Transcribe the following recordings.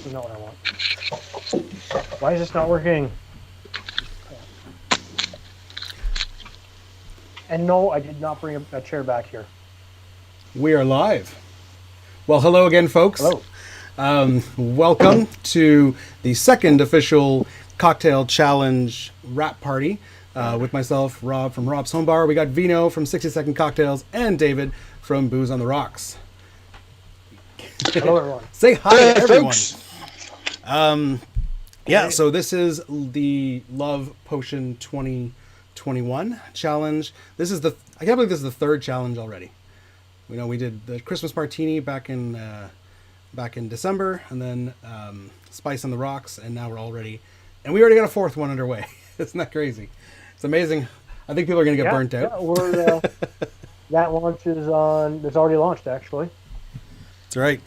This is not what I want. Why is this not working? And no, I did not bring a chair back here. We are live. Well, hello again, folks. Hello. Welcome to the second official cocktail challenge wrap party with myself, Rob from Rob's Home Bar. We got Vino from 60 Second Cocktails and David from Booze on the Rocks. Hello, everyone. Say hi to everyone. Folks. So this is the Love Potion 2021 challenge. I can't believe this is the third challenge already. You know, we did the Christmas Martini back in December, and then Spice on the Rocks, and now we already got a fourth one underway. Isn't that crazy? It's amazing. I think people are going to get burnt out. Yeah, that launch is on. It's already launched, actually. That's right.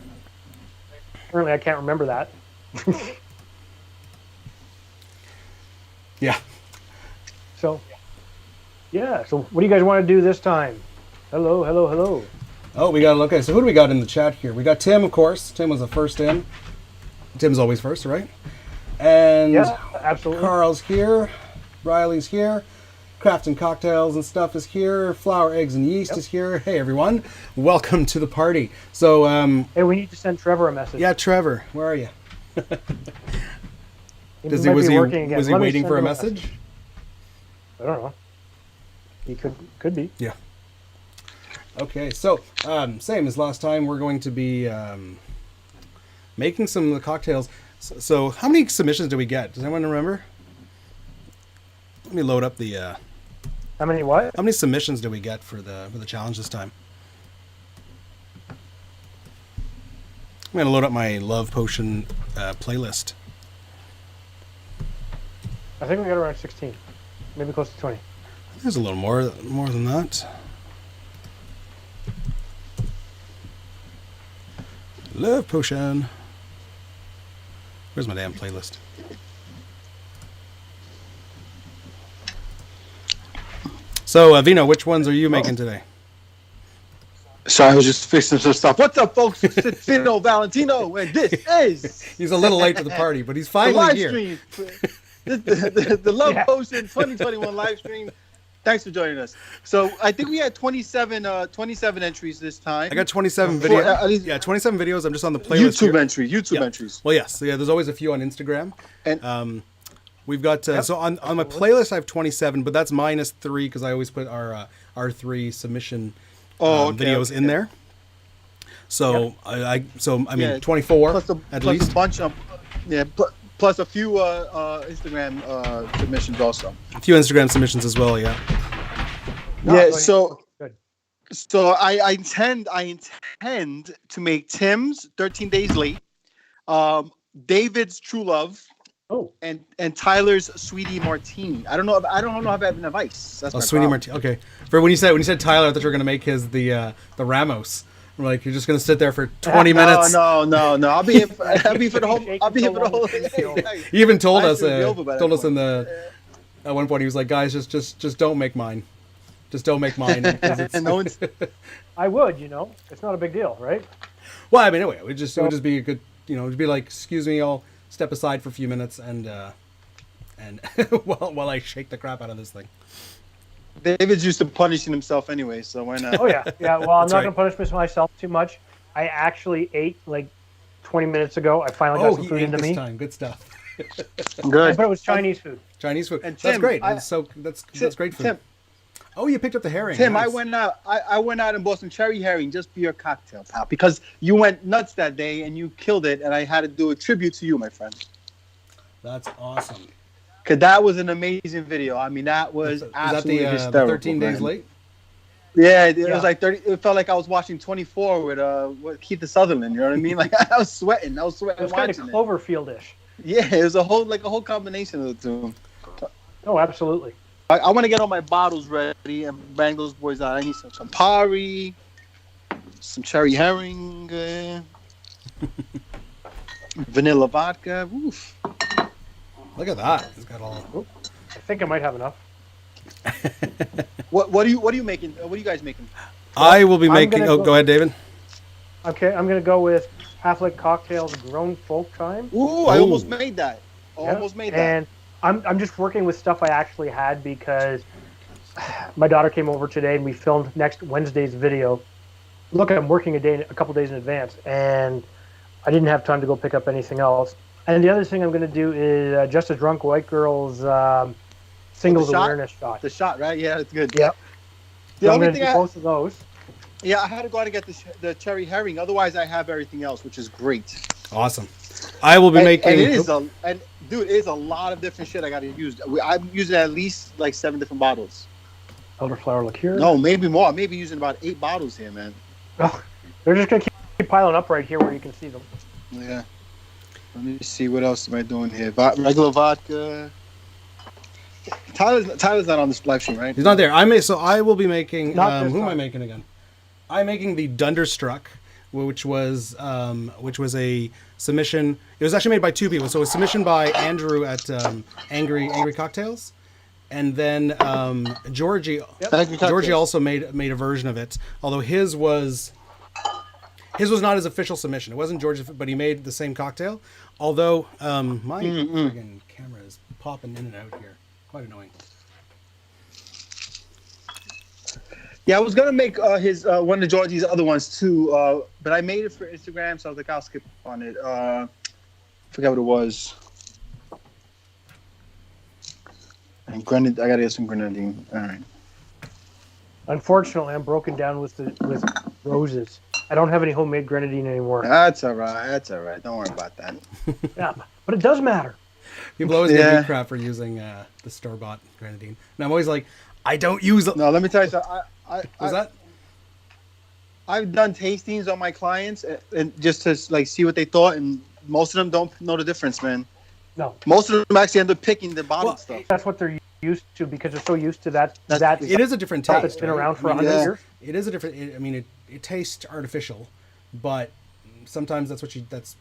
Currently, I can't remember that. Yeah. So what do you guys want to do this time? Hello. Oh, okay. So who do we got in the chat here? We got Tim, of course. Tim was the first in. Tim's always first, right? And yeah, absolutely. Carl's here. Riley's here. Crafting Cocktails and Stuff is here. Flour, Eggs, and Yeast is here. Hey, everyone. Welcome to the party. So, hey, we need to send Trevor a message. Yeah, Trevor, where are you? Was he waiting for a message? I don't know. He could be. Yeah. Okay, so same as last time, we're going to be making some of the cocktails. So how many submissions do we get? Does anyone remember? Let me load up the. How many what? How many submissions do we get for the challenge this time? I'm gonna load up my Love Potion playlist. I think we got around 16, maybe close to 20. There's a little more than that. Love Potion. Where's my damn playlist? So, Vino, which ones are you making today? So I was just fixing some stuff. What's up, folks? It's Vino Valentino, and this is... He's a little late to the party, but he's finally here. Stream. The Love Potion 2021 live stream. Thanks for joining us. So I think we had 27 entries this time. I got 27 videos. Yeah, 27 videos. I'm just on the playlist. YouTube entries. Well, yes. Yeah, there's always a few on Instagram. And we've got so on my playlist I have 27, but that's minus 3 because I always put our 3 submission videos in there. So I mean 24 at least. A bunch of plus a few Instagram submissions also. A few Instagram submissions as well, yeah. So I intend to make Tim's 13 Days Late, David's True Love, and Tyler's Sweetie Martini. I don't know if I have enough ice. That's Sweetie Martini. Okay. For when you said Tyler, I thought you were gonna make his the Ramos. Like you're just gonna sit there for 20 minutes. No. I'll be here for the whole. He even told us in the at one point he was like, guys, just don't make mine. Just don't make mine. I would, it's not a big deal, right? Well, I mean, anyway, it would just be a good, it'd be like, excuse me, I'll step aside for a few minutes and while I shake the crap out of this thing. David's used to punishing himself anyway, so why not? Oh yeah. Well, I'm not going to punish myself too much. I actually ate like 20 minutes ago. I finally got some food into me. Time. Good stuff. Good. But it was Chinese food. Chinese food. And That's Tim, great. That's great food. Tim, you picked up the herring. Tim, nice. I went out and bought some cherry herring just for your cocktail, pal, because you went nuts that day and you killed it, and I had to do a tribute to you, my friend. That's awesome. Because that was an amazing video. I mean, that was absolutely hysterical. 13 Days Late? Yeah, it was like 30. It felt like I was watching 24 with Keith Sutherland. You know what I mean? Like I was sweating. It was kind of Cloverfield-ish. Yeah, it was a whole combination of the two. Oh, absolutely. I want to get all my bottles ready and bang those boys out. I need some Campari, some cherry herring, vanilla vodka. Oof. Look at that. It's got all. I think I might have enough. What are you making? What are you guys making? I will be making. Go ahead, David. Okay, I'm going to go with Catholic Cocktails Grown Folk Time. Ooh, I almost made that. And I'm just working with stuff I actually had because my daughter came over today and we filmed next Wednesday's video. Look, I'm working a couple days in advance, and I didn't have time to go pick up anything else. And the other thing I'm going to do is Just a Drunk White Girl's singles awareness shot. The shot, right? Yeah, it's good. Yep. The so only I'm going to do both of those. Yeah, I had to go out and get the cherry herring. Otherwise, I have everything else, which is great. Awesome. I will be making. And it is a lot of different shit I got to use. I'm using at least like 7 different bottles. Elderflower liqueur. No, maybe more. Maybe using about 8 bottles here, man. Oh, they're just going to keep piling up right here where you can see them. Yeah. Let me see, what else am I doing here? Regular vodka. Tyler's not on this live stream, right? He's not there. I will be making. Who am I making again? I'm making the Dunderstruck, which was a submission. It was actually made by 2 people. So it was submission by Andrew at Angry Cocktails, and then Georgie also made a version of it. Although his was not his official submission. It wasn't George's, but he made the same cocktail. Although my friggin' camera is popping in and out here, quite annoying. Yeah, I was gonna make his one of Georgie's other ones too, but I made it for Instagram, so I was like, I'll skip on it. Forgot what it was. And I gotta get some grenadine. All right. Unfortunately, I'm broken down with roses. I don't have any homemade grenadine anymore. That's all right. Don't worry about that. Yeah, but it does matter. People always give me crap for using the store-bought grenadine, and I'm always like, I don't use. No, let me tell you something. that? I've done tastings on my clients and just to like see what they thought, and most of them don't know the difference, man. No, most of them actually end up picking the bottled stuff. That's what they're used to because they're so used to that. It is a different taste. It's been around for 100 years. It is a different. It tastes artificial, but sometimes that's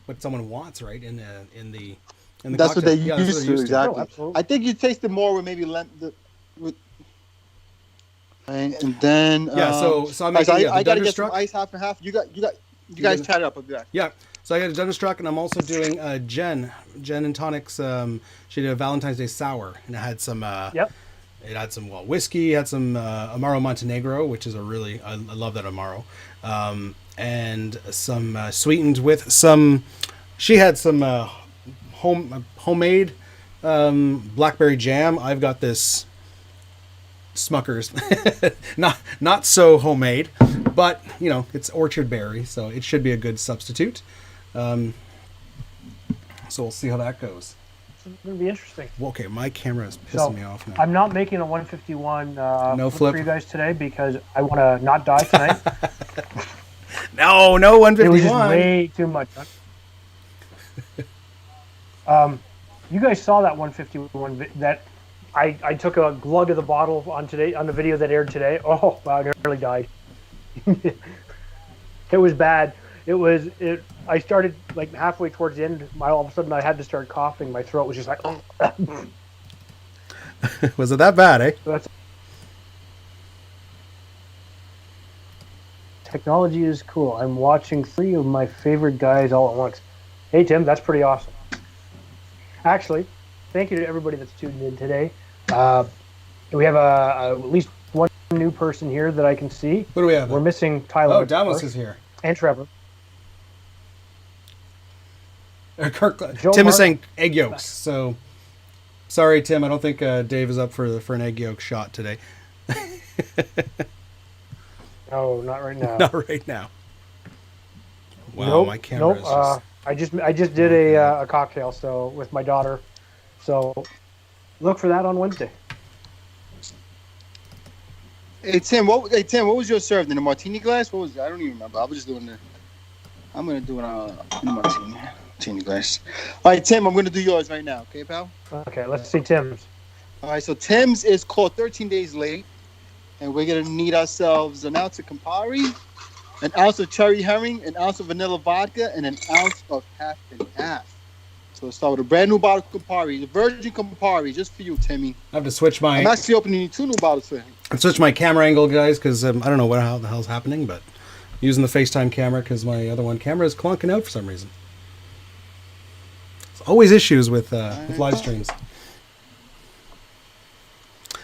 what someone wants, right? In the that's cocktail. what they used to. Exactly. No, absolutely. I think you taste it more with maybe and then so I'm making I gotta get Dunderstruck. some ice half and half. You guys chat it up. I'll be back. Yeah. So I got a Dunderstruck, and I'm also doing Jen and Tonic's. She did a Valentine's Day sour, and it had some. It had some whiskey. It had some Amaro Montenegro, which is I love that Amaro, and some sweetened with some. She had some homemade blackberry jam. I've got this Smucker's, not so homemade, but it's orchard berry, so it should be a good substitute. So we'll see how that goes. It's going to be interesting. Well, okay, my camera is pissing me off now. I'm not making a 151 no flip for you guys today because I want to not die tonight. No 151. It was just way too much. You guys saw that 151 that I took a glug of the bottle on the video that aired today. Oh wow, I nearly died. It was bad. I started like halfway towards the end. All of a sudden, I had to start coughing. My throat was just like. Was it that bad, eh? Technology is cool. I'm watching 3 of my favorite guys all at once. Hey Tim, that's pretty awesome. Actually, thank you to everybody that's tuned in today. We have at least one new person here that I can see. What do we have? We're missing Tyler. Oh, Dallas is here. And Trevor. Tim is saying egg yolks. So, sorry, Tim. I don't think Dave is up for an egg yolk shot today. No, not right now. Not right now. Wow, my camera is just... I just did a cocktail with my daughter. So look for that on Wednesday. Hey Tim, what was your serve in a martini glass? What was it? I don't even remember. I was just doing I'm gonna do it in a martini glass. All right, Tim, I'm gonna do yours right now. Okay, pal? Okay, let's see Tim's. All right, so Tim's is called 13 Days Late, and we're gonna need ourselves an ounce of Campari, an ounce of cherry herring, an ounce of vanilla vodka, and an ounce of half and half. So let's start with a brand new bottle of Campari, the virgin Campari, just for you, Timmy. I have to switch I'm actually opening 2 new bottles for him. I'll switch my camera angle, guys, because I don't know how the hell's happening, but using the FaceTime camera because my other camera is clunking out for some reason. There's always issues with live streams.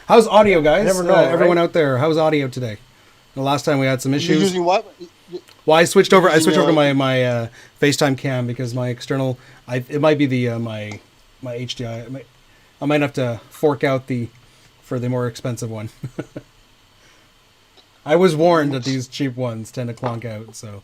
How's audio, guys? Never know, everyone right? out there, how's audio today? The last time we had some issues. You're using what? Well, I switched over to my FaceTime cam because my external. It might be the my HDI. I might have to fork out for the more expensive one. I was warned that these cheap ones tend to clonk out. So.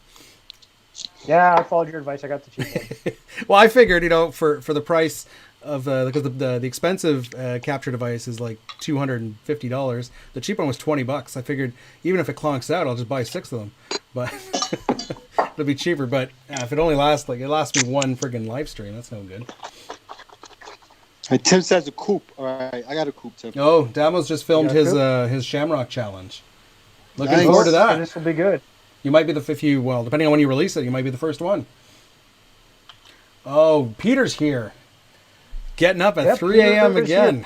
Yeah, I followed your advice. I got the cheap one. Well, I figured, for the price of because the expensive capture device is like $250. The cheap one was $20. I figured even if it clonks out, I'll just buy 6 of them. But it'll be cheaper. But if it only lasts me one friggin' live stream, that's no good. Tim says a coupe. All right, I got a coupe, Tim. Oh, Damo's just filmed his Shamrock challenge. Looking forward to that. This will be good. You might be depending on when you release it, you might be the first one. Oh, Peter's here. Getting up at 3 a.m. again.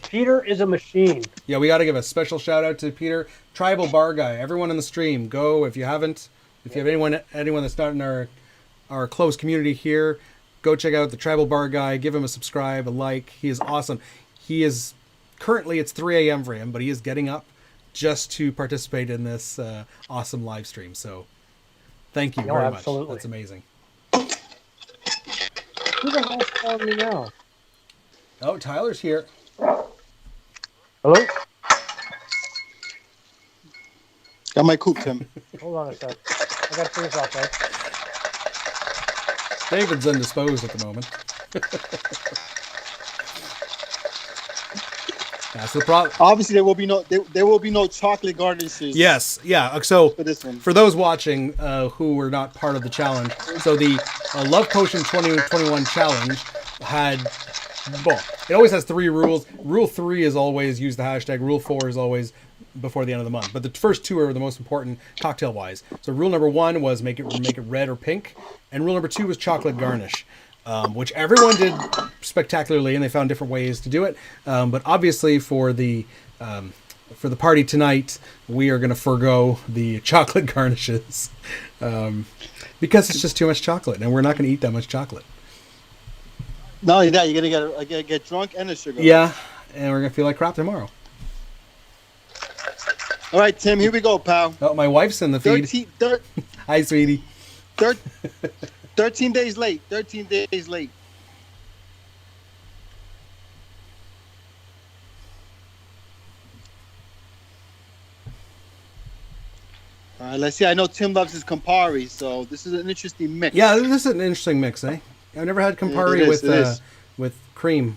Peter is a machine. Yeah, we got to give a special shout out to Peter, Tribal Bar Guy. Everyone in the stream, go if you have anyone that's not in our close community here, go check out the Tribal Bar Guy. Give him a subscribe, a like. He is awesome. He is currently it's 3 a.m. for him, but he is getting up just to participate in this awesome live stream. So, thank you very much. That's amazing. Who the hell's calling me now? Oh, Tyler's here. Hello? Got my coupe, Tim. Hold on a sec. I got to turn this off, right? David's indisposed at the moment. That's the problem. Obviously, there will be no chocolate garnishes. Yes, yeah. So for this one, for those watching who were not part of the challenge, so the Love Potion 2021 challenge had. Well, it always has 3 rules. Rule 3 is always use the hashtag. Rule 4 is always before the end of the month. But the first 2 are the most important cocktail-wise. So rule number 1 was make it red or pink, and rule number 2 was chocolate garnish, which everyone did spectacularly, and they found different ways to do it. But obviously, for the party tonight, we are going to forego the chocolate garnishes because it's just too much chocolate, and we're not going to eat that much chocolate. Not only that, you're gonna get drunk and a sugar. Yeah, and we're gonna feel like crap tomorrow. All right, Tim, here we go, pal. Oh, my wife's in the feed. Hi, sweetie. 13 days late. 13 days late. All right, let's see. I know Tim loves his Campari, so this is an interesting mix. Yeah, this is an interesting mix, eh? I've never had Campari with cream.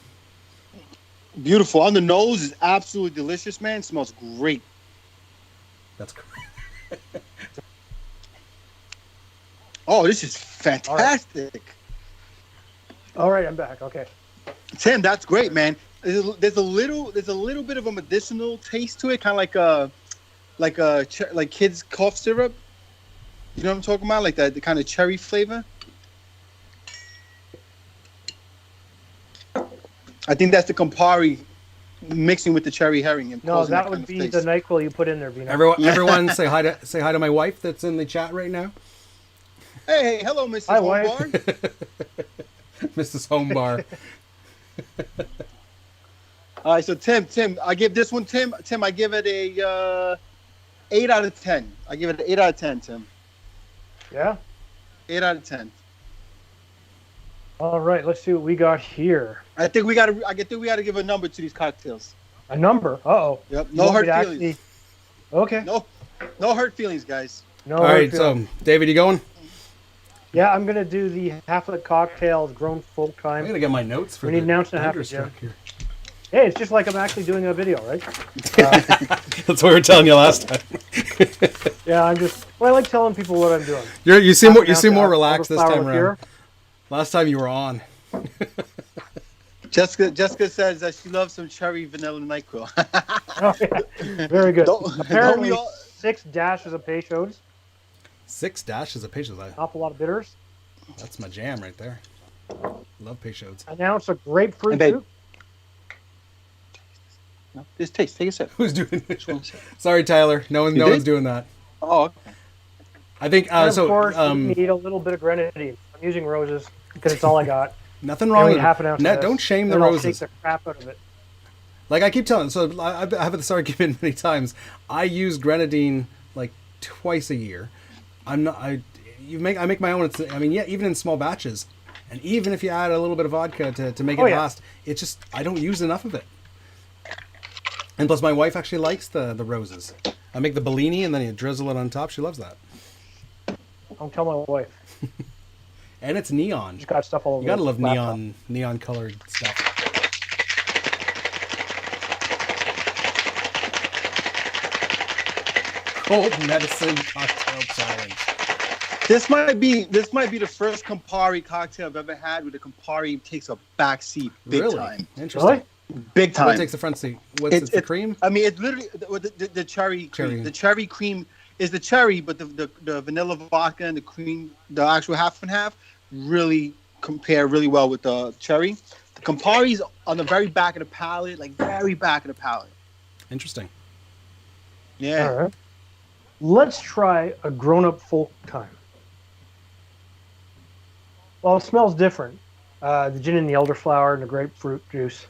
Beautiful. On the nose is absolutely delicious, man. It smells great. That's great. Oh, this is fantastic. All right, I'm back. Okay. Tim, that's great, man. There's a little bit of a medicinal taste to it, kind of like kids' cough syrup. You know what I'm talking about? Like the kind of cherry flavor. I think that's the Campari mixing with the cherry herring. And no, that would be the NyQuil you put in there, Vino. Everyone say hi to my wife that's in the chat right now. Hey, hello, Mrs. Homebar. Mrs. Homebar. All right, so Tim, I give this one, Tim, I give it a 8 out of 10. I give it an 8 out of 10, Tim. Yeah? 8 out of 10. All right, let's see what we got here. I think we got to give a number to these cocktails. A number? Uh-oh. Yep. No hurt feelings. Okay. No hurt feelings, guys. No. All right, so David, you going? Yeah, I'm gonna do the half-lit cocktails grown full time. I'm gonna get my notes for. We need an ounce and a half of gin. Hey, it's just like I'm actually doing a video, right? That's what we were telling you last time. Yeah, I like telling people what I'm doing. You seem more relaxed this time around. Last time you were on. Jessica says that she loves some cherry vanilla NyQuil. Oh, yeah. Very good. Apparently, 6 dashes of Peychaud's. 6 dashes of Peychaud's. Awful lot of bitters. That's my jam right there. Love Peychaud's. An ounce of grapefruit juice. No, just taste. Take a sip. Who's doing it? Sorry, Tyler. No one's doing that. Oh, okay. I think and of course we need a little bit of grenadine. I'm using roses because it's all I got. Nothing wrong with half an ounce. Don't shame the roses. I'll shake the crap out of it. Like I keep telling, so I have this argument many times. I use grenadine like twice a year. I make my own. I mean, yeah, even in small batches, and even if you add a little bit of vodka to make it last, it's just I don't use enough of it. And plus, my wife actually likes the roses. I make the Bellini and then you drizzle it on top. She loves that. Don't tell my wife. And it's neon. She's got stuff all over. You gotta love neon colored stuff. Cold medicine cocktail challenge. This might be the first Campari cocktail I've ever had where the Campari takes a back seat big time. Interesting. Really? Big time. What takes the front seat? What's the cream? I mean, it's literally the cherry cream. The cherry cream is the cherry, but the vanilla vodka and the cream, the actual half and half, really compare really well with the cherry. The Campari's on the very back of the palate, like very back of the palate. Interesting. Yeah. All right. Let's try a grown-up folk time. Well, it smells different. The gin and the elderflower and the grapefruit juice.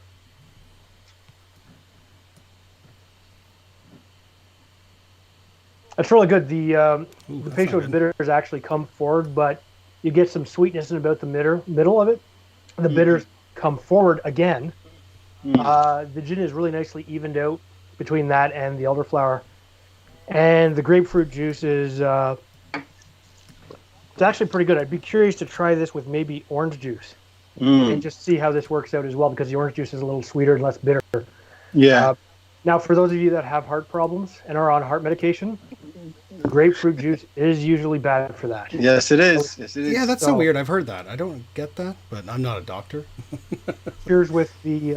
It's really good. The Peychaud's bitters actually come forward, but you get some sweetness in about the middle of it. The bitters come forward again. The gin is really nicely evened out between that and the elderflower. And the grapefruit juice is it's actually pretty good. I'd be curious to try this with maybe orange juice and just see how this works out as well, because the orange juice is a little sweeter and less bitter. Yeah. Now, for those of you that have heart problems and are on heart medication, grapefruit juice is usually bad for that. Yes, it is. Yes, it is. Yeah, that's so weird. I've heard that. I don't get that, but I'm not a doctor. Here's with the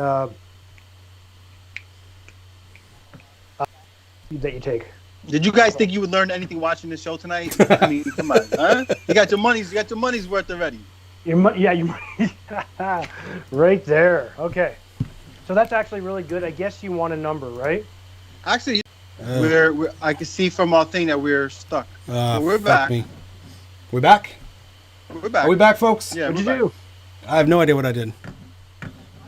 that you take. Did you guys think you would learn anything watching this show tonight? I mean, come on, huh? You got your money's worth already. Right there. Okay. So that's actually really good. I guess you want a number, right? Actually, I can see from our thing that we're stuck. So we're back. We're back? We're back. Are we back, folks? Yeah, What'd you do? I have no idea what I did.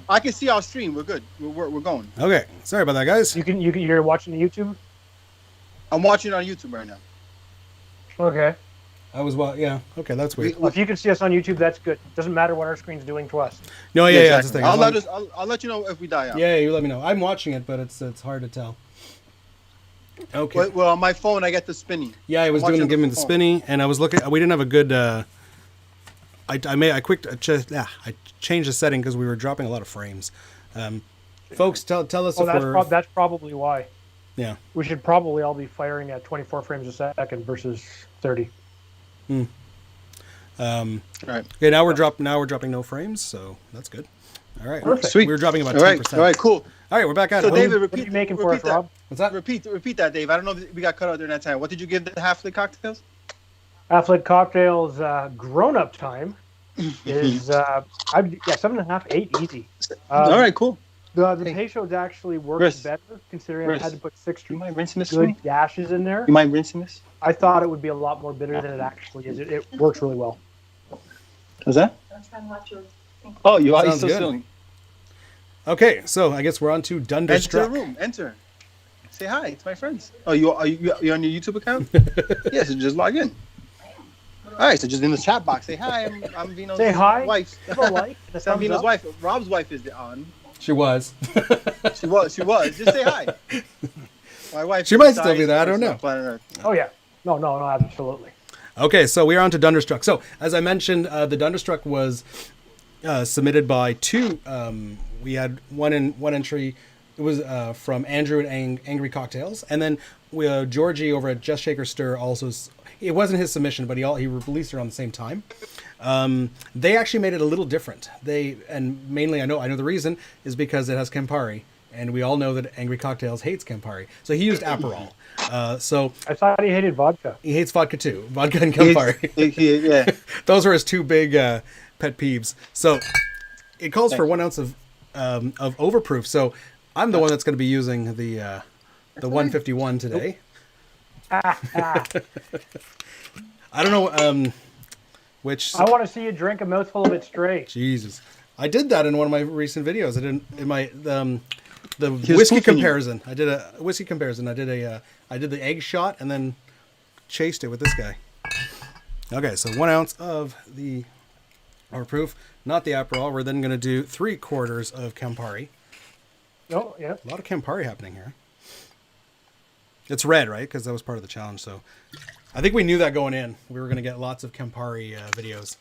I can see our stream. We're good. We're going. Okay. Sorry about that, guys. You're watching the YouTube? I'm watching it on YouTube right now. Okay. Yeah. Okay, that's weird. Well, if you can see us on YouTube, that's good. Doesn't matter what our screen's doing to us. No, yeah, exactly. That's the thing. I'll let you know if we die out. Yeah, you let me know. I'm watching it, but it's hard to tell. Okay. Well, on my phone, I get the spinny. Yeah, I was giving the spinny, and I was looking. We didn't have a good. I changed the setting because we were dropping a lot of frames. Folks, tell us if that's probably why. Yeah. We should probably all be firing at 24 frames a second versus 30. Right. Okay, now we're dropping no frames, so that's good. All right. Perfect. Sweet. We were dropping about 10%. All right, cool. All right, we're back at it. So, David, what are you making for us, that. Rob? What's that? Repeat that, Dave. I don't know if we got cut out during that time. What did you give the half-lit cocktails? Half-lit cocktails, grown-up time is 7.5, 8 easy. All right, cool. The Peychaud's actually works better, considering I had to put 6 good dashes in there. You mind rinsing this? I thought it would be a lot more bitter than it actually is. It works really well. Is that? Oh, you are so silly. Okay, so I guess we're on to Dunderstruck. Enter the room. Enter. Say hi to my friends. Oh, you on your YouTube account? Yes, just log in. All right, so just in the chat box, say hi. I'm Vino's wife. I'm Vino's wife. Rob's wife is on. She was. She was. Just say hi. My wife. She might still be there. I don't know. Oh yeah. No, absolutely. Okay, so we are on to Dunderstruck. So as I mentioned, the Dunderstruck was submitted by two. We had one entry. It was from Andrew and Angry Cocktails, and then Georgie over at Just Shaker Stir also. It wasn't his submission, but he released it around the same time. They actually made it a little different. Mainly I know the reason is because it has Campari, and we all know that Angry Cocktails hates Campari. So he used Aperol. So I thought he hated vodka. He hates vodka too. Vodka and Campari. Yeah. Those are his two big pet peeves. So it calls for 1 ounce of overproof. So I'm the one that's going to be using the 151 today. I don't know which. I want to see you drink a mouthful of it straight. Jesus, I did that in one of my recent videos. I did in my the whiskey comparison. I did a whiskey comparison. I did the egg shot and then chased it with this guy. Okay, so 1 ounce of the overproof, not the Aperol. We're then going to do 3/4 of Campari. Oh, yeah. A lot of Campari happening here. It's red, right? Because that was part of the challenge. So I think we knew that going in. We were going to get lots of Campari videos.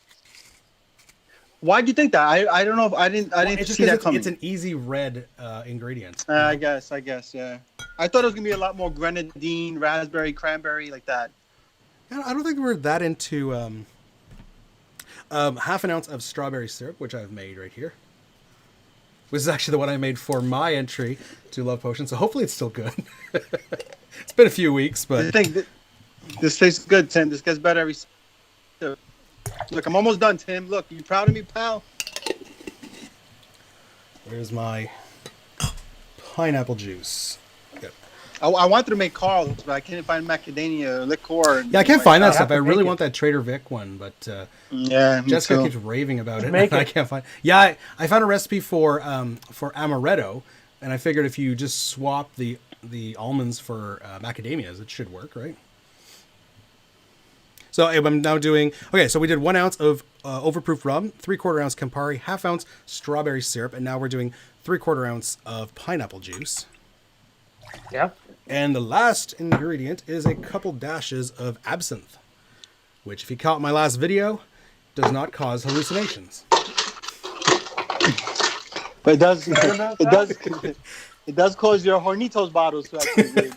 Why do you think that? I don't know if I didn't see that coming. It's an easy red ingredient. I guess, yeah. I thought it was gonna be a lot more grenadine, raspberry, cranberry, like that. I don't think we're that into 1/2 ounce of strawberry syrup, which I've made right here. This is actually the one I made for my entry to Love Potion, so hopefully it's still good. It's been a few weeks, but I think this tastes good, Tim. This gets better every. Look, I'm almost done, Tim. Look, you proud of me, pal? Where's my pineapple juice? Good. I wanted to make Carl's, but I couldn't find macadamia liqueur. Yeah, I can't find that stuff. I really want that Trader Vic one, but yeah, Jessica keeps raving about it. I can't find. Yeah, I found a recipe for amaretto, and I figured if you just swap the almonds for macadamias, it should work, right? So I'm now doing, okay, so we did 1 ounce of overproof rum, 3/4 ounce Campari, 1/2 ounce strawberry syrup, and now we're doing 3/4 ounce of pineapple juice. Yeah. And the last ingredient is a couple dashes of absinthe, which, if you caught my last video, does not cause hallucinations. But it does cause your Hornitos bottles to actually.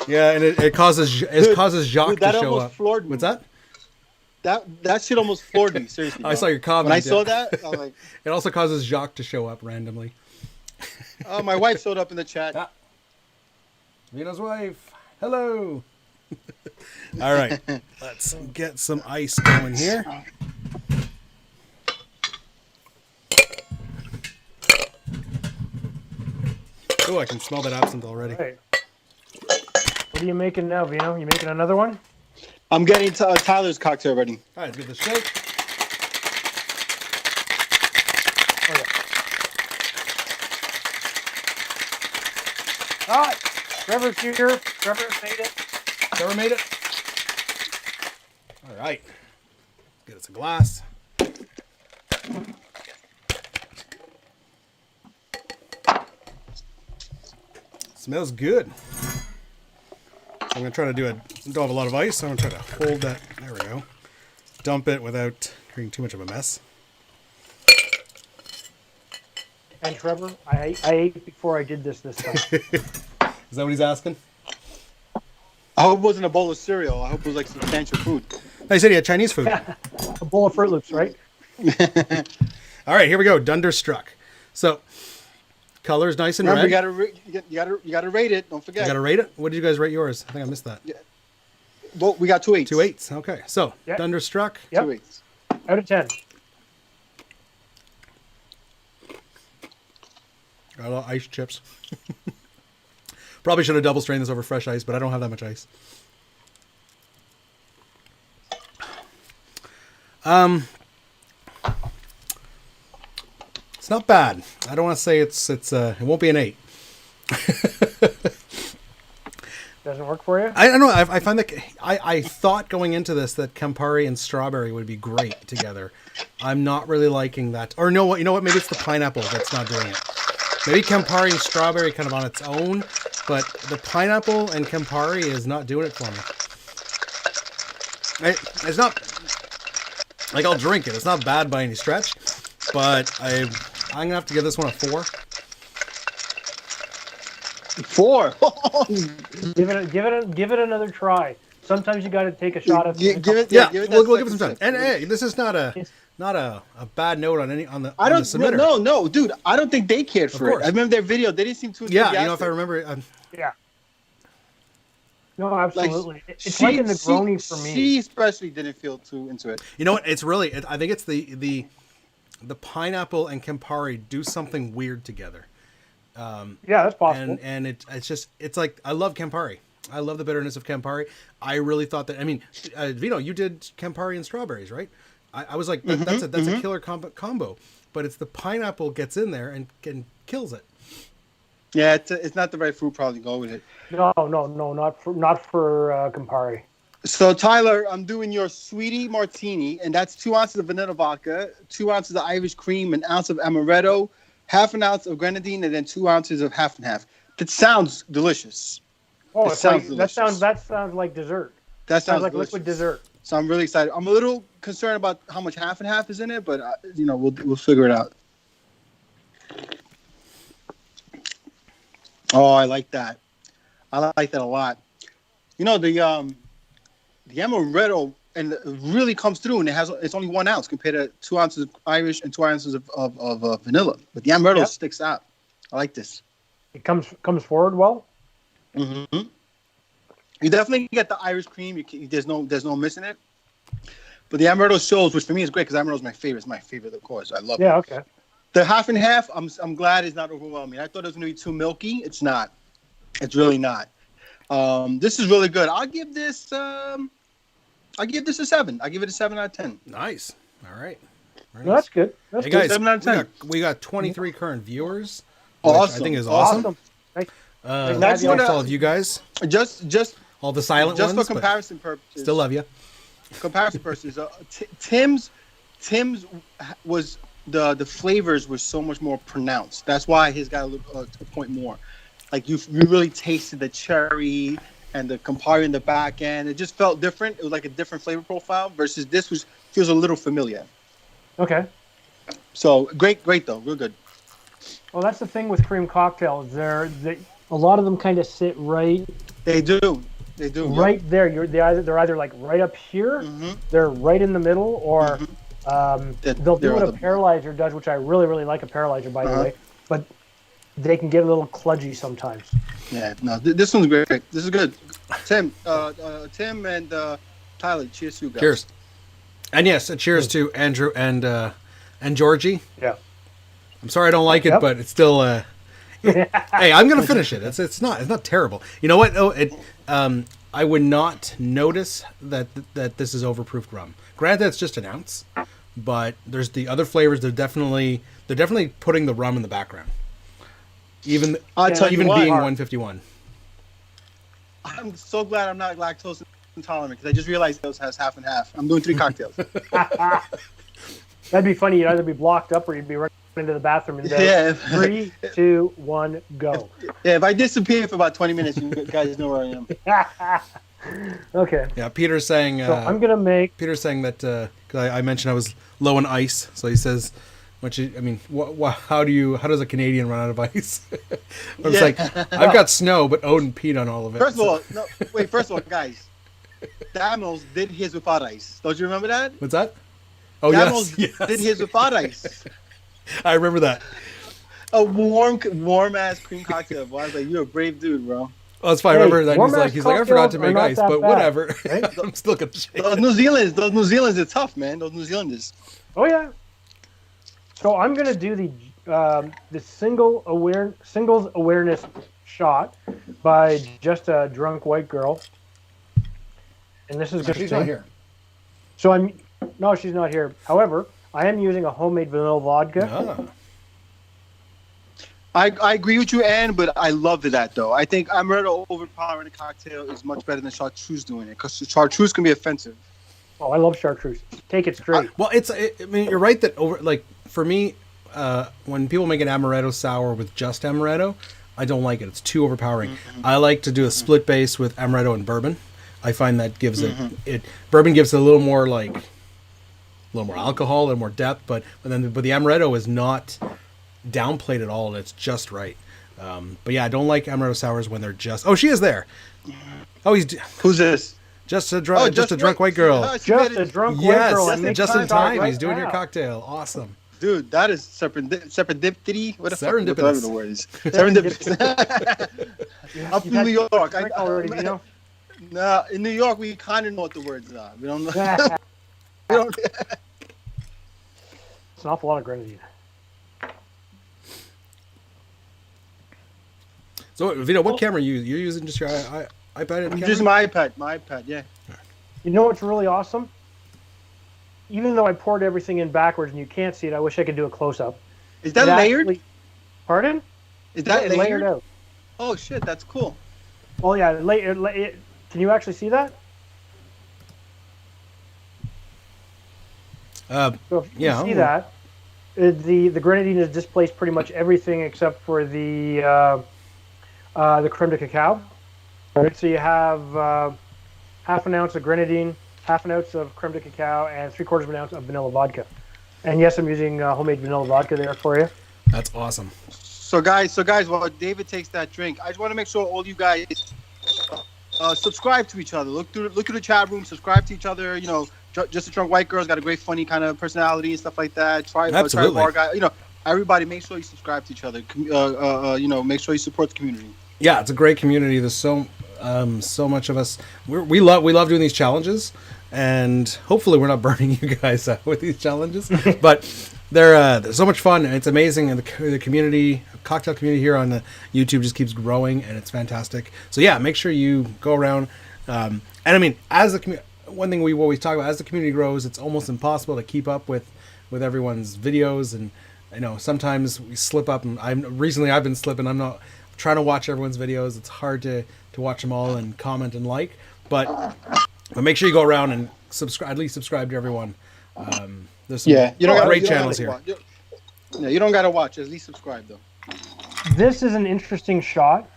Yeah, and it causes Jacques to show up. Floored me. What's that? That shit almost floored me. Seriously, I saw your comment. When I saw that, I was like, it also causes Jacques to show up randomly. Oh, my wife showed up in the chat. Ah. Vino's wife. Hello. All right, let's get some ice going here. Oh, I can smell that absinthe already. Right. What are you making now, Vino? You making another one? I'm getting Tyler's cocktail ready. All right, let's give this a shake. Okay. All right. Trevor's here. Trevor made it. Trevor made it. All right. Get us a glass. Smells good. I'm going to try to don't have a lot of ice, so I'm going to try to hold that. There we go. Dump it without creating too much of a mess. And Trevor, I ate before I did this time. Is that what he's asking? I hope it wasn't a bowl of cereal. I hope it was like substantial food. No, he said he had Chinese food. A bowl of Fruit Loops, right? All right, here we go. Dunderstruck. So, color's nice and Remember, red. You gotta rate it. Don't forget. You gotta rate it? What did you guys rate yours? I think I missed that. Yeah. Well, we got 2 8s. 2 8s. Okay. So, yep. Dunderstruck. Yep. 2 8s. Out of 10. Got a lot of ice chips. Probably should have double strained this over fresh ice, but I don't have that much ice. It's not bad. I don't want to say it won't be an 8. Doesn't work for you? I don't know. I find that I thought going into this that Campari and strawberry would be great together. I'm not really liking that. Or no, you know what? Maybe it's the pineapple that's not doing it. Maybe Campari and strawberry kind of on its own, but the pineapple and Campari is not doing it for me. It's not like I'll drink it. It's not bad by any stretch, but I'm gonna have to give this one a 4. 4. give it another try. Sometimes you got to take a shot of. Give it. Yeah, give it we'll give it some time. And hey, this is not a bad note on the submitter. No, dude. I don't think they cared for it. I remember their video. They didn't seem too. Yeah, if I remember. Yeah. No, absolutely. It's like a Negroni for me. She especially didn't feel too into it. You know what? It's really. I think it's the pineapple and Campari do something weird together. Yeah, that's possible. And it's like I love Campari. I love the bitterness of Campari. I really thought that. I mean, Vino, you did Campari and strawberries, right? I was like, that's a killer combo. But it's the pineapple gets in there and kills it. Yeah, it's not the right fruit probably to go with it. No, not for Campari. So Tyler, I'm doing your Sweetie Martini, and that's 2 ounces of vanilla vodka, 2 ounces of Irish cream, an ounce of amaretto, half an ounce of grenadine, and then 2 ounces of half and half. That sounds delicious. Oh, that sounds like dessert. That sounds like delicious. liquid dessert. So I'm really excited. I'm a little concerned about how much half and half is in it, but we'll figure it out. Oh, I like that. I like that a lot. The amaretto and it really comes through, and it's only 1 ounce compared to 2 ounces of Irish and 2 ounces of vanilla. But the amaretto sticks out. I like this. It comes forward well. Mm-hmm. You definitely get the Irish cream. There's no missing it. But the amaretto shows, which for me is great because amaretto is my favorite. It's my favorite, of course. I love it. Yeah, okay. The half and half, I'm glad it's not overwhelming. I thought it was going to be too milky. It's not. It's really not. This is really good. I'll give this a 7. I give it a 7 out of 10. Nice. All right. No, that's good. That's hey good. guys, 7 out of 10. we got 23 current viewers. Awesome. I think is awesome. Nice. Thanks to all of you guys. Just all the silent just ones. For comparison purposes. Still love you. Comparison purposes. Tim's was the flavors were so much more pronounced. That's why his got a point more. Like you really tasted the cherry and the Campari in the back end. It just felt different. It was like a different flavor profile versus this feels a little familiar. Okay. So great though, real good. Well, that's the thing with cream cocktails. A lot of them kind of sit right. They do. Right there. They're either like right up here. Mm-hmm. They're right in the middle, or they'll do what a paralyzer does, which I really really like a paralyzer by the way. But they can get a little kludgy sometimes. Yeah. No, this one's great. This is good. Tim and Tyler. Cheers to you guys. Cheers. And yes, cheers to Andrew and Georgie. Yeah. I'm sorry I don't like it, but it's still. Hey, I'm gonna finish it. It's not terrible. You know what? I would not notice that this is overproofed rum. Granted, it's just an ounce, but there's the other flavors. They're definitely putting the rum in the background. Even being 151. I'm so glad I'm not lactose intolerant because I just realized those has half and half. I'm doing 3 cocktails. That'd be funny. You'd either be blocked up or you'd be running into the bathroom and then 3, 2, 1, go. Yeah, if I disappear for about 20 minutes, you guys know where I am. Okay. Yeah, Peter's saying. So I'm gonna make. Peter's saying that because I mentioned I was low in ice, so he says, how does a Canadian run out of ice? I was like, I've got snow, but Oat and peat on all of it. First of all, guys, Damos did his without ice. Don't you remember that? What's that? Oh, Damos did his without ice. I remember that. A warm ass cream cocktail. Boy, I was like, you're a brave dude, bro. Well, that's fine. I remember that he's like, I forgot to make ice, but whatever. Right? I'm still gonna shake. Those New Zealanders are tough, man. Those New Zealanders. Oh yeah. So I'm gonna do the singles awareness shot by Just a Drunk White Girl, and this is she's not here. So no, she's not here. However, I am using a homemade vanilla vodka. Ah. I agree with you, Ann, but I love that though. I think amaretto overpowering a cocktail is much better than chartreuse doing it because chartreuse can be offensive. Oh, I love chartreuse. Take it straight. I mean, you're right that for me, when people make an amaretto sour with just amaretto, I don't like it. It's too overpowering. Mm-hmm. I like to do a split base with amaretto and bourbon. I find that gives it bourbon gives it a little more alcohol, a little more depth, but the amaretto is not downplayed at all. It's just right. But yeah, I don't like amaretto sours when they're just. Oh, she is there. Oh, who's this? Just a drunk white girl. Just a drunk white girl. Yes, just in time. He's doing your cocktail. Awesome. Dude, that is serendipity. What the fuck? Whatever the word is. Serendipity. I'm from New York. Nah, in New York, we kind of know what the words are. We don't know. It's an awful lot of grenadine. So, Vino, what camera are you using? Just your iPad? I'm using my iPad. My iPad, yeah. You know what's really awesome? Even though I poured everything in backwards and you can't see it, I wish I could do a close-up. Is that layered? Pardon? Is that layered? Out. Oh, shit, that's cool. Oh, yeah. Can you actually see that? So if you see that, the grenadine has displaced pretty much everything except for the creme de cacao. Right, so you have half an ounce of grenadine, half an ounce of creme de cacao, and 3/4 of an ounce of vanilla vodka. And yes, I'm using homemade vanilla vodka there for you. That's awesome. So guys, while David takes that drink, I just want to make sure all you guys subscribe to each other. Look through the chat room, subscribe to each other. You know, Just a Drunk White Girl's got a great, funny kind of personality and stuff like that. Try bar guy. You know, everybody, make sure you subscribe to each other. You know, make sure you support the community. Yeah, it's a great community. There's so much of us. We love doing these challenges, and hopefully we're not burning you guys out with these challenges. But they're so much fun, and it's amazing. And the community, cocktail community here on YouTube just keeps growing, and it's fantastic. So yeah, make sure you go around. And I mean, as the community. One thing we always talk about, as the community grows, it's almost impossible to keep up with everyone's videos, and you know, sometimes we slip up, and I've been slipping. I'm not trying to watch everyone's videos. It's hard to watch them all and comment and like, but make sure you go around and subscribe, at least subscribe to everyone. There's some great channels here. Yeah, you don't gotta watch, at least subscribe though. This is an interesting shot.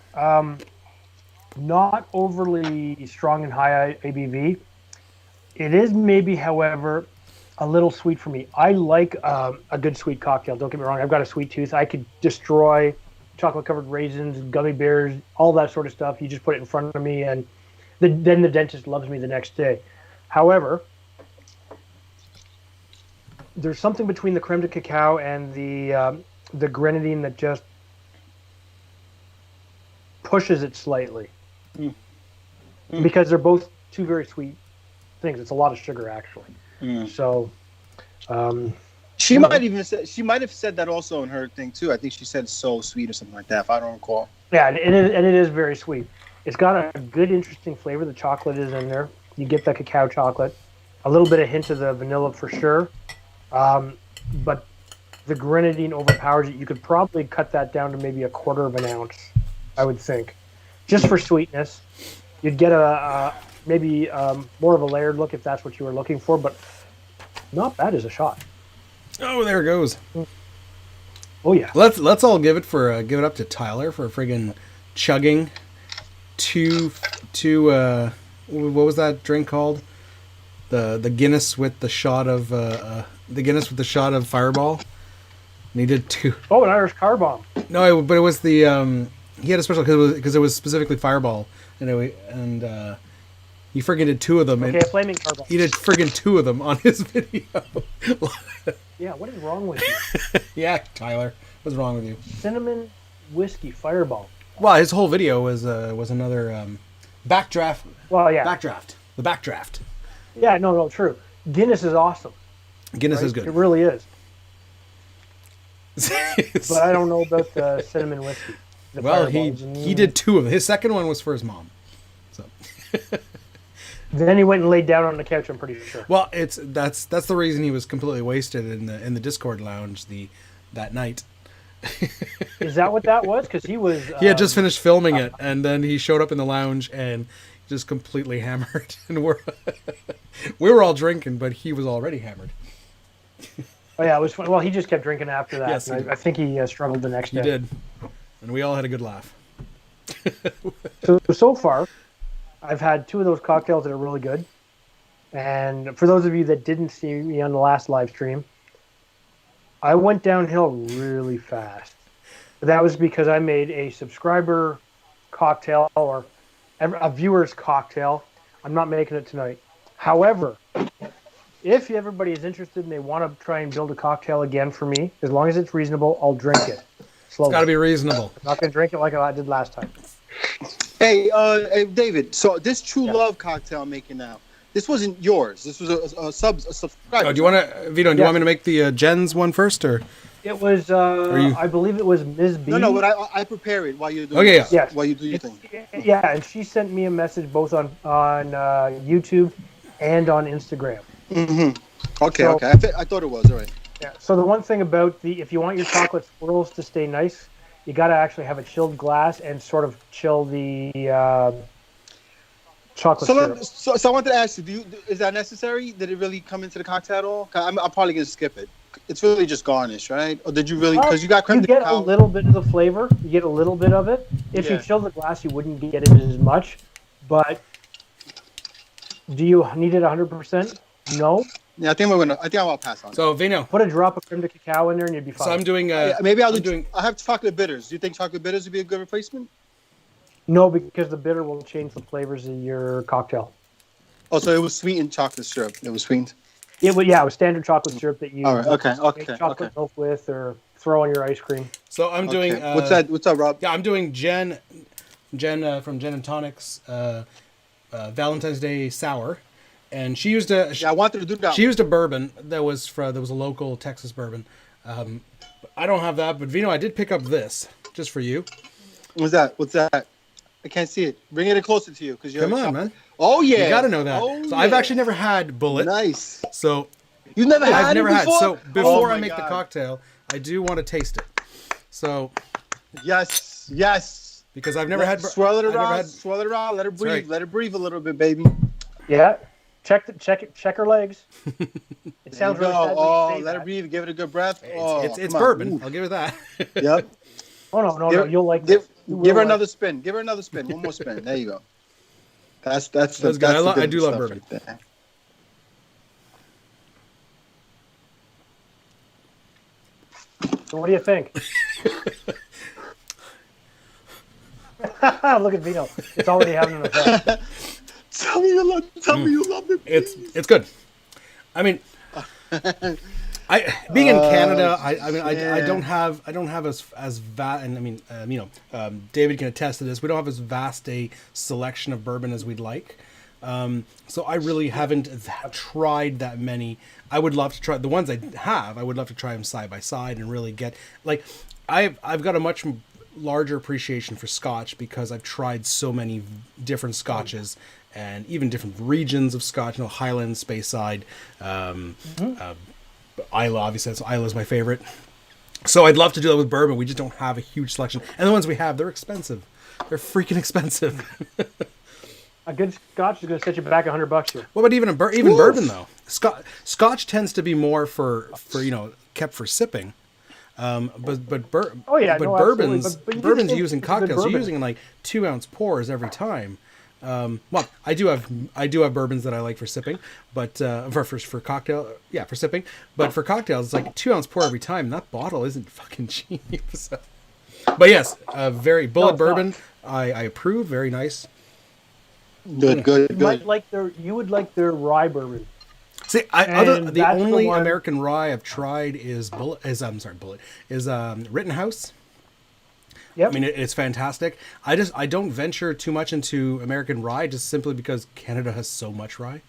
Not overly strong and high ABV. It is maybe, however, a little sweet for me. I like a good sweet cocktail. Don't get me wrong. I've got a sweet tooth. I could destroy chocolate-covered raisins, gummy bears, all that sort of stuff. You just put it in front of me, and then the dentist loves me the next day. However, there's something between the creme de cacao and the grenadine that just pushes it slightly. Because they're both two very sweet things. It's a lot of sugar, actually. So she might have said that also in her thing too. I think she said so sweet or something like that, if I don't recall. Yeah, and it is very sweet. It's got a good, interesting flavor. The chocolate is in there. You get the cacao chocolate, a little bit of hint of the vanilla for sure, but the grenadine overpowers it. You could probably cut that down to maybe 1/4 of an ounce, I would think, just for sweetness. You'd get maybe more of a layered look if that's what you were looking for, but not bad as a shot. Oh, there it goes. Oh yeah. Let's all give it up to Tyler for friggin' chugging two what was that drink called? The Guinness with the shot of Fireball. And he did 2. Oh, an Irish car bomb. No, but it was the he had a special because it was specifically Fireball, and he friggin' did 2 of them. Okay, a flaming car bomb. He did friggin' 2 of them on his video. Yeah, what is wrong with you? Yeah, Tyler, what's wrong with you? Cinnamon whiskey Fireball. Well, his whole video was another backdraft. Well, yeah, the backdraft. Yeah, no, true. Guinness is awesome. Guinness is good. It really is. But I don't know about the cinnamon whiskey. Well, he did 2 of them. His second one was for his mom. So. Then he went and laid down on the couch, I'm pretty sure. Well, that's the reason he was completely wasted in the Discord lounge that night. Is that what that was? Because he was... he had just finished filming it, and then he showed up in the lounge and just completely hammered. And we were all drinking, but he was already hammered. Oh, yeah, it was fun. Well, he just kept drinking after that. Yes, I think he struggled the next day. He did. And we all had a good laugh. So far, I've had 2 of those cocktails that are really good. And for those of you that didn't see me on the last live stream, I went downhill really fast. But that was because I made a subscriber cocktail or a viewer's cocktail. I'm not making it tonight. However, if everybody is interested and they want to try and build a cocktail again for me, as long as it's reasonable, I'll drink it. Slowly. It's got to be reasonable. I'm not going to drink it like I did last time. Hey, David. So this True Love cocktail I'm making now, this wasn't yours. This was a subscriber. Oh, do you want to, Vito? Do you want me to make the Jen's one first, or? It was, I believe it was Ms. B. No, but I prepare it while you're doing Okay, yeah. Yes. While you do your thing. Yeah, and she sent me a message both on YouTube and on Instagram. Mm-hmm. Okay, So, okay. I thought it was. All right. Yeah. So the one thing about if you want your chocolate swirls to stay nice, you got to actually have a chilled glass and sort of chill the chocolate syrup. So I wanted to ask you, is that necessary? Did it really come into the cocktail at all? I'm probably going to skip it. It's really just garnish, right? Or did you really, because you got creme de cacao. You get a little bit of the flavor. You get a little bit of it. If you chill the glass, you wouldn't get it as much. But do you need it 100%? No. Yeah, I think I'll pass on. So Vino, put a drop of creme de cacao in there, and you'd be fine. So I'm doing. Maybe I have chocolate bitters. Do you think chocolate bitters would be a good replacement? No, because the bitter will change the flavors of your cocktail. Oh, so it was sweetened chocolate syrup. It was sweetened. It was standard chocolate syrup that you make chocolate milk with or throw on your ice cream. So I'm doing. What's that? What's up, Rob? Yeah, I'm doing Jen from Jen and Tonic's Valentine's Day sour. And she used I wanted to do that. She used a bourbon that was a local Texas bourbon. I don't have that, but Vino, I did pick up this just for you. What's that? I can't see it. Bring it in closer to you, because you're. Come on, man. Oh yeah, you got to know that. So I've actually never had Bullet. Nice. So you've never had I've never it had. before? So before I make the cocktail, I do want to taste it. So yes. Because I've never had. Swirl it around. Let it breathe. Right. Let it breathe a little bit, baby. Yeah. Check her legs. It sounds really sad. Oh, let it breathe. Give it a good breath. It's bourbon. I'll give it that. Yep. Oh no, you'll like it. Give her another spin. Give her another spin. One more spin. There you go. That's good. I do love bourbon. Right. So what do you think? Look at Vino. It's already having an effect. Tell me you love it. It's good. I mean, being in Canada, I don't have as vast, and I mean, David can attest to this. We don't have as vast a selection of bourbon as we'd like. So I really haven't tried that many. I would love to try the ones I have. I would love to try them side by side and really get I've got a much larger appreciation for Scotch because I've tried so many different Scotches and even different regions of Scotch. Highland, Speyside, Islay. Obviously, Islay my favorite. So I'd love to do that with bourbon. We just don't have a huge selection, and the ones we have, they're expensive. They're freaking expensive. A good Scotch is going to set you back $100 here. Well, but even bourbon though, Scotch tends to be more for kept for sipping. Bourbon's using cocktails. You're using like 2 ounce pours every time. Well, I do have bourbons that I like for sipping, but for cocktail, for sipping. But for cocktails, it's like 2 ounce pour every time. And that bottle isn't fucking cheap. So. But yes, very Bullet bourbon. I approve. Very nice. Good. You would like their rye bourbon. See, the only American rye I've tried is Rittenhouse. Yep. I mean, it's fantastic. I don't venture too much into American rye just simply because Canada has so much rye,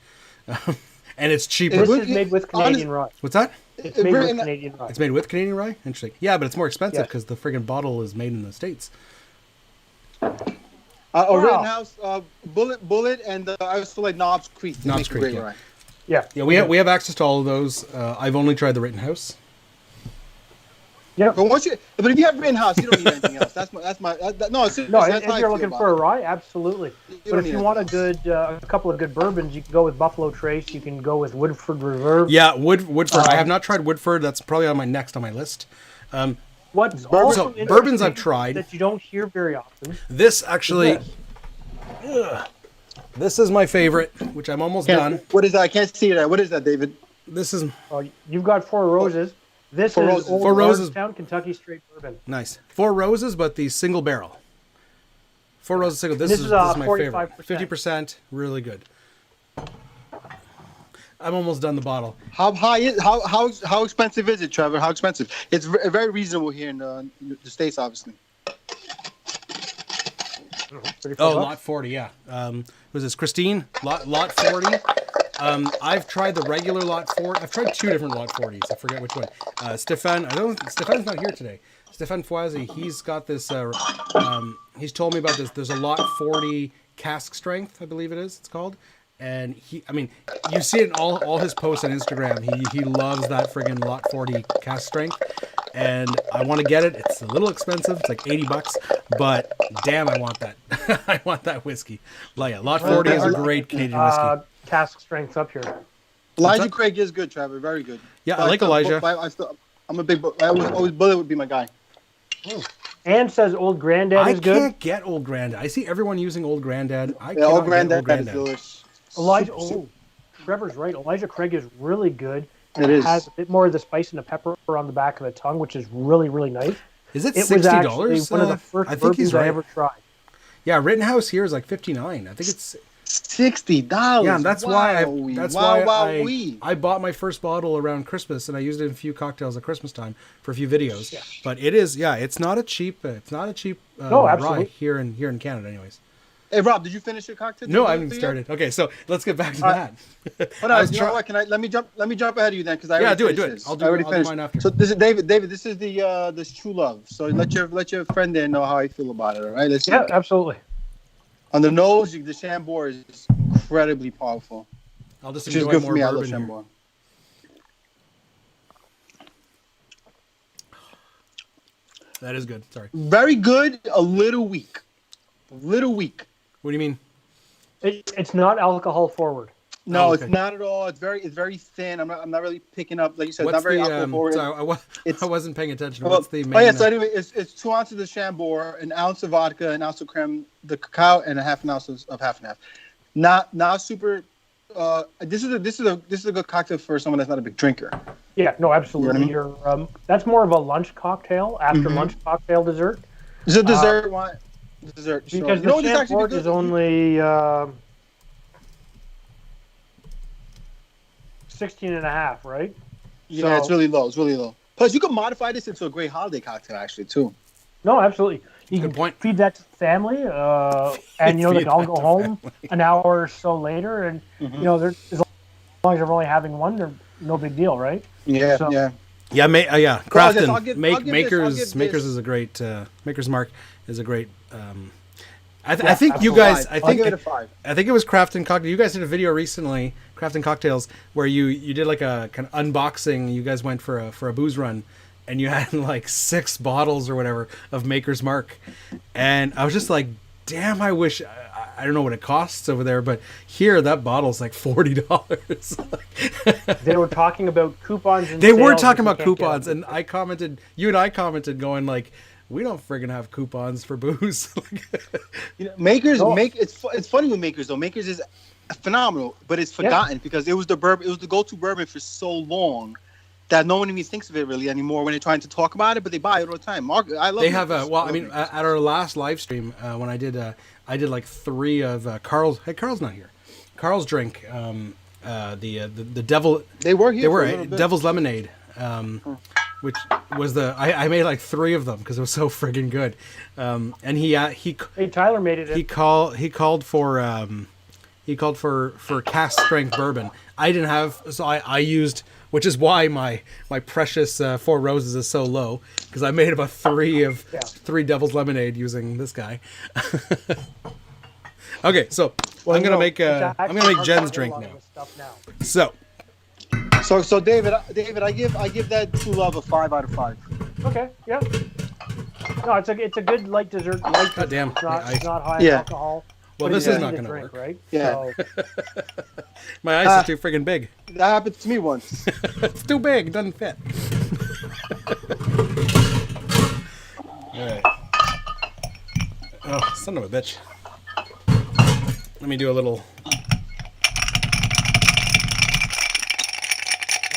and it's cheaper. This is made with Canadian rye. What's that? It's made with Canadian rye. It's made with Canadian rye. Interesting. Yeah, but it's more expensive because the friggin' bottle is made in the States. Rittenhouse, Bullet, and I also like Knobs Creek. Knobs Creek, yeah. Rye. Yeah. We have access to all of those. I've only tried the Rittenhouse. Yeah. But if you have Rittenhouse, you don't need anything else. If you're looking for a rye, absolutely. But if you want a couple of good bourbons, you can go with Buffalo Trace. You can go with Woodford Reserve. Yeah, Woodford. I have not tried Woodford. That's probably on my list. Bourbons I've tried that you don't hear very often. This actually, this is my favorite, which I'm almost done. What is that? I can't see that. What is that, David? This is. You've got Four Roses. This is Old Bardstown, Kentucky straight bourbon. Nice. Four Roses, but the single barrel. Four Roses single. This is my 45%. favorite. 50%, really good. I'm almost done the bottle. How expensive is it, Trevor? How expensive? It's very reasonable here in the States, obviously. Lot 40, yeah. Was this Christine? Lot 40. I've tried the regular lot 40. I've tried 2 different lot 40s. I forget which one. Stefan's not here today. Stefan Foisy, he's got this. He's told me about this. There's a lot 40 cask strength, I believe it's called. And you see it in all his posts on Instagram. He loves that friggin' lot 40 cask strength. And I want to get it. It's a little expensive. It's like $80, but damn, I want that. I want that whiskey. Like, lot 40 is a great Canadian whiskey. Cask strength up here. Elijah Craig is good, Trevor. Very good. Yeah, I like Elijah. I'm a big. I always Bullet would be my guy. Anne says Old Granddad is good. I can't get Old Granddad. I see everyone using Old Granddad. Old Granddad is delicious. Trevor's right. Elijah Craig is really good. It is. Has a bit more of the spice and the pepper on the back of the tongue, which is really, really nice. Is it $60? Was actually one of the first bourbons I ever tried. Yeah, Rittenhouse here is like $59. I think it's $60. Yeah, and that's why I bought my first bottle around Christmas, and I used it in a few cocktails at Christmas time for a few videos. Yeah. But it's not a cheap rye here in Canada, anyways. Hey Rob, did you finish your cocktail? No, I haven't started. Okay, so let's get back to that. Hold on, you know what? Let me jump ahead of you then, because I already do it. This. I'll do mine after. So this is David. This is the this True Love. So let your friend there know how I feel about it. All right. Absolutely. On the nose, the Chambord is incredibly powerful. I'll just enjoy good more for me. I love Chambord. That is good. Sorry. Very good. A little weak. What do you mean? It's not alcohol forward. No, it's not at all. It's very thin. I'm not really picking up, like you said. It's not very alcohol forward. Sorry, I wasn't paying attention. What's the main? Oh yeah. So anyway, it's 2 ounces of Chambord, an ounce of vodka, an ounce of creme de cacao, and a half an ounce of half and half. Not super. This is a good cocktail for someone that's not a big drinker. Yeah. No, absolutely. You know what I mean? That's more of a lunch cocktail, after lunch cocktail dessert. It's a dessert wine. Dessert. Because the Chambord is only 16.5, right? Yeah, it's really low. Plus, you can modify this into a great holiday cocktail, actually, too. No, absolutely. You can feed that to family, and the dog go home an hour or so later, and as long as they're only having one, they're no big deal, right? Yeah, so, yeah. Crafton Makers is a great Maker's Mark is a great. I think you guys. I think give it a 5. I think it was Crafton Cocktail. You guys did a video recently, Crafton Cocktails, where you did like a kind of unboxing. You guys went for a booze run, and you had like 6 bottles or whatever of Maker's Mark, and I was just like, damn, I wish. I don't know what it costs over there, but here that bottle's like $40. They were talking about coupons. And they were talking about coupons, and you and I commented, going like, we don't friggin' have coupons for booze. Makers it's funny with Makers though. Makers is phenomenal, but it's forgotten because it was the go-to bourbon for so long that no one even thinks of it really anymore when they're trying to talk about it, but they buy it all the time. Mark, I love. They have at our last live stream when I did like 3 of Carl's. Hey, Carl's not here. Carl's drink the devil. They were here. They were Devil's Lemonade. Which was I made like 3 of them because it was so friggin' good, and Tyler made it. He called for cask strength bourbon. I didn't have, so I used, which is why my precious 4 Roses is so low, because I made about 3 Devil's Lemonade using this guy. Okay, so I'm gonna make Jen's drink now. So David, I give that True Love a 5 out of 5. Okay, yeah. No, it's a good light dessert. God damn. It's not high in alcohol. Well, this is not going to work, right? Yeah. So, my eyes are too friggin' big. That happened to me once. It's too big. It doesn't fit. All right. Oh, son of a bitch. Let me do a little.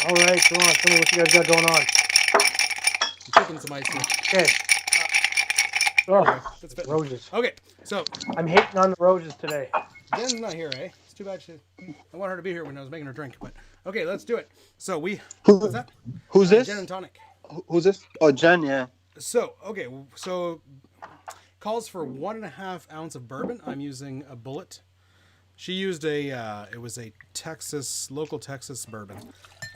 All right, come on. Tell me what you guys got going on. I'm taking some ice here. Okay. Roses. Okay, so I'm hating on the roses today. Jen's not here, eh? It's too bad. I want her to be here when I was making her drink, but okay, let's do it. So what's that? Who's this? Gin and tonic. Who's this? Oh, Jen, yeah. So calls for 1.5 ounce of bourbon. I'm using a Bullet. She used it was a local Texas bourbon.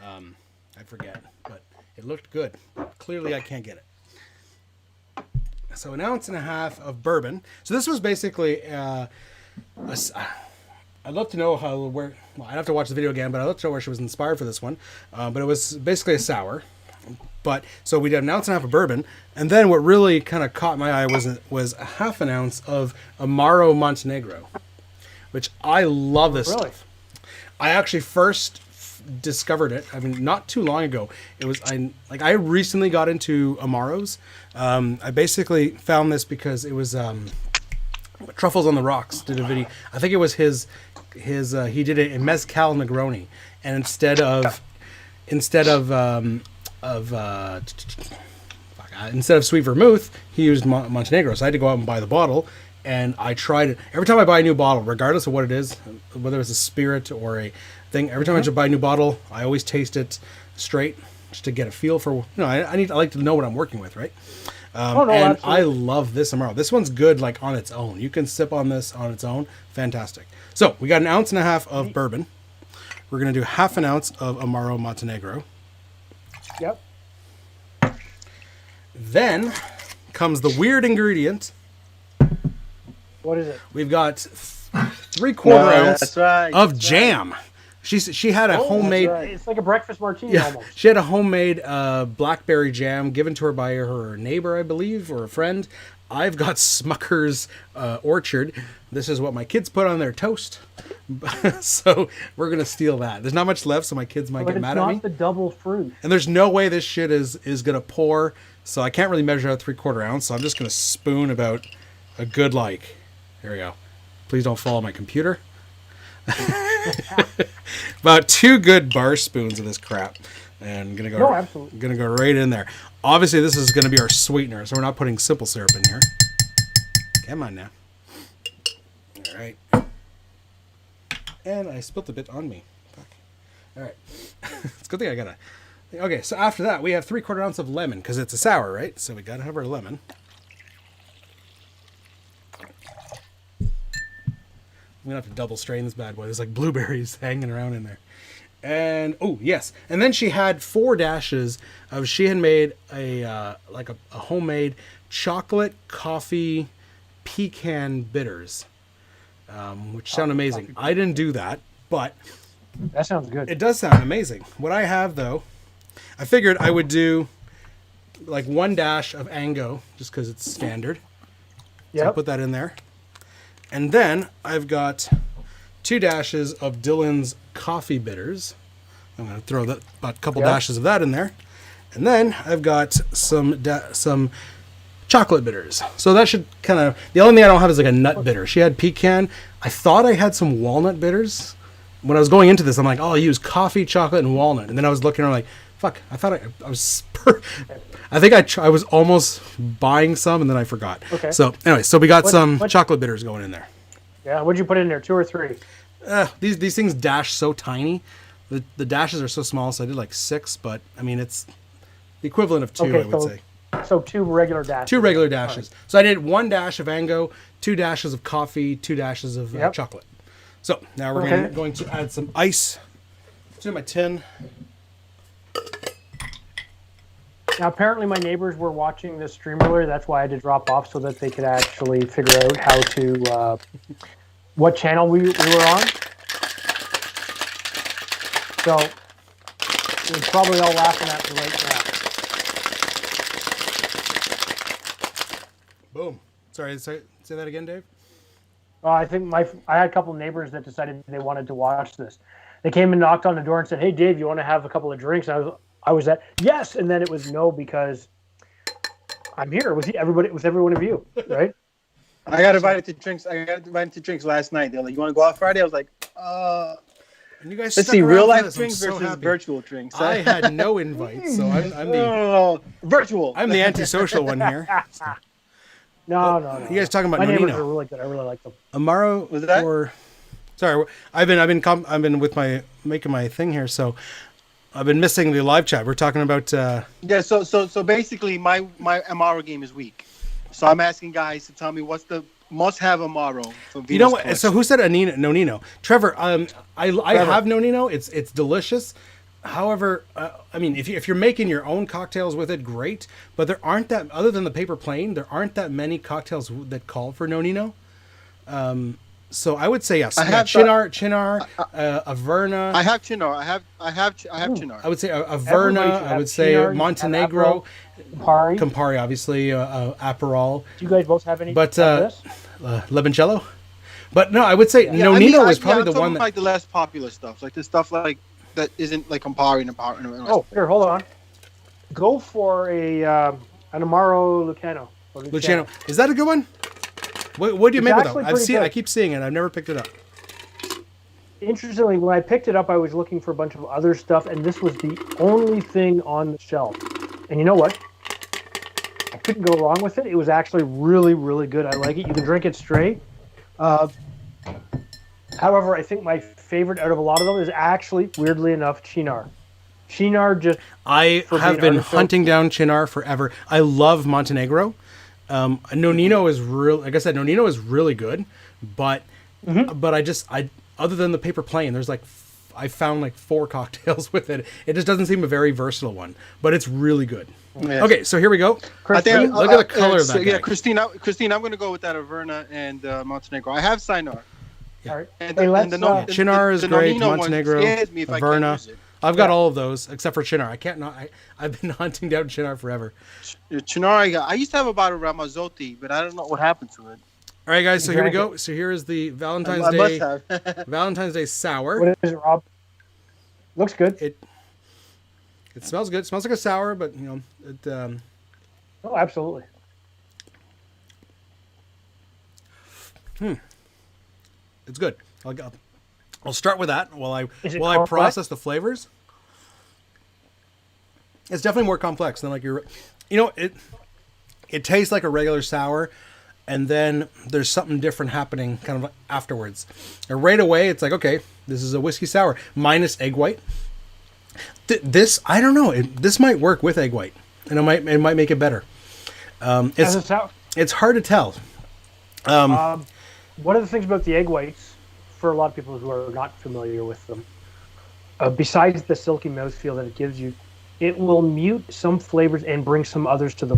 I forget, but it looked good. Clearly, I can't get it. So 1.5 ounces of bourbon. So this was basically, I'd love to know I'd have to watch the video again, but I'd love to know where she was inspired for this one. But it was basically a sour. But so we did 1.5 ounces of bourbon, and then what really kind of caught my eye was 1/2 ounce of Amaro Montenegro, which I love this stuff. I actually first discovered it. I mean, not too long ago. I recently got into Amaros. I basically found this because it was Truffles on the Rocks did a video. I think it was his he did a mezcal Negroni, and instead of sweet vermouth, he used Montenegro. So I had to go out and buy the bottle, and I tried it. Every time I buy a new bottle, regardless of what it is, whether it's a spirit or a thing, every time I buy a new bottle, I always taste it straight just to get a feel for. I like to know what I'm working with, right? And absolutely. I love this Amaro. This one's good, like on its own. You can sip on this on its own. Fantastic. So we got 1.5 ounces of bourbon. We're gonna do 1/2 ounce of Amaro Montenegro. Yep. Then comes the weird ingredient. What is it? We've got 3/4 ounce of jam. Right. She had a homemade. Right. It's like a breakfast martini almost. She had a homemade blackberry jam given to her by her neighbor, I believe, or a friend. I've got Smucker's Orchard. This is what my kids put on their toast. So we're going to steal that. There's not much left, so my kids might get mad at me. It's not the double fruit. And there's no way this shit is going to pour, so I can't really measure out 3/4 ounce, so I'm just going to spoon about a good, here we go. Please don't fall on my computer. About 2 good bar spoons of this crap. And gonna go right in there. Obviously, this is going to be our sweetener, so we're not putting simple syrup in here. Come on now. All right. And I spilt a bit on me. Fuck. All right. It's a good thing I got to... Okay, so after that, we have 3/4 ounce of lemon, because it's a sour, right? So we got to have our lemon. I'm going to have to double strain this bad boy. There's like blueberries hanging around in there. And oh yes, and then she had 4 dashes of. She had made a homemade chocolate coffee pecan bitters, which sound amazing. I didn't do that, but that sounds good. It does sound amazing. What I have though, I figured I would do like 1 dash of Ango just because it's standard. Yeah, so I'll put that in there, and then I've got 2 dashes of Dylan's coffee bitters. I'm going to throw about a couple dashes of that in there. And then I've got some chocolate bitters. So that should kind of... The only thing I don't have is like a nut bitter. She had pecan. I thought I had some walnut bitters. When I was going into this, I'm like, oh, I'll use coffee, chocolate, and walnut. And then I was looking around like, fuck, I thought I was... I think I was almost buying some, and then I forgot. Okay. So anyway, so we got some chocolate bitters going in there. Yeah, what'd you put in there? 2 or 3? These things dash so tiny. The dashes are so small, so I did like 6, but I mean it's the equivalent of 2, I would say. So 2 regular dashes. 2 regular dashes. Right. So I did 1 dash of Ango, 2 dashes of coffee, 2 dashes of chocolate. So now we're going to add some ice to my tin. Now apparently my neighbors were watching this stream earlier. That's why I had to drop off so that they could actually figure out how to what channel we were on. So they're probably all laughing at me right now. Boom. Sorry, say that again, Dave. I think I had a couple of neighbors that decided they wanted to watch this. They came and knocked on the door and said, "Hey, Dave, you want to have a couple of drinks?" And I was at yes, and then it was no because I'm here with every one of you, right? I got invited to drinks. Last night. They're like, "You want to go out Friday?" I was like, And you guys let's see, real life drinks versus virtual drinks. I had no invite, so I'm the virtual. I'm the antisocial one here. No. You guys talking about my Nonino? Neighbors are really good. I really like them. Amaro was that? Sorry, I've been with making my thing here, so I've been missing the live chat. We're talking about. Yeah. So basically, my Amaro game is weak. So I'm asking guys to tell me what's the must-have Amaro from Vino's You know what? collection. So who said Nonino? Trevor, I have Nonino. It's delicious. However, I mean, if you're making your own cocktails with it, great. But there aren't that, other than the paper plane, there aren't that many cocktails that call for Nonino. So I would say yes. Chinar, Averna. I have Chinar. I have Chinar. I would say Averna. I would say Chinar, Montenegro. Campari, obviously. Aperol. Do you guys both have any? But this? Limoncello. But no, I would say Nonino is probably the one that like the less popular stuff, like the stuff like that isn't like Campari and Aperol. Oh, here, hold on. Go for an Amaro Lucano. Luciano, is that a good one? What do you make with it? I keep seeing it. I've never picked it up. Interestingly, when I picked it up, I was looking for a bunch of other stuff, and this was the only thing on the shelf. And you know what? I couldn't go wrong with it. It was actually really, really good. I like it. You can drink it straight. However, I think my favorite out of a lot of them is actually, weirdly enough, Chinar. I have been hunting down Chinar forever. I love Montenegro. Nonino is like I said, Nonino is really good, but I other than the paper plane, there's I found like 4 cocktails with it. It just doesn't seem a very versatile one, but it's really good. Yes. Okay, so here we go. Look at the color of that. Yeah, Christine, I'm going to go with that Averna and Montenegro. I have Sinar. Yeah. All right. Chinar is great. Montenegro, Averna. I've got all of those except for Chinar. I've been hunting down Chinar forever. Chinar, I used to have a bottle of Ramazzotti, but I don't know what happened to it. All right, guys. So here we go. So here is the Valentine's Day. Valentine's Day sour. What is it, Rob? Looks good. It smells good. It smells like a sour, but it. Oh, absolutely. It's good. I'll start with that while I process the flavors. It's definitely more complex than like it tastes like a regular sour, and then there's something different happening kind of afterwards. And right away, it's like, okay, this is a whiskey sour minus egg white. This, I don't know. This might work with egg white, and it might make it better. It's hard to tell. One of the things about the egg whites, for a lot of people who are not familiar with them, besides the silky mouthfeel that it gives you, it will mute some flavors and bring some others to the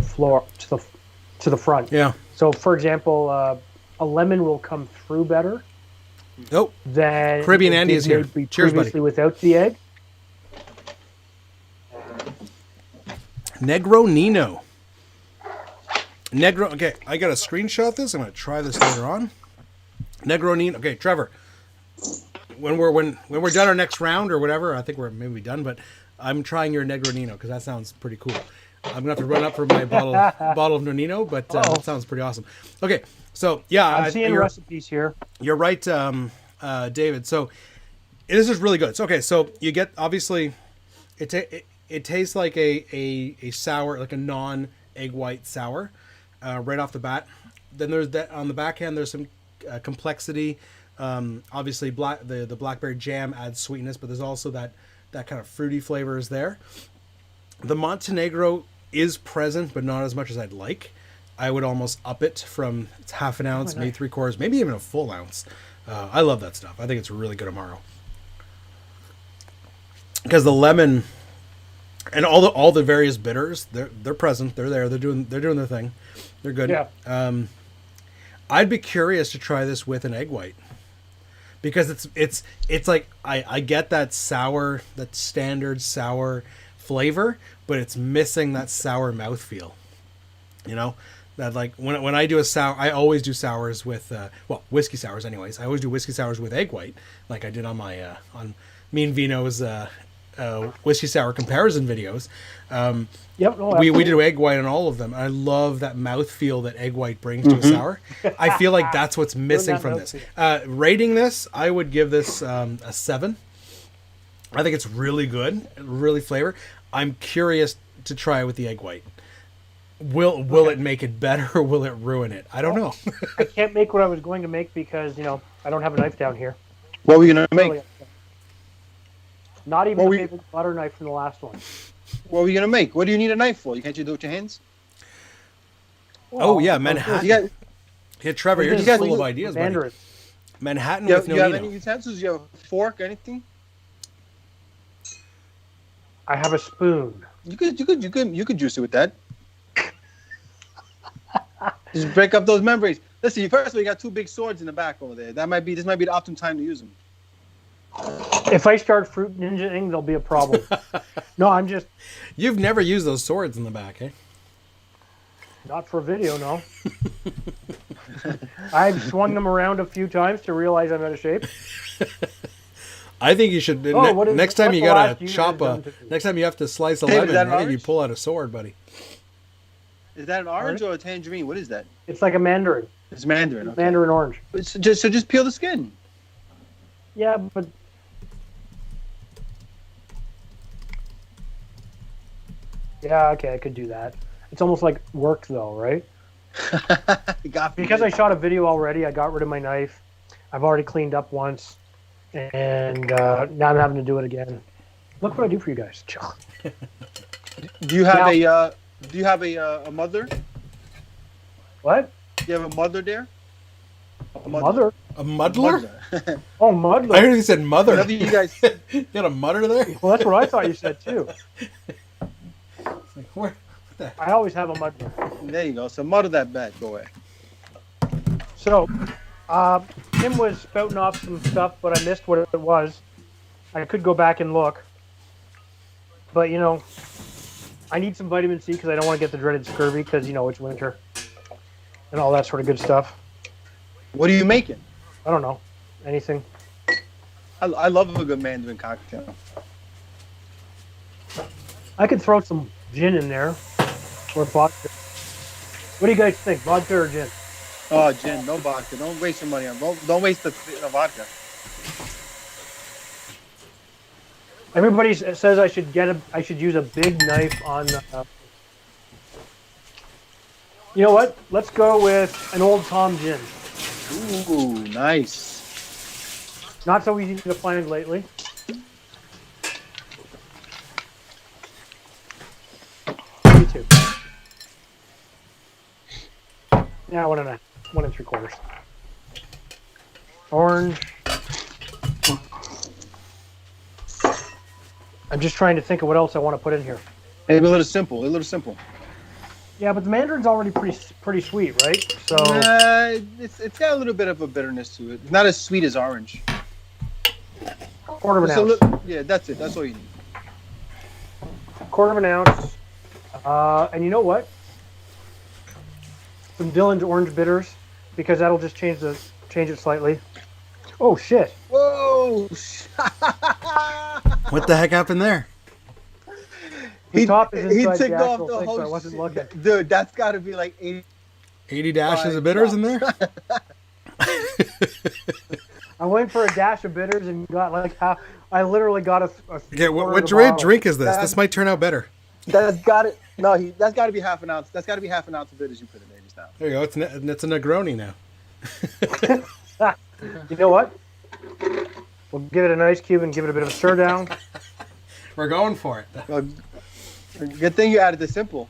front. Yeah. So, for example, a lemon will come through better. Oh. Than Caribbean Andy is here. Cheers, buddy. Without the egg. Negro Nino. Okay, I got to screenshot this. I'm going to try this later on. Negro Nino. Okay, Trevor. When we're done our next round or whatever, I think we're maybe done, but I'm trying your Negro Nino because that sounds pretty cool. I'm gonna have to run up for my bottle of Nonino, but that sounds pretty awesome. Okay, so yeah, I'm seeing recipes here. You're right, David. So this is really good. So, okay, so you get, obviously it tastes like a sour, like a non-egg white sour, right off the bat. Then there's that on the back end. There's some complexity. Obviously, the blackberry jam adds sweetness, but there's also that kind of fruity flavor is there. The Montenegro is present, but not as much as I'd like. I would almost up it from half an ounce, maybe 3/4, maybe even a full ounce. I love that stuff. I think it's a really good Amaro. Because the lemon and all the various bitters, they're present. They're there. They're doing their thing. They're good. Yeah. I'd be curious to try this with an egg white. Because it's like I get that sour, that standard sour flavor, but it's missing that sour mouthfeel. You know, that like when I do a sour, I always do sours with whiskey sours anyways. I always do whiskey sours with egg white, like I did on my on me and Vino's whiskey sour comparison videos. We do egg white on all of them. I love that mouthfeel that egg white brings to a sour. I feel like that's what's missing from this. Rating this, I would give this a 7. I think it's really good, really flavor. I'm curious to try it with the egg white. Will it make it better or will it ruin it? I don't know. I can't make what I was going to make because I don't have a knife down here. What were you gonna make? Not even a butter knife from the last one. What were you gonna make? What do you need a knife for? Can't you do it with your hands? Well, yeah, Manhattan. Yeah, Trevor, you're just full of ideas, buddy. Manhattan with no You have Vino. any utensils? You have a fork? Anything? I have a spoon. You could juice it with that. Just break up those membranes. Listen, first of all, you got two big swords in the back over there. This might be the optimum time to use them. If I start fruit ninja-ing, there'll be a problem. No, I'm just... You've never used those swords in the back, eh? Not for video, no. I've swung them around a few times to realize I'm out of shape. I think you should... next time you gotta chop next time you have to slice a lemon, I think you pull out a sword, buddy. Is that an orange or a tangerine? What is that? It's like a mandarin. It's mandarin. Okay. Mandarin orange. So just peel the skin. Yeah, but... Yeah, okay, I could do that. It's almost like work, though, right? Because I shot a video already, I got rid of my knife. I've already cleaned up once, and now I'm having to do it again. Look what I do for you guys. Do you have a mother? What? Do you have a mother there? A mother? A muddler? Oh, muddler. I heard you said mother. Whatever you guys... You got a mutter there? Well, that's what I thought you said, too. Like, what the... I always have a muddler. There you go. So muddle that bad. Go away. So, Tim was spouting off some stuff, but I missed what it was. I could go back and look. But, you know, I need some vitamin C because I don't want to get the dreaded scurvy because, you know, it's winter. And all that sort of good stuff. What are you making? I don't know. Anything. I love a good mandarin cocktail. I could throw some gin in there. Or vodka. What do you guys think? Vodka or gin? Oh, gin. No vodka. Don't waste your money on Don't waste the vodka. Everybody says I should use a big knife on the... You know what? Let's go with an Old Tom gin. Ooh, nice. Not so easy to find lately. Me too. Yeah, 1 3/4. Orange. I'm just trying to think of what else I want to put in here. A little simple. Yeah, but the mandarin's already pretty sweet, right? So it's got a little bit of a bitterness to it. It's not as sweet as orange. Quarter of an ounce. Yeah, that's it. That's all you need. Quarter of an ounce. And you know what? Some Dillon's orange bitters, because that'll just change it slightly. Oh shit! Whoa! What the heck happened there? The top is inside took the off actual the thing, whole so I wasn't looking. Dude, that's got to be like 80 dashes of bitters in there? I went for a dash of bitters and got like half. I literally got a Okay, what drink is this? This might turn out better. That's got to be half an ounce. That's got to be half an ounce of bitters you put in there just now. There you go. It's a Negroni now. You know what? We'll give it an ice cube and give it a bit of a stir down. We're going for it. Well, good thing you added the simple.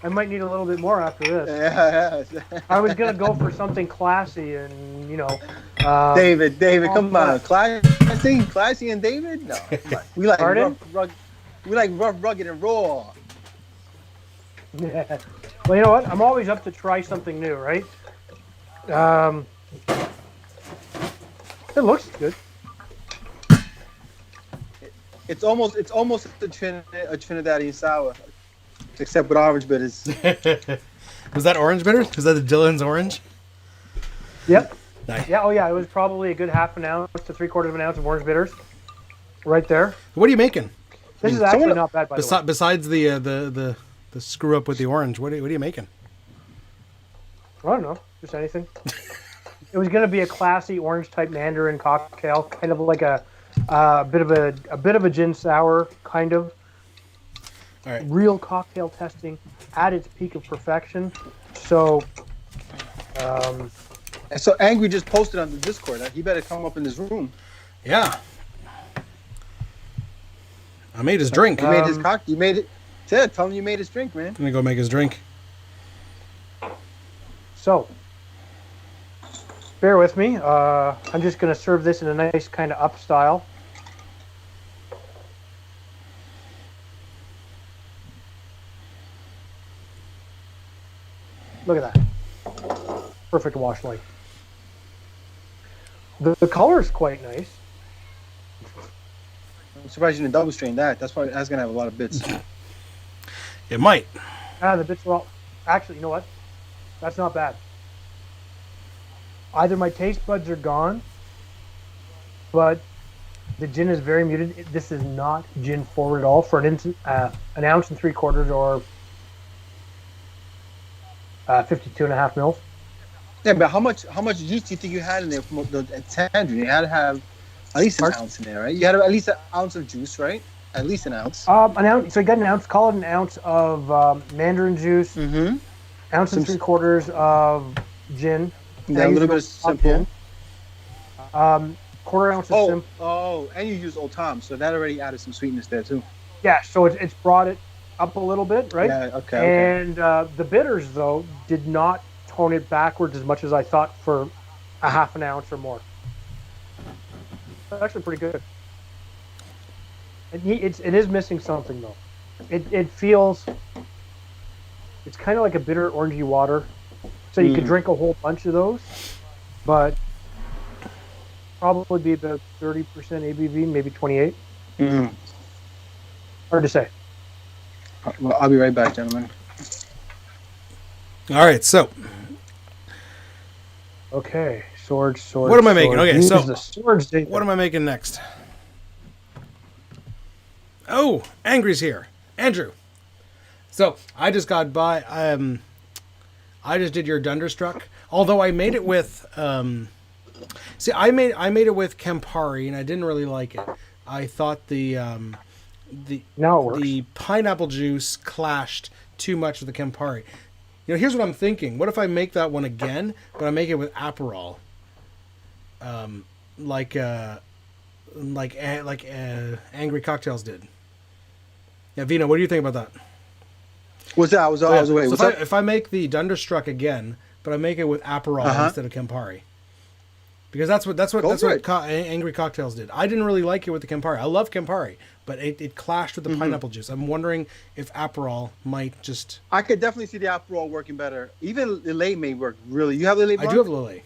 I might need a little bit more after this. Yeah. I was gonna go for something classy and David, come on, classy and David. No, we like rough, rugged, and raw. Yeah. Well, you know what? I'm always up to try something new, right? It looks good. It's almost a Trinidadian sour, except with orange bitters. Was that orange bitters? Was that the Dillon's orange? Yep. Nice. Yeah. Oh, yeah. It was probably a good half an ounce to 3/4 of an ounce of orange bitters, right there. What are you making? This is actually not bad, by the way. Besides the screw up with the orange, what are you making? I don't know. Just anything. It was going to be a classy orange type mandarin cocktail, kind of like a bit of a gin sour, kind of. All right. Real cocktail testing at its peak of perfection. So, So Angry just posted on the Discord. He better come up in this room. Yeah. I made his drink. You made his cocktail. You made it. Ted, tell him you made his drink, man. I'm gonna go make his drink. So, bear with me. I'm just going to serve this in a nice kind of up style. Look at that. Perfect wash light. The color is quite nice. I'm surprised you didn't double strain that. That's going to have a lot of bits. It might. The bits are all... Actually, you know what? That's not bad. Either my taste buds are gone, but the gin is very muted. This is not gin forward at all for an ounce and 3/4 or 52.5 mils. Yeah, but how much juice do you think you had in there from the tangerine? You had to have at least an ounce in there, right? You had at least an ounce of juice, right? At least an ounce. An ounce. So you got an ounce. Call it an ounce of mandarin juice. Mm-hmm. Ounce and 3/4 of gin. Yeah, a little bit of simple. Quarter ounce of simple. Oh, and you use Old Tom, so that already added some sweetness there too. Yeah, so it's brought it up a little bit, right? Yeah, okay. And the bitters, though, did not tone it backwards as much as I thought for a half an ounce or more. That's actually pretty good. It is missing something, though. It feels... It's kind of like a bitter orangey water. So you could drink a whole bunch of those, but probably be about 30% ABV, maybe 28. Mm. Hard to say. Well, I'll be right back, gentlemen. All right, so. Okay, sword. What am I making? Okay, so the swords. What am I making next? Oh, Angry's here. Andrew. So I just got by. I just did your Dunderstruck. Although I made it with. See, I made it with Campari, and I didn't really like it. I thought the pineapple juice clashed too much with the Campari. You know, here's what I'm thinking. What if I make that one again, but I make it with Aperol? Like Angry Cocktails did. Yeah, Vino, what do you think about that? What's that? I was away. So if I make the Dunderstruck again, but I make it with Aperol instead of Campari, because that's what Angry Cocktails did. I didn't really like it with the Campari. I love Campari, but it clashed with the pineapple juice. I'm wondering if Aperol might just. I could definitely see the Aperol working better. Even Lillet may work really. You have Lillet? I do have Lillet.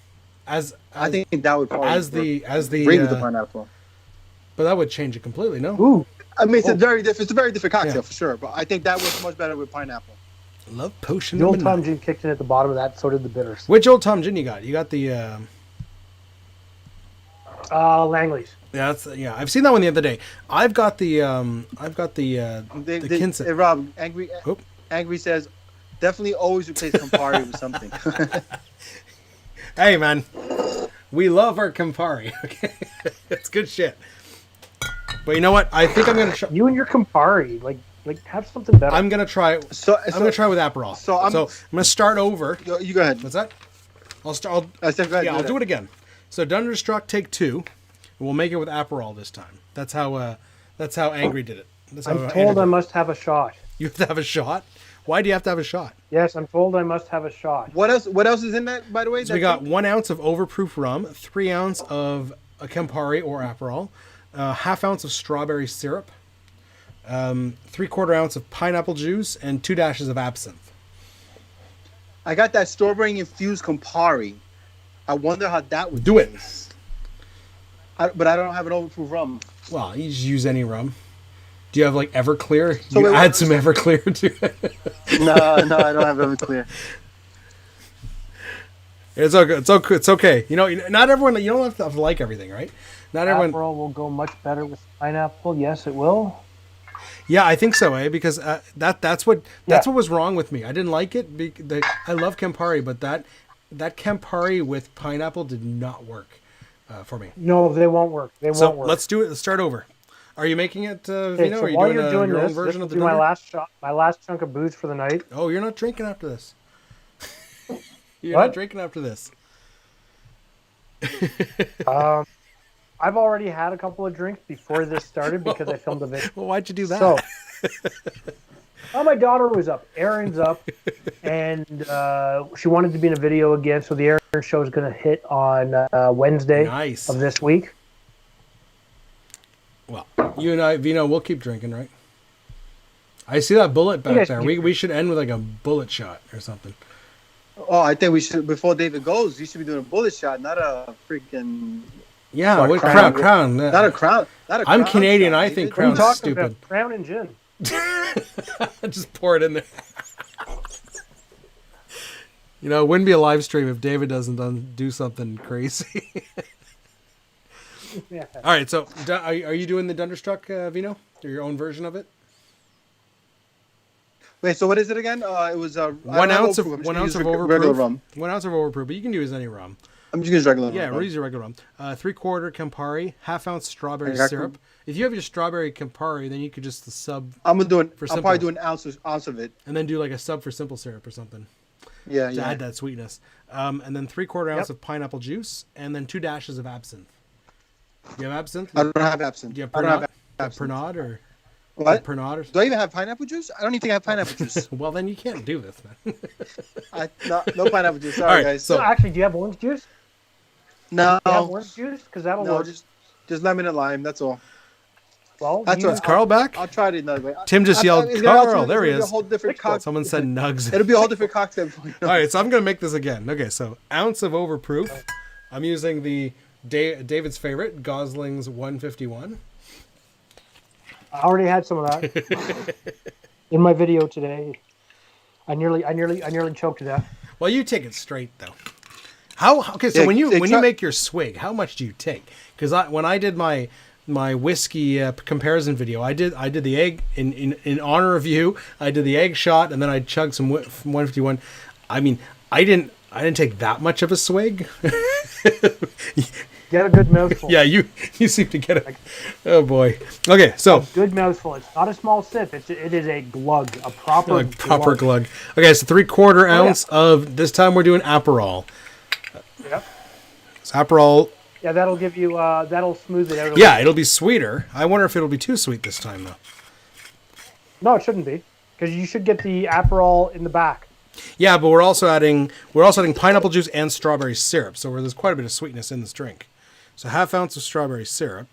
I think that would probably as the great with the pineapple. But that would change it completely. No. Ooh. I mean, it's a very different cocktail for sure. But I think that works much better with pineapple. Love potion. The Old Tom gin kicked in at the bottom of that. So did the bitters. Which Old Tom gin you got? You got the. Langley's. Yeah, I've seen that one the other day. I've got the Kinson. Hey, Rob, Angry says, definitely always replace Campari with something. Hey, man, we love our Campari. Okay, it's good shit. But you know what? I think I'm gonna try. You and your Campari, like have something better. I'm gonna try. I'm gonna try with Aperol. So I'm gonna start over. You go ahead. What's that? I'll start. I'll do it again. So Dunderstruck, take 2. We'll make it with Aperol this time. That's how Angry did it. I'm told I must have a shot. You have to have a shot? Why do you have to have a shot? Yes, I'm told I must have a shot. What else is in that, by the way? So we got 1 ounce of overproof rum, 3 ounce of a Campari or Aperol, ½ ounce of strawberry syrup, 3/4 ounce of pineapple juice, and 2 dashes of absinthe. I got that strawberry infused Campari. I wonder how that would do it. But I don't have an overproof rum. Well, you just use any rum. Do you have like Everclear? So you add some Everclear to it. No, I don't have Everclear. It's okay. It's okay. You know, not everyone. You don't have to like everything, right? Not everyone. Aperol will go much better with pineapple. Yes, it will. Yeah, I think so, because that's what was wrong with me. I didn't like it. I love Campari, but that Campari with pineapple did not work for me. No, they won't work. So let's do it. Let's start over. Are you making it, Vino? So are you while doing you're doing your this, own version of the my last shot, my last chunk of booze for the night. Oh, you're not drinking after this. You're What? not drinking after this. I've already had a couple of drinks before this started because I filmed a video. Well, why'd you do that? So, Oh, my daughter was up. Erin's up, and she wanted to be in a video again. So the Erin show is going to hit on Wednesday of this week. Well, you and I, Vino, we'll keep drinking, right? I see that bullet back there. We should end with like a bullet shot or something. Oh, I think we should, before David goes, you should be doing a bullet shot, not a freaking... Yeah, what crown? Not a crown. Not a I'm crown Canadian. shot, I think crown's stupid. Crown and gin. Just pour it in there. You know, it wouldn't be a live stream if David doesn't do something crazy. Yeah. All right, so are you doing the Dunderstruck, Vino? Or your own version of it? Wait, so what is it again? It was 1 ounce of overproof. Regular rum. 1 ounce of overproof, but you can use any rum. I'm just using regular rum. Yeah, we'll use your regular rum. 3/4 Campari, 1/2 ounce strawberry syrup. If you have your strawberry Campari, then you could just sub. I'll probably do an ounce of it, and then do like a sub for simple syrup or something. Yeah, to add that sweetness. And then 3/4 ounce of pineapple juice, and then 2 dashes of absinthe. Do you have absinthe? I don't have absinthe. Do you have Pernod? I don't have absinthe. Pernod or what? Pernod or... Do I even have pineapple juice? I don't even think I have pineapple juice. Well, then you can't do this, man. No pineapple juice. Sorry, guys. So actually, do you have orange juice? No. Do you have orange juice? Because that'll work. Just lemon and lime. That's all. Well, is Carl back? I'll try it another way. Tim just yelled, Carl, there he is. A whole different Someone said nugs. It'll be a whole different cocktail. All right, so I'm going to make this again. Okay, so ounce of overproof. I'm using the David's favorite, Gosling's 151. I already had some of that in my video today. I nearly choked to death. Well, you take it straight though. So when you make your swig, how much do you take? Because when I did my whiskey comparison video, I did the egg in honor of you. I did the egg shot, and then I chugged some 151. I mean, I didn't take that much of a swig. Get a good mouthful. Yeah, you seem to get it. Oh boy. Okay, so a good mouthful. It's not a small sip. It is a glug, a proper glug. Okay, so 3/4 ounce of this time we're doing Aperol. Yep. So Aperol. Yeah, that'll give you. That'll smooth it out. It'll be sweeter. I wonder if it'll be too sweet this time though. No, it shouldn't be, because you should get the Aperol in the back. Yeah, but we're also adding pineapple juice and strawberry syrup, so there's quite a bit of sweetness in this drink. So 1/2 ounce of strawberry syrup.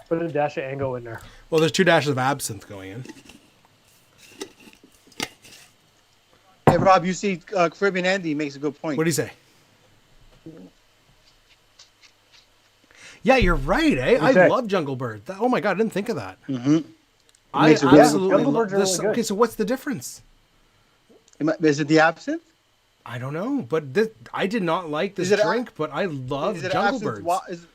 Put a dash of Ango in there. Well, there's 2 dashes of absinthe going in. Hey, Rob, you see Caribbean Andy makes a good point. What do you say? Yeah, you're right, eh? I love Jungle Bird. Oh my god, I didn't think of that. Mm-hmm. I absolutely love this. Really okay, so what's the difference? Is it the absinthe? I don't know, but I did not like this drink, but I love Jungle Birds.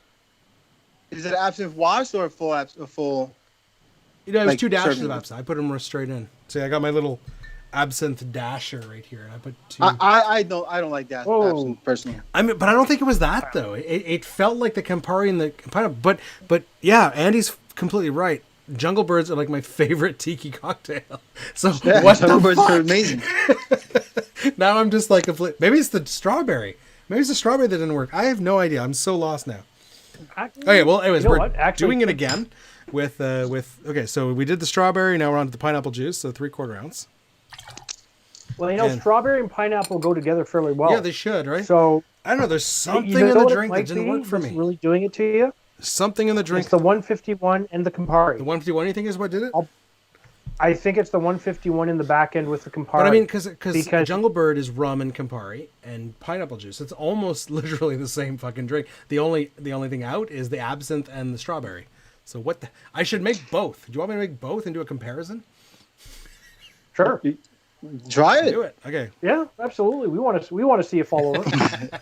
Is it absinthe wash or a full? You know, it was 2 dashes of absinthe. I put them straight in. See, I got my little absinthe dasher right here, and I put 2. I don't like that absinthe personally. I mean, but I don't think it was that though. It felt like the Campari and the pineapple. But yeah, Andy's completely right. Jungle Birds are like my favorite tiki cocktail. So what Jungle Birds are amazing. Now I'm just like maybe it's the strawberry. Maybe it's the strawberry that didn't work. I have no idea. I'm so lost now. Okay, well, anyways, we're doing it again with. Okay, so we did the strawberry. Now we're on to the pineapple juice. So 3/4 ounce. Well, strawberry and pineapple go together fairly well. Yeah, they should, right? So I don't know. There's something in the drink that didn't work for me. Really doing it to you. Something in the drink. It's the 151 and the Campari. The 151, you think, is what did it? I think it's the 151 in the back end with the Campari. But I mean, because Jungle Bird is rum and Campari and pineapple juice. It's almost literally the same fucking drink. The only thing out is the absinthe and the strawberry. So I should make both. Do you want me to make both and do a comparison? Sure. Try it. Do it. Okay. Yeah, absolutely. We want to see you fall over.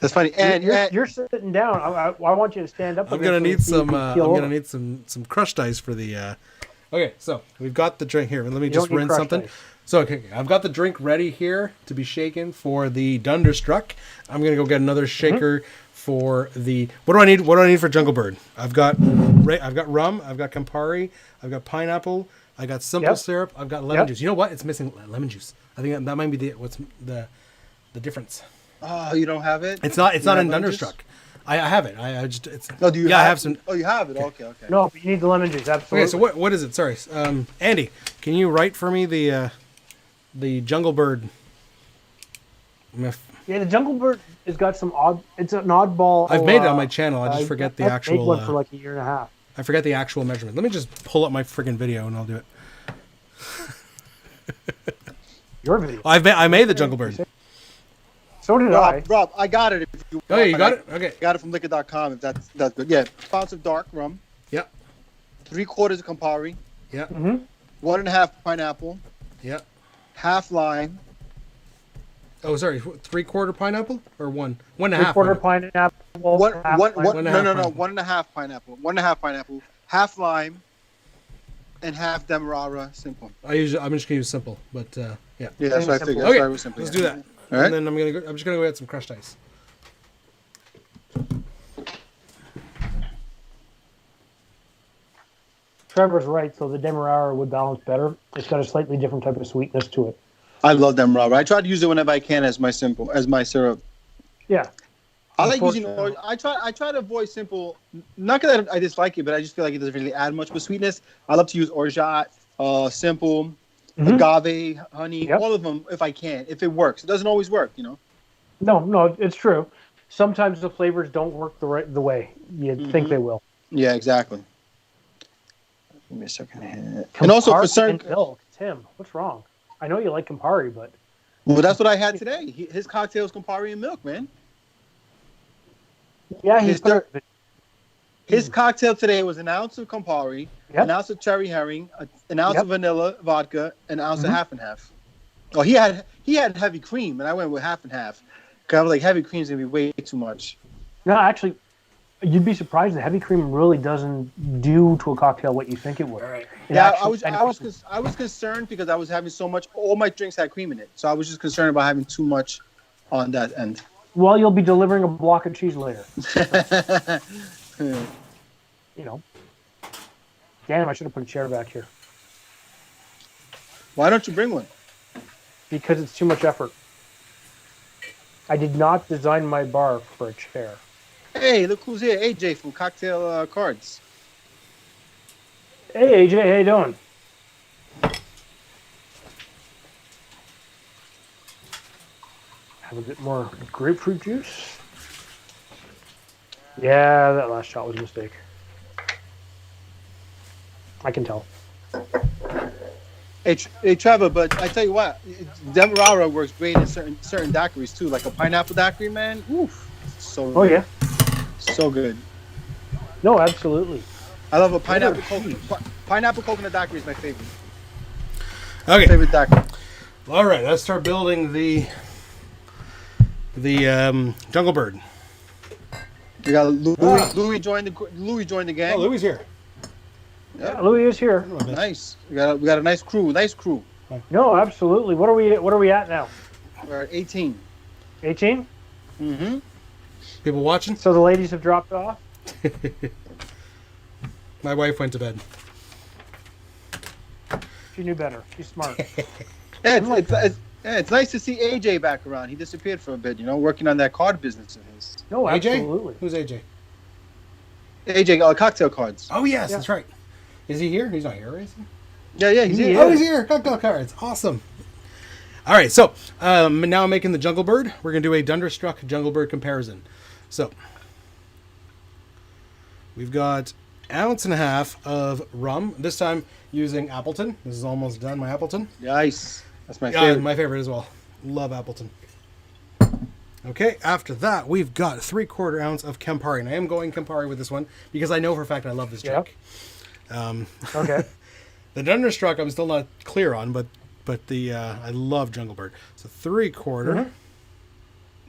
That's funny. And you're sitting down. I want you to stand up. I'm gonna need some crushed ice for the. Okay, so we've got the drink here. Let me just rinse something. Ice. So okay, I've got the drink ready here to be shaken for the Dunderstruck. I'm gonna go get another shaker for the. What do I need? What do I need for Jungle Bird? I've got rum. I've got Campari. I've got pineapple. I got simple syrup. I've got lemon juice. You know what? It's missing lemon juice. I think that might be the difference. Oh, you don't have it? It's not in Dunderstruck. I have it. I just it's. No, do you? Yeah, I have some. Oh, you have it. Okay. No, but you need the lemon juice. Absolutely. Okay, so what is it? Sorry, Andy, can you write for me the Jungle Bird? Yeah, the Jungle Bird has got some odd. It's an oddball. I've made it on my channel. I just forget the actual. Made one for like a year and a half. I forget the actual measurement. Let me just pull up my friggin' video and I'll do it. Your video. I made the Jungle Bird. So did I. Rob, I got it. If you Oh, yeah, you got it? Okay. Got it from liquor.com if that's good. Yeah, 5 ounces of dark rum. Yep. 3/4 of Campari. Yep. 1.5 pineapple. Yep. Half lime. Oh, sorry. 3/4 pineapple or 1.5? 3/4 pineapple. No, 1.5 pineapple. 1.5 pineapple. Half lime. And half Demerara simple. I'm just gonna use simple, but yeah. Yeah, that's what I figured. Okay, That's simple. let's do that. All right. And then I'm just gonna go add some crushed ice. Trevor's right. So the Demerara would balance better. It's got a slightly different type of sweetness to it. I love Demerara. I try to use it whenever I can as my syrup. Yeah. I like using orange. I try to avoid simple. Not that I dislike it, but I just feel like it doesn't really add much of a sweetness. I love to use orgeat, simple, agave, honey, all of them if I can. If it works, it doesn't always work, No, it's true. Sometimes the flavors don't work the way you think they will. Yeah, exactly. Give me a second here. And also for certain milk, Tim, what's wrong? I know you like Campari, but well, that's what I had today. His cocktail is Campari and milk, man. Yeah, his cocktail today was an ounce of Campari, an ounce of cherry herring, an ounce of vanilla vodka, an ounce of half and half. Oh, he had heavy cream, and I went with half and half. Cause I was like, heavy cream's gonna be way too much. No, actually, you'd be surprised. The heavy cream really doesn't do to a cocktail what you think it would. Right. Yeah, I was concerned because I was having so much. All my drinks had cream in it, so I was just concerned about having too much on that end. Well, you'll be delivering a block of cheese later. Damn, I should have put a chair back here. Why don't you bring one? Because it's too much effort. I did not design my bar for a chair. Hey, look who's here. AJ from Cocktail Cards. Hey, AJ, how you doing? Have a bit more grapefruit juice. Yeah, that last shot was a mistake. I can tell. Hey, Trevor, but I tell you what, Demerara works great in certain daiquiris too, like a pineapple daiquiri, man. Oof, so good. Yeah, so good. No, absolutely. I love a pineapple coconut daiquiri is my favorite. Okay. Favorite daiquiri. All right, let's start building the Jungle Bird. We got Louis joined the gang. Oh, Louis here. Yeah, Louis is here. Nice. We got a nice crew. No, absolutely. What are we at now? We're at 18. 18? Mm-hmm. People watching? So the ladies have dropped off? My wife went to bed. She knew better. She's smart. It's nice to see AJ back around. He disappeared for a bit, working on that card business of his. No, AJ? absolutely. Who's AJ? AJ, cocktail cards. Oh, yes, that's right. Is he here? He's not here, is he? Yeah, he's here. Oh, he's here. Cocktail cards. Awesome. All right, so now I'm making the Jungle Bird. We're going to do a Dunderstruck Jungle Bird comparison. So we've got 1.5 ounces of rum. This time using Appleton. This is almost done, my Appleton. Nice. That's my favorite. My favorite as well. Love Appleton. Okay, after that, we've got 3/4 ounce of Campari. And I am going Campari with this one because I know for a fact I love this drink. Okay. The Dunderstruck I'm still not clear on, but I love Jungle Bird. So 3/4. Mm-hmm.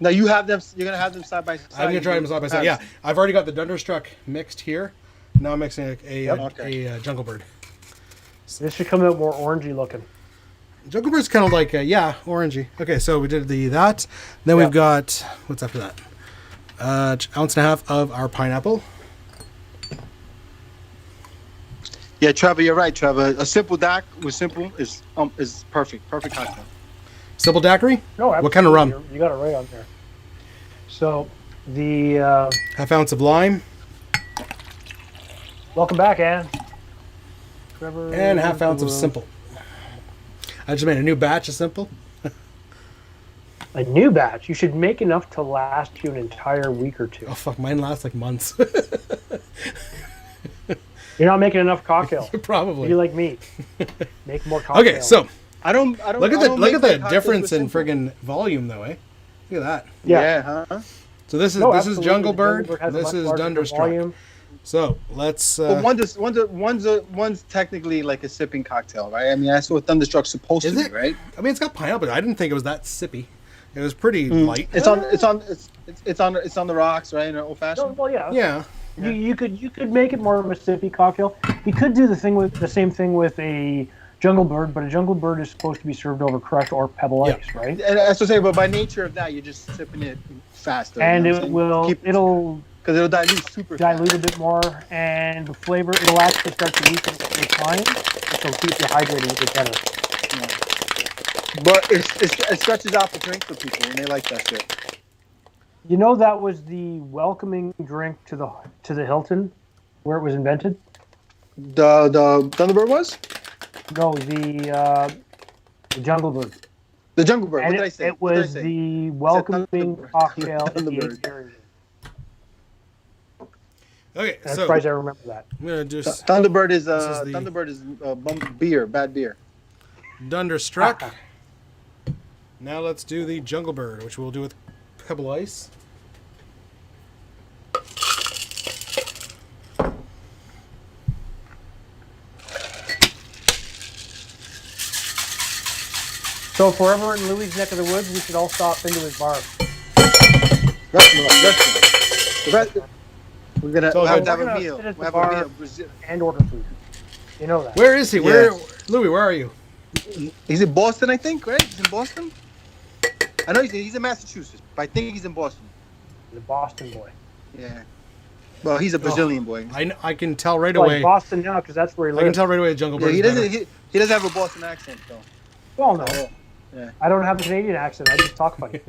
Now you have them. You're gonna have them side by side. I'm gonna try them side by side. Yeah, I've already got the Dunderstruck mixed here. Now I'm mixing a Jungle Bird. This should come out more orangey looking. Jungle Bird's kind of like orangey. Okay, so we did that. Then we've got what's after that? 1.5 ounces of our pineapple. Yeah, Trevor, you're right, Trevor. A simple DAC with simple is perfect. Perfect cocktail. Simple daiquiri? No, absolutely. What kind of rum? You got it right on there. So The half ounce of lime. Welcome back, Anne. Trevor, and half ounce of simple. I just made a new batch of simple. A new batch? You should make enough to last you an entire week or two. Oh fuck, mine lasts like months. You're not making enough cocktails. Probably. You're like me. Make more cocktails. Okay, so I don't look at the difference in friggin' volume though, eh? Look at that. Yeah. So this is Jungle Bird. This is Thunderstruck. So let's. But one's technically like a sipping cocktail, right? I mean, that's what Thunderstruck's supposed to be, right? I mean, it's got pineapple. I didn't think it was that sippy. It was pretty light. It's on the rocks, right? In an old fashioned. Well, yeah. Yeah. You could make it more of a sippy cocktail. You could do the same thing with a Jungle Bird, but a Jungle Bird is supposed to be served over crushed or pebble ice, right? And that's what I say. But by nature of that, you're just sipping it faster. And it'll dilute super dilute a bit more, and the flavor it'll actually start to weaken with time, which will keep you hydrated a bit better. Yeah. But it stretches out the drink for people, and they like that shit. You know, that was the welcoming drink to the Hilton, where it was invented. The Thunderbird was? No, the Jungle Bird. The Jungle Bird. And what did I say? It was the welcoming cocktail in the Imperial. Okay, I'm surprised I remember that. I'm gonna just Thunderbird is beer, bad beer. Thunderstruck. Now let's do the Jungle Bird, which we'll do with pebble ice. So if we're ever in Louis' neck of the woods, we should all stop into his bar. Restaurant. We're gonna have to have a meal. We'll have a meal and order food. You know that. Where is he? Where, Louis? Where are you? He's in Boston, I think. Right? He's in Boston. I know he's in Massachusetts, but I think he's in Boston. The Boston boy. Yeah. Well, he's a Brazilian boy. I can tell right away. Boston now, because that's where he lives. I can tell right away. Jungle Bird. He doesn't have a Boston accent though. Well, no. Yeah. I don't have a Canadian accent. I just talk funny.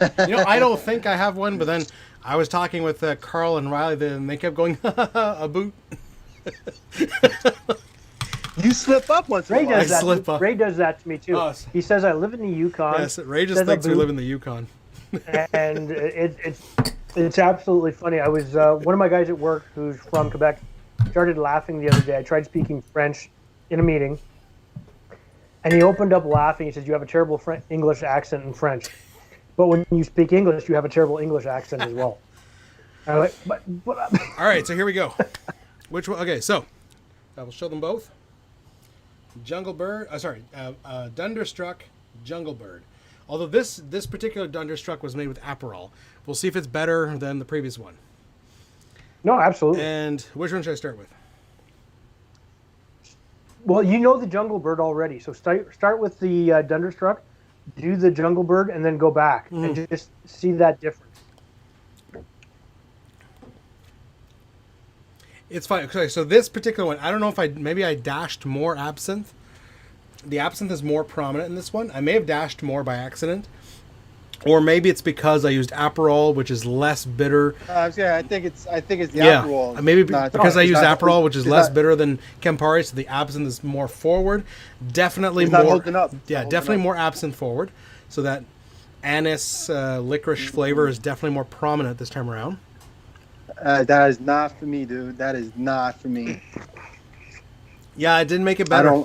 I don't think I have one, but then I was talking with Carl and Riley, and they kept going, a boot. You slip up once in a while. I slip up. Ray does that to me, too. Oh, he says, I live in the Yukon. Yes, Ray just thinks we live in the Yukon. And it's absolutely funny. I was, one of my guys at work who's from Quebec started laughing the other day. I tried speaking French in a meeting. And he opened up laughing. He says, you have a terrible English accent in French. But when you speak English, you have a terrible English accent as well. And I'm like, but all right, so here we go. Which one? Okay, so I will show them both. Jungle Bird. Thunderstruck Jungle Bird. Although this particular Thunderstruck was made with Aperol. We'll see if it's better than the previous one. No, absolutely. And which one should I start with? Well, you know the Jungle Bird already, so start with the Thunderstruck, do the Jungle Bird, and then go back and just see that difference. It's fine. Okay, so this particular one, I don't know if maybe I dashed more absinthe. The absinthe is more prominent in this one. I may have dashed more by accident. Or maybe it's because I used Aperol, which is less bitter. I think it's the Aperol. Maybe because I used Aperol, which is less bitter than Campari, so the absinthe is more forward. Definitely more. Holding up. Yeah, definitely more absinthe forward. So that anise licorice flavor is definitely more prominent this time around. That is not for me, dude. That is not for me. Yeah, it didn't make it better.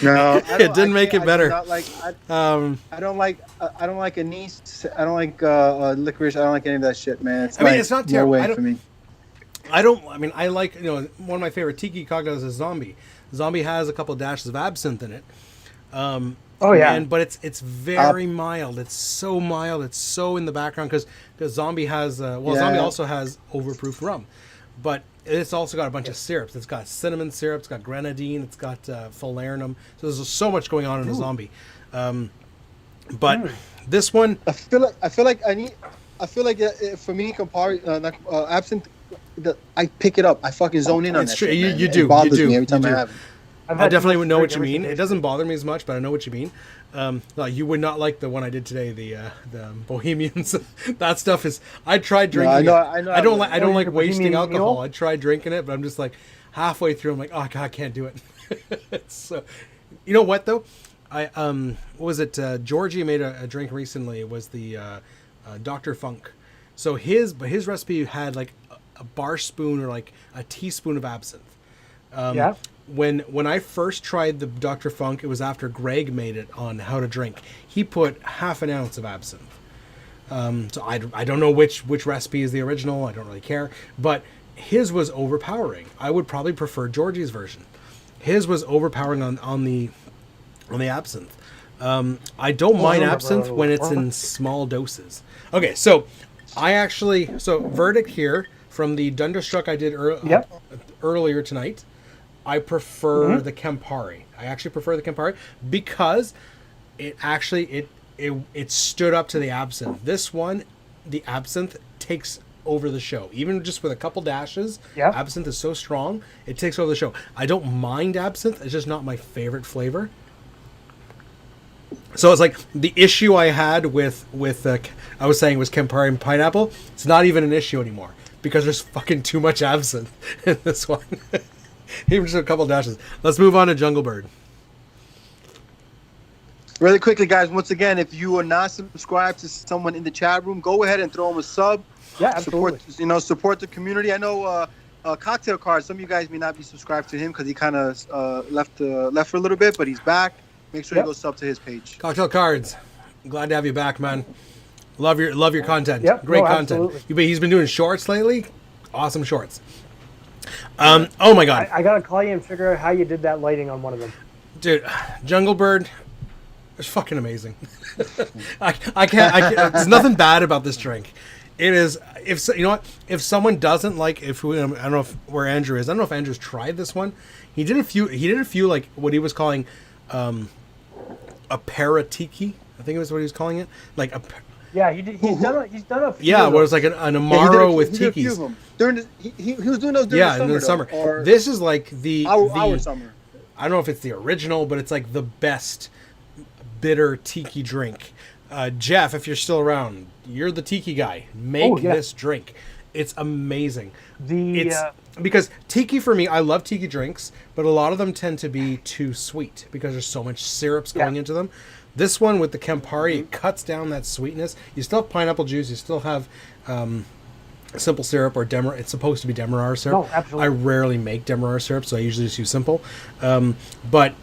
No, it didn't make it better. I don't like anise. I don't like licorice. I don't like any of that shit, man. It's not terrible. For me. I like, one of my favorite tiki cocktails is Zombie. Zombie has a couple of dashes of absinthe in it. But it's very mild. It's so mild. It's so in the background because Zombie has Zombie also has overproof rum, but it's also got a bunch of syrups. It's got cinnamon syrup. It's got grenadine. It's got falernum. So there's so much going on in a Zombie. But this one, I feel like for me, absinthe, I pick it up. I fucking zone in on that. True. Shit, you do. It bothers me every time I have it. I definitely know what you mean. It doesn't bother me as much, but I know what you mean. No, you would not like the one I did today, the Bohemians. That stuff is. I tried drinking. No, I know. I don't like wasting alcohol. I tried drinking it, but I'm just like halfway through. I'm like, oh God, I can't do it. So, you know what though? What was it? Georgie made a drink recently. It was the Dr. Funk. So his recipe had like a bar spoon or like a teaspoon of absinthe. Yeah. When I first tried the Dr. Funk, it was after Greg made it on How to Drink. He put half an ounce of absinthe. So I don't know which recipe is the original. I don't really care. But his was overpowering. I would probably prefer Georgie's version. His was overpowering on the absinthe. I don't mind absinthe when it's in small doses. Okay, so verdict here from the Dunderstruck I did earlier tonight. I prefer the Campari. I actually prefer the Campari because it actually it stood up to the absinthe. This one, the absinthe takes over the show. Even just with a couple dashes, absinthe is so strong, it takes over the show. I don't mind absinthe. It's just not my favorite flavor. So it's like the issue I had with I was saying was Campari and pineapple. It's not even an issue anymore because there's fucking too much absinthe in this one. Even just a couple dashes. Let's move on to Jungle Bird. Really quickly, guys. Once again, if you are not subscribed to someone in the chat room, go ahead and throw them a sub. Yeah, absolutely. Support the community. I know Cocktail Cards. Some of you guys may not be subscribed to him because he kind of left for a little bit, but he's back. Make sure you go sub to his page. Cocktail Cards. Glad to have you back, man. Love your content. Great content. He's been doing shorts lately. Awesome shorts. Oh my God. I gotta call you and figure out how you did that lighting on one of them. Dude, Jungle Bird is fucking amazing. I can't. There's nothing bad about this drink. It is. If someone doesn't like, I don't know where Andrew is. I don't know if Andrew's tried this one. He did a few like what he was calling a paratiki. I think it was what he was calling it. Like a. Yeah, he's done a few. Yeah, where it's like an Amaro with tikis. He was doing those during the summer. This is like our summer. I don't know if it's the original, but it's like the best bitter tiki drink. Jeff, if you're still around, you're the tiki guy. Make this drink. It's amazing. Because tiki for me, I love tiki drinks, but a lot of them tend to be too sweet because there's so much syrups going into them. This one with the Campari, it cuts down that sweetness. You still have pineapple juice. You still have simple syrup or It's supposed to be Demerara syrup. No, absolutely. I rarely make Demerara syrup, so I usually just use simple. But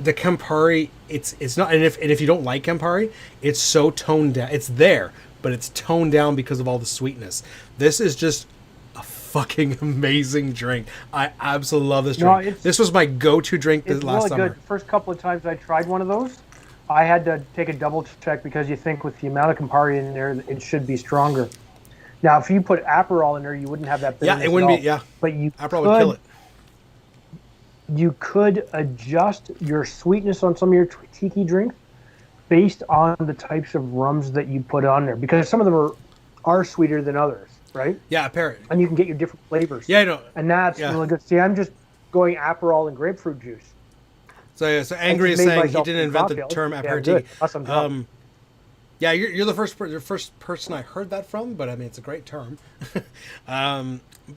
the Campari, it's not. And if you don't like Campari, it's so toned down. It's there, but it's toned down because of all the sweetness. This is just a fucking amazing drink. I absolutely love this drink. This was my go-to drink last summer. Good. The first couple of times I tried one of those, I had to take a double check because you think with the amount of Campari in there, it should be stronger. Now, if you put Aperol in there, you wouldn't have that bitterness. Yeah, it wouldn't be. Yeah, but Aperol would kill it. You could adjust your sweetness on some of your tiki drinks based on the types of rums that you put on there, because some of them are sweeter than others, right? Yeah, apparently. And you can get your different flavors. Yeah, I know. And that's really good. See, I'm just going Aperol and grapefruit juice. So Angry is saying he didn't invent the term aperitif. Awesome. Yeah, you're the first person I heard that from, but I mean it's a great term.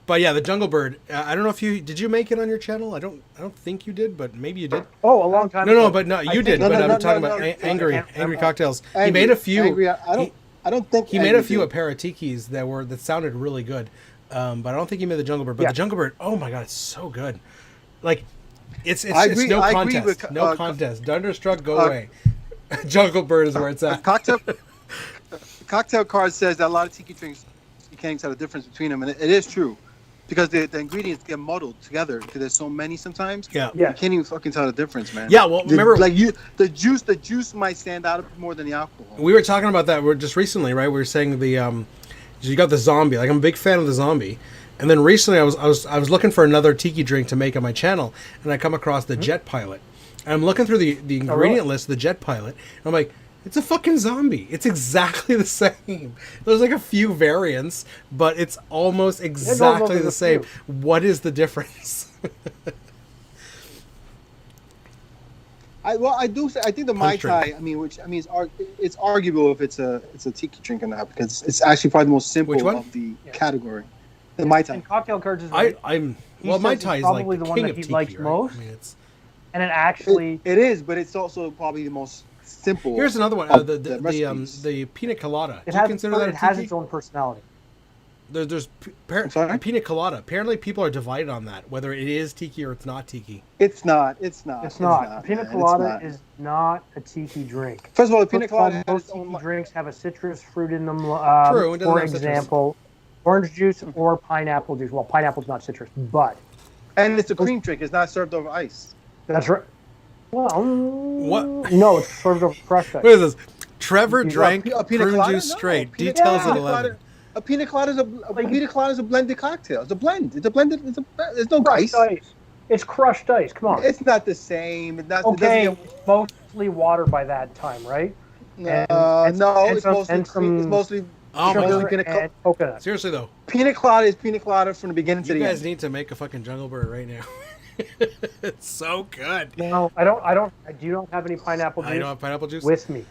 But yeah, the Jungle Bird. I don't know if did you make it on your channel. I don't think you did, but maybe you did. Oh, a long time ago. No, but no, you did. But I'm talking about Angry Cocktails. He made a few. Angry, I don't think he made a few aperitifs that sounded really good. But I don't think he made the Jungle Bird. But the Jungle Bird, oh my God, it's so good. Like. It's no contest. No contest. Dunderstruck, go away. Jungle Bird is where it's at. Cocktail Card says that a lot of tiki drinks you can't tell the difference between them, and it is true because the ingredients get muddled together because there's so many sometimes. Yeah. You can't even fucking tell the difference, man. Yeah, well, remember, like the juice might stand out more than the alcohol. We were talking about that. We're just recently, right? We were saying you got the zombie. Like I'm a big fan of the zombie. And then recently, I was looking for another tiki drink to make on my channel, and I come across the Jet Pilot. And I'm looking through the ingredient list of the Jet Pilot, and I'm like, it's a fucking zombie. It's exactly the same. There's like a few variants, but it's almost exactly the same. What is the difference? I do say I think the Mai Tai. I mean, it's arguable if it's a tiki drink or not because it's actually probably the most simple of the category. The Mai Tai. And cocktail cards is Mai Tai is probably like the the one king that of he tiki, likes right? most. I mean, it's... And it actually it is, but it's also probably the most simple. Here's another one. The Pina Colada. It has its own personality. There's Pina Colada. Apparently, people are divided on that, whether it is tiki or it's not tiki. It's not. Pina Colada is not a tiki drink. First of all, the Pina Colada most tiki drinks have a citrus fruit in them. True. For example, orange juice or pineapple juice. Well, pineapple's not citrus, but and it's a cream drink. It's not served over ice. That's right. Well, what? No, it's served over crushed ice. What is this? Trevor drank prune juice straight. Details at 11. A pina colada is a blended cocktail. It's a blend. There's no ice. It's crushed ice. Come on. It's not the same. It's not, it's mostly water by that time, right? It's mostly sugar and coconut. Seriously though, pina colada is pina colada from the beginning to the end. You guys need to make a fucking Jungle Bird right now. It's so good. No, I don't. Do you not have any pineapple juice? I don't have pineapple juice with me.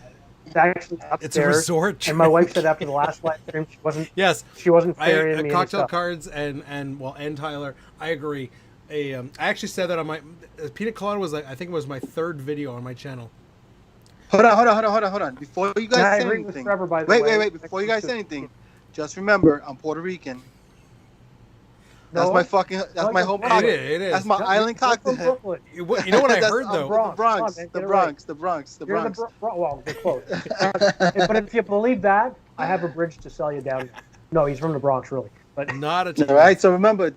It's actually upstairs. It's a resort drink. And my wife said after the last live stream she wasn't. Yes, she wasn't carrying me cocktail cards and Tyler. I agree. I actually said that on my Pina Colada was I think it was my third video on my channel. Hold on. Before you guys say anything, Trevor, by the wait. Before you guys say anything, just remember I'm Puerto Rican. That's my home cocktail. It is. That's my island cocktail. You know what I heard though? The Bronx. Well, they're close. But if you believe that, I have a bridge to sell you down. No, he's from the Bronx, really. But not a. All right. So remember.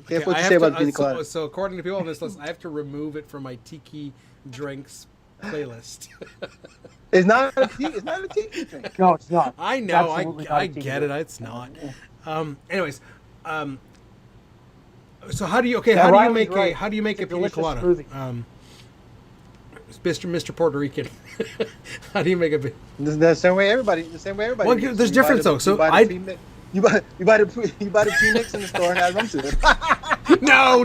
Careful what you say about Pina Colada. So according to people on this list, I have to remove it from my tiki drinks playlist. It's not a tiki drink. No, it's not. I know. I get it. It's not. Anyways. So how do you make a pina colada? Mr. Puerto Rican. How do you make a the same way everybody? Well, there's difference though. So you buy the premix in the store and add rum to it. No.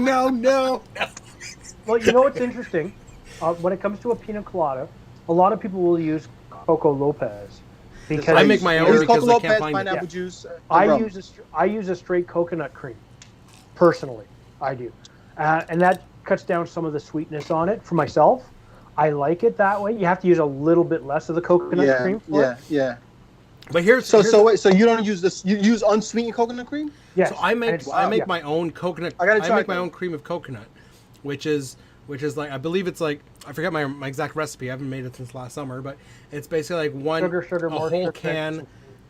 Well, you know what's interesting? When it comes to a pina colada, a lot of people will use Coco Lopez. Because I make my own because I can't find pineapple juice. I use a straight coconut cream, personally. I do, and that cuts down some of the sweetness on it for myself. I like it that way. You have to use a little bit less of the coconut cream. Yeah. But so you don't use this? You use unsweetened coconut cream? Yes. So I make my own coconut. I make my own cream of coconut, which is like I believe it's like I forget my exact recipe. I haven't made it since last summer, but it's basically like a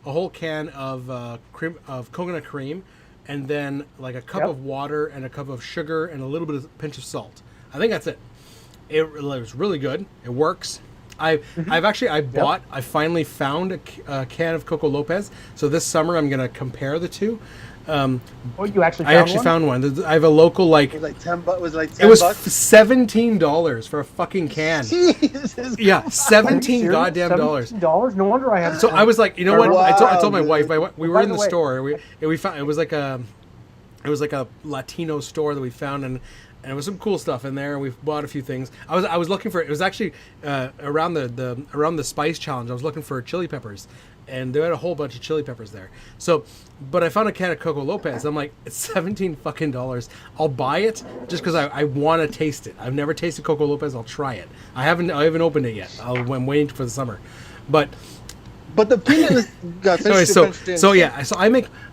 whole can of coconut cream, and then like a cup of water and a cup of sugar and a little bit of pinch of salt. I think that's it. It was really good. It works. I finally found a can of Coco Lopez. So this summer I'm gonna compare the two. You actually found one? I actually found one. I have a local It was like $10. It was $17 for a fucking can. Jesus. Yeah, $17 goddamn dollars. $17? No wonder I have. So I was like, you know what? Wow. I told my wife. We were in the store. We found it was like a Latino store that we found, and there was some cool stuff in there. We bought a few things. I was looking for it. Was actually around the spice challenge. I was looking for chili peppers, and they had a whole bunch of chili peppers there. So, but I found a can of Coco Lopez. I'm like, it's $17 fucking dollars. I'll buy it just because I want to taste it. I've never tasted Coco Lopez. I'll try it. I haven't opened it yet. I'm waiting for the summer, but the peanut. Anyway, so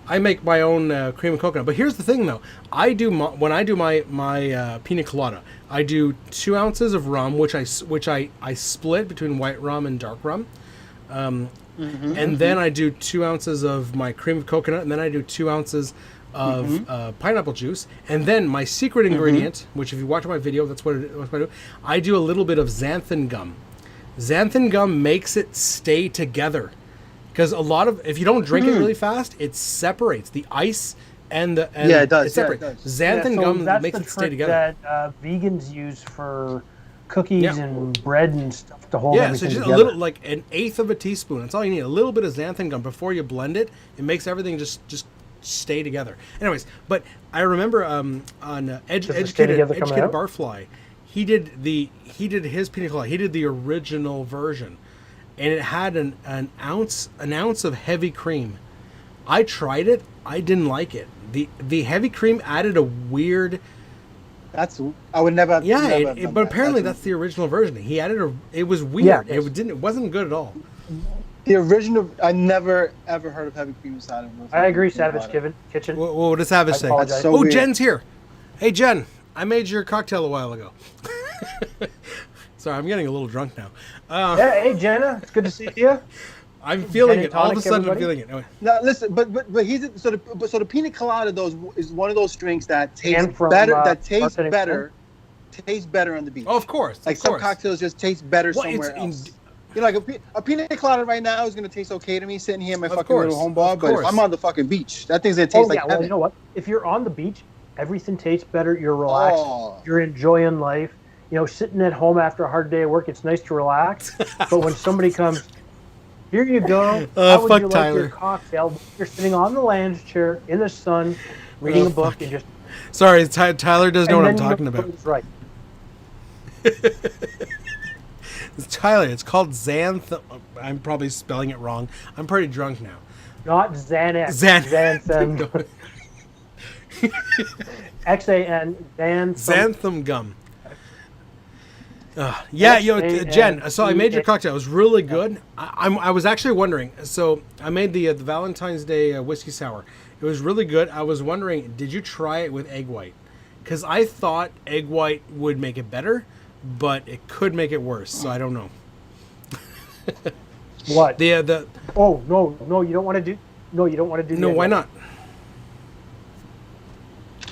I make my own cream of coconut. But here's the thing, though. When I do my pina colada, I do 2 ounces of rum, which I split between white rum and dark rum, and then I do 2 ounces of my cream of coconut, and then I do 2 ounces of pineapple juice, and then my secret ingredient, which if you watch my video, that's what I do. I do a little bit of xanthan gum. Xanthan gum makes it stay together. Because if you don't drink it really fast, it separates the ice and the it does. It separates. Xanthan gum makes it stay together. That vegans use for cookies and bread and stuff to hold everything so just together. a little, like an eighth of a teaspoon. That's all you need. A little bit of xanthan gum before you blend it. It makes everything just stay together. Anyways, but I remember on Educated Barfly, he did his pina colada. He did the original version, and it had an ounce of heavy cream. I tried it. I didn't like it. The heavy cream added a weird. I would never. But apparently that's the original version. He added it was weird. Yeah, it wasn't good at all. The original. I never ever heard of heavy cream inside of it. I agree, Savage Kitchen. What does Savage say? So weird. Jen's here. Hey Jen, I made your cocktail a while ago. Sorry, I'm getting a little drunk now. Hey Jenna, it's good to see you. I'm feeling it. All of a sudden, I'm feeling it. No, listen, but the Pina Colada though is one of those drinks that tastes better. Tastes better on the beach. Oh, of course. Some cocktails just taste better somewhere else. Like a Pina Colada right now is gonna taste okay to me sitting here in my fucking little home bar. But if I'm on the fucking beach, that thing's gonna taste like heaven. Well, you know what? If you're on the beach, everything tastes better. You're relaxed. You're enjoying life. Sitting at home after a hard day of work, it's nice to relax. But when somebody comes, here you go. How would you like your cocktail? You're sitting on the lounge chair in the sun, reading a book, and just. Sorry, Tyler doesn't know what I'm talking about. Right. Tyler, it's called Xanth. I'm probably spelling it wrong. I'm pretty drunk now. Not Xanax. Xanthan. Xanthan gum. Jen. So I made your cocktail. It was really good. I was actually wondering. So I made the Valentine's Day whiskey sour. It was really good. I was wondering, did you try it with egg white? Because I thought egg white would make it better, but it could make it worse. So I don't know. What? Oh no! You don't want to do. No, you don't want to do. No, why not?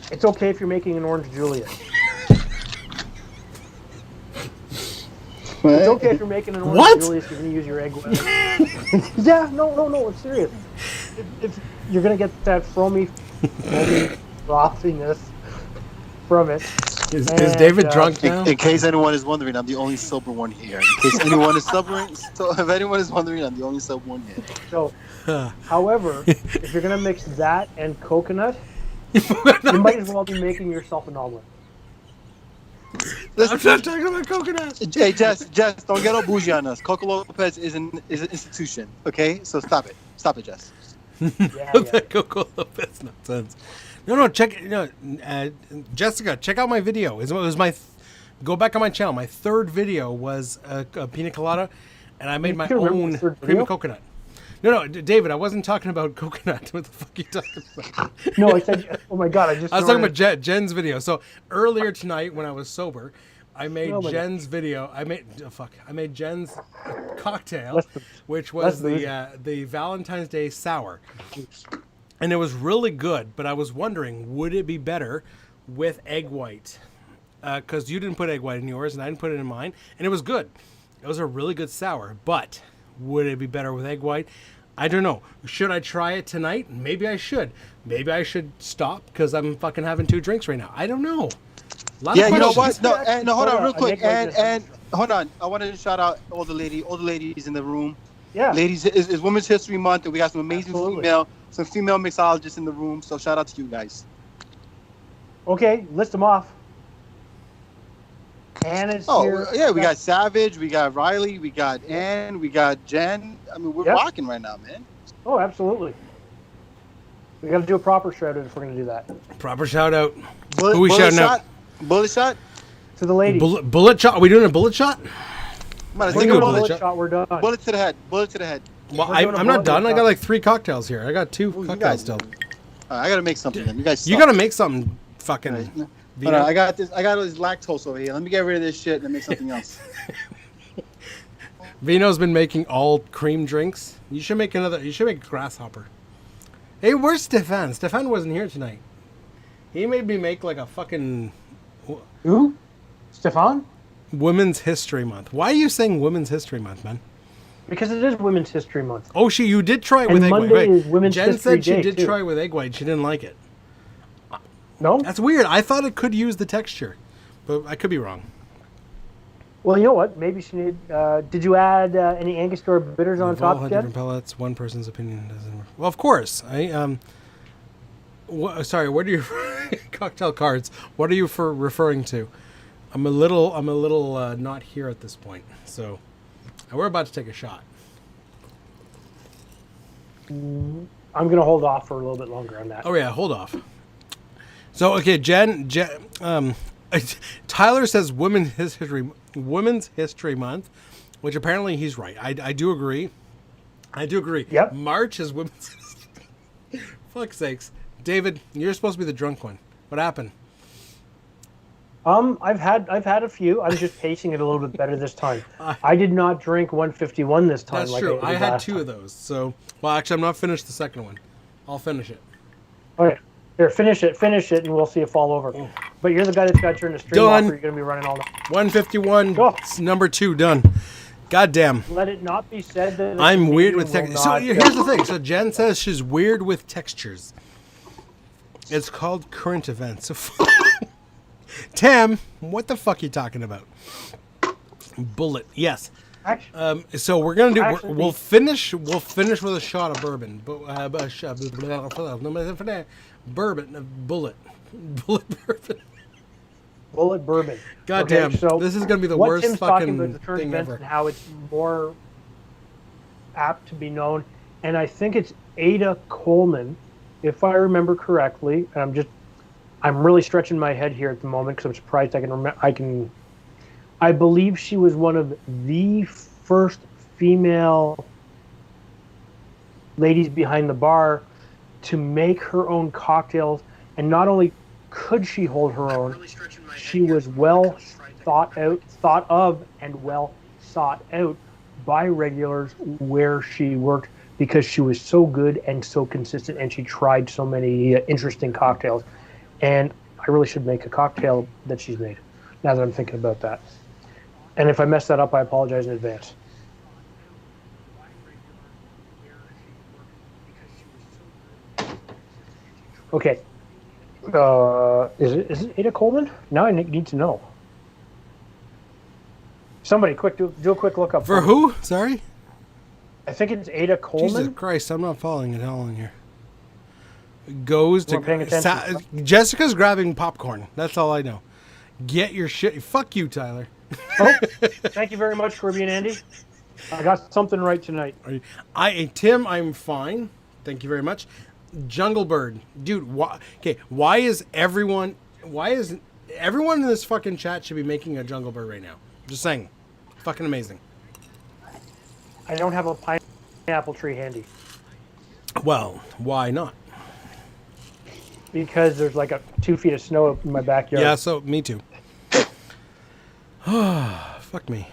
It's okay if you're making an orange Julius. It's okay if you're making an orange Julius. You're going to use your egg white. Yeah, no. It's serious. If you're going to get that foamy frothiness from it. Is David drunk now? In case anyone is wondering, I'm the only sober one here. In case anyone is wondering, if anyone is wondering, I'm the only sober one here. So, however, if you're going to mix that and coconut, you might as well be making yourself an omelet. I'm not talking about coconut. Hey, Jess, don't get all bougie on us. Coco Lopez is an institution, okay? So stop it, Jess. That Coco Lopez nonsense. No, Jessica, check out my video. It was go back on my channel. My third video was a pina colada, and I made my own cream of coconut. No, David, I wasn't talking about coconut. What the fuck are you talking about? No, I said, oh my God, I was talking about Jen's video. So earlier tonight when I was sober, I made Jen's video. I made Jen's cocktail, which was the Valentine's Day sour. And it was really good, but I was wondering, would it be better with egg white? Because you didn't put egg white in yours, and I didn't put it in mine, and it was good. It was a really good sour, but would it be better with egg white? I don't know. Should I try it tonight? Maybe I should. Maybe I should stop because I'm fucking having 2 drinks right now. I don't know. Yeah, you know what? No, hold on real quick. And hold on. I wanted to shout out all the ladies in the room. Yeah. Ladies, it's Women's History Month, and we got some amazing female mixologists in the room. So shout out to you guys. Okay, list them off. Anna's here. Yeah, we got Savage, we got Riley, we got Ann, we got Jen. I mean, we're rocking right now, man. Oh, absolutely. We got to do a proper shout out if we're going to do that. Proper shout out. Who are we shouting out? Bullet shot? To the ladies. Bullet shot? Are we doing a bullet shot? We're doing a bullet shot. We're done. Bullet to the head. Bullet to the head. Well, I'm not done. I got like 3 cocktails here. I got 2 cocktails still. I got to make something then. You guys suck. You got to make something fucking... Right. Hold on, I got this lactose over here. Let me get rid of this shit and make something else. Vino's been making all cream drinks. You should make grasshopper. Hey, where's Stefan? Stefan wasn't here tonight. He made me make like a fucking... Who? Stefan? Women's History Month. Why are you saying Women's History Month, man? Because it is Women's History Month. Oh, you did try it with egg white. Monday is Women's Jen History said she Day, did too. try it with egg white. She didn't like it. No? That's weird. I thought it could use the texture, but I could be wrong. Well, you know what? Maybe she need. Did you add any Angostura bitters on top yet? Different pellets. One person's opinion doesn't. Well, of course. Sorry. What are your cocktail cards? What are you referring to? I'm a little not here at this point. So we're about to take a shot. I'm going to hold off for a little bit longer on that. Oh yeah, hold off. So okay, Jen Tyler says Women's History Month, which apparently he's right. I do agree. Yep. March is Women's Fuck's sakes. David, you're supposed to be the drunk one. What happened? I've had a few. I'm just pacing it a little bit better this time. I did not drink 151 this time. That's true. I had two of those. So, well, actually, I'm not finished the second one. I'll finish it. Okay. Here, finish it, and we'll see it fall over. Oh. But you're the guy that's got to turn the stream off, or you're going to be running all night. 151. Go. Number 2 done. Goddamn. Let it not be said that I'm weird with textures. So here's the thing. So Jen says she's weird with textures. It's called current events. Tam, what the fuck are you talking about? Bullet. Yes. So we're gonna do. We'll finish with a shot of bourbon. Bourbon. Bullet bourbon. Bullet bourbon. Goddamn. Okay, so this is gonna be the worst Tim's fucking about the current thing events ever. And how it's more apt to be known, and I think it's Ada Coleman, if I remember correctly. And I'm really stretching my head here at the moment because I'm surprised I believe she was one of the first female ladies behind the bar to make her own cocktails. And not only could she hold her own, she was well thought of and well sought out by regulars where she worked because she was so good and so consistent, and she tried so many interesting cocktails. And I really should make a cocktail that she's made, now that I'm thinking about that. And if I mess that up, I apologize in advance. Okay. Is it Ada Coleman? Now I need to know. Somebody, quick, do a quick look up. For who? Sorry? I think it's Ada Coleman. Jesus Christ, I'm not following it all in here. Goes to paying attention. Jessica's grabbing popcorn. That's all I know. Get your shit. Fuck you, Tyler. Oh, thank you very much, Caribbean Andy. I got something right tonight. Tim, I'm fine. Thank you very much. Jungle Bird, dude. Why is everyone in this fucking chat should be making a Jungle Bird right now? Just saying, fucking amazing. I don't have a pineapple tree handy. Well, why not? Because there's like 2 feet of snow in my backyard. Yeah, so me too. Fuck me.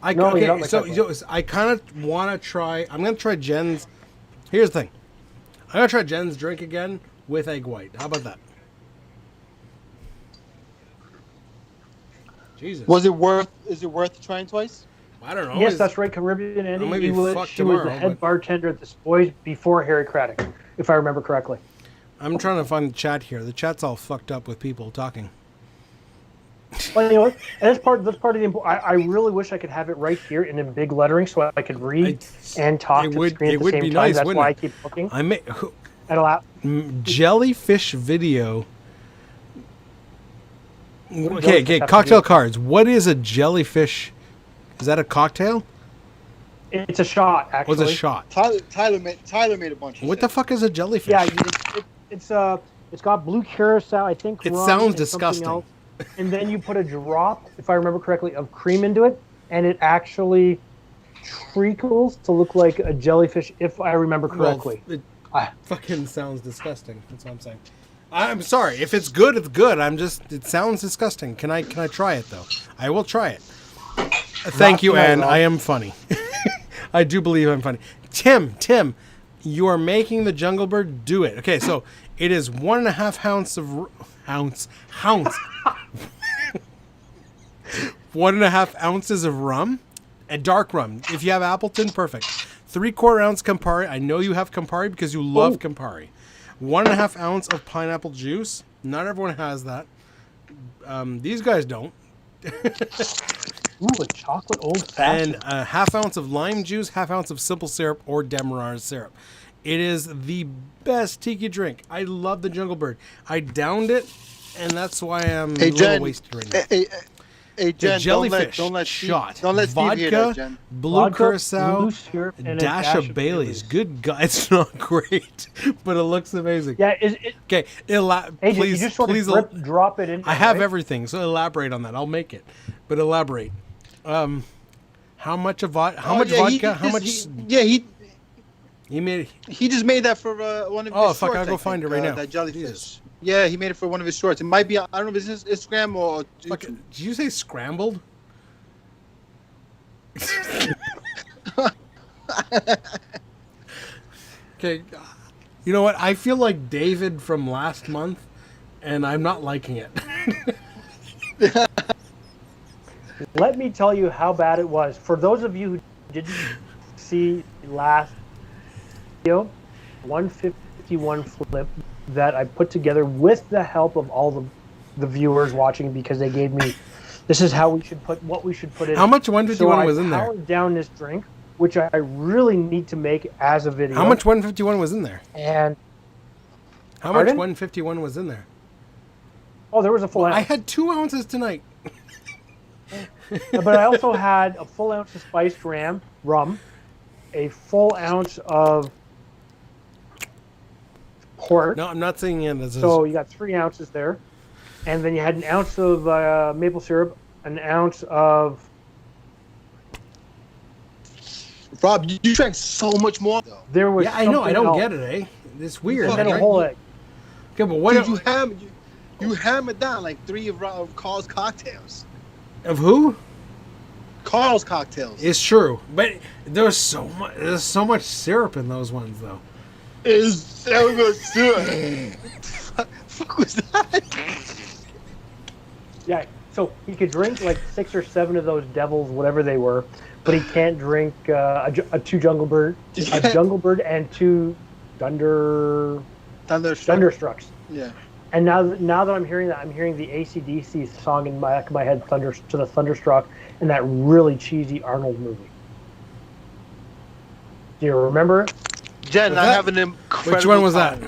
I kind of want to try. I'm gonna try Jen's. Here's the thing. I'm gonna try Jen's drink again with egg white. How about that? Jesus. Is it worth trying twice? I don't know. Yes, that's right, Caribbean Andy. She was the head bartender at the Boys before Harry Craddock, if I remember correctly. I'm trying to find the chat here. The chat's all fucked up with people talking. Well, you know what? And that's part of the. I really wish I could have it right here and in big lettering so I could read and talk to the screen at the same time. Nice, that's why I keep looking. Jellyfish video. Okay, cocktail cards. What is a jellyfish? Is that a cocktail? It's a shot, actually. What's a shot? Tyler made a bunch of What the fuck is a jellyfish? Yeah, it's got blue curacao, I think. It sounds disgusting. And then you put a drop, if I remember correctly, of cream into it, and it actually treacles to look like a jellyfish, if I remember correctly. Well, it fucking sounds disgusting. That's what I'm saying. I'm sorry. If it's good, it's good. It sounds disgusting. Can I try it though? I will try it. Thank you, Anne. I am funny. I do believe I'm funny. Tim, you are making the Jungle Bird. Do it. Okay, so it is 1.5 ounce of ounce. 1.5 ounces of rum, a dark rum. If you have Appleton, perfect. 3/4 ounce Campari. I know you have Campari because you love Campari. 1.5 ounce of pineapple juice. Not everyone has that. These guys don't. Ooh, a chocolate old fashioned. And a 1/2 ounce of lime juice, 1/2 ounce of simple syrup or Demerara syrup. It is the best tiki drink. I love the Jungle Bird. I downed it and that's why I'm Hey, a little Jen. wasted right now. Hey, Jen, jellyfish don't let shot. Don't let Steve vodka, hear that, Jen. blue curacao, blue syrup, and dash of Bailey's. Good God, it's not great, but it looks amazing. Yeah, okay? Hey, please, you just sort please, of drop it in. I have everything, so elaborate on that. I'll make it, but elaborate. How much of vodka? How much vodka? How much? He just made that for one of his shorts. I'll go find it right now. That jellyfish. Jesus. Yeah, he made it for one of his shorts. It might be, I don't know if it's Instagram or YouTube. Did you say scrambled? Okay, you know what? I feel like David from last month, and I'm not liking it. Let me tell you how bad it was. For those of you who didn't see last video, 151 flip that I put together with the help of all the viewers watching, because they gave me, this is how we should put, what we should put in. How much 151 was in there? I powered down this drink, which I really need to make as a video. How much 151 was in there? And how much 151 was in there? Oh, there was a full ounce. I had 2 ounces tonight. But I also had a full ounce of spiced rum, a full ounce of port. No, I'm not saying it. So you got 3 ounces there. And then you had an ounce of maple syrup, an ounce of... Rob, you drank so much more, though. There was I know. I don't get it, eh? It's weird. And then a whole egg. Okay, but what did you hammered down like 3 of Carl's cocktails. Of who? Carl's cocktails. It's true, but there's so much syrup in those ones, though. Is so much syrup. Fuck was that? Yeah, so he could drink like 6 or 7 of those devils, whatever they were, but he can't drink a 2 jungle bird, a jungle bird, and 2 thunderstrucks. Yeah. And now that I'm hearing that, I'm hearing the AC/DC song in the back of my head, to the Thunderstruck, and that really cheesy Arnold movie. Do you remember it? Jen, I have an incredible. Which one was that?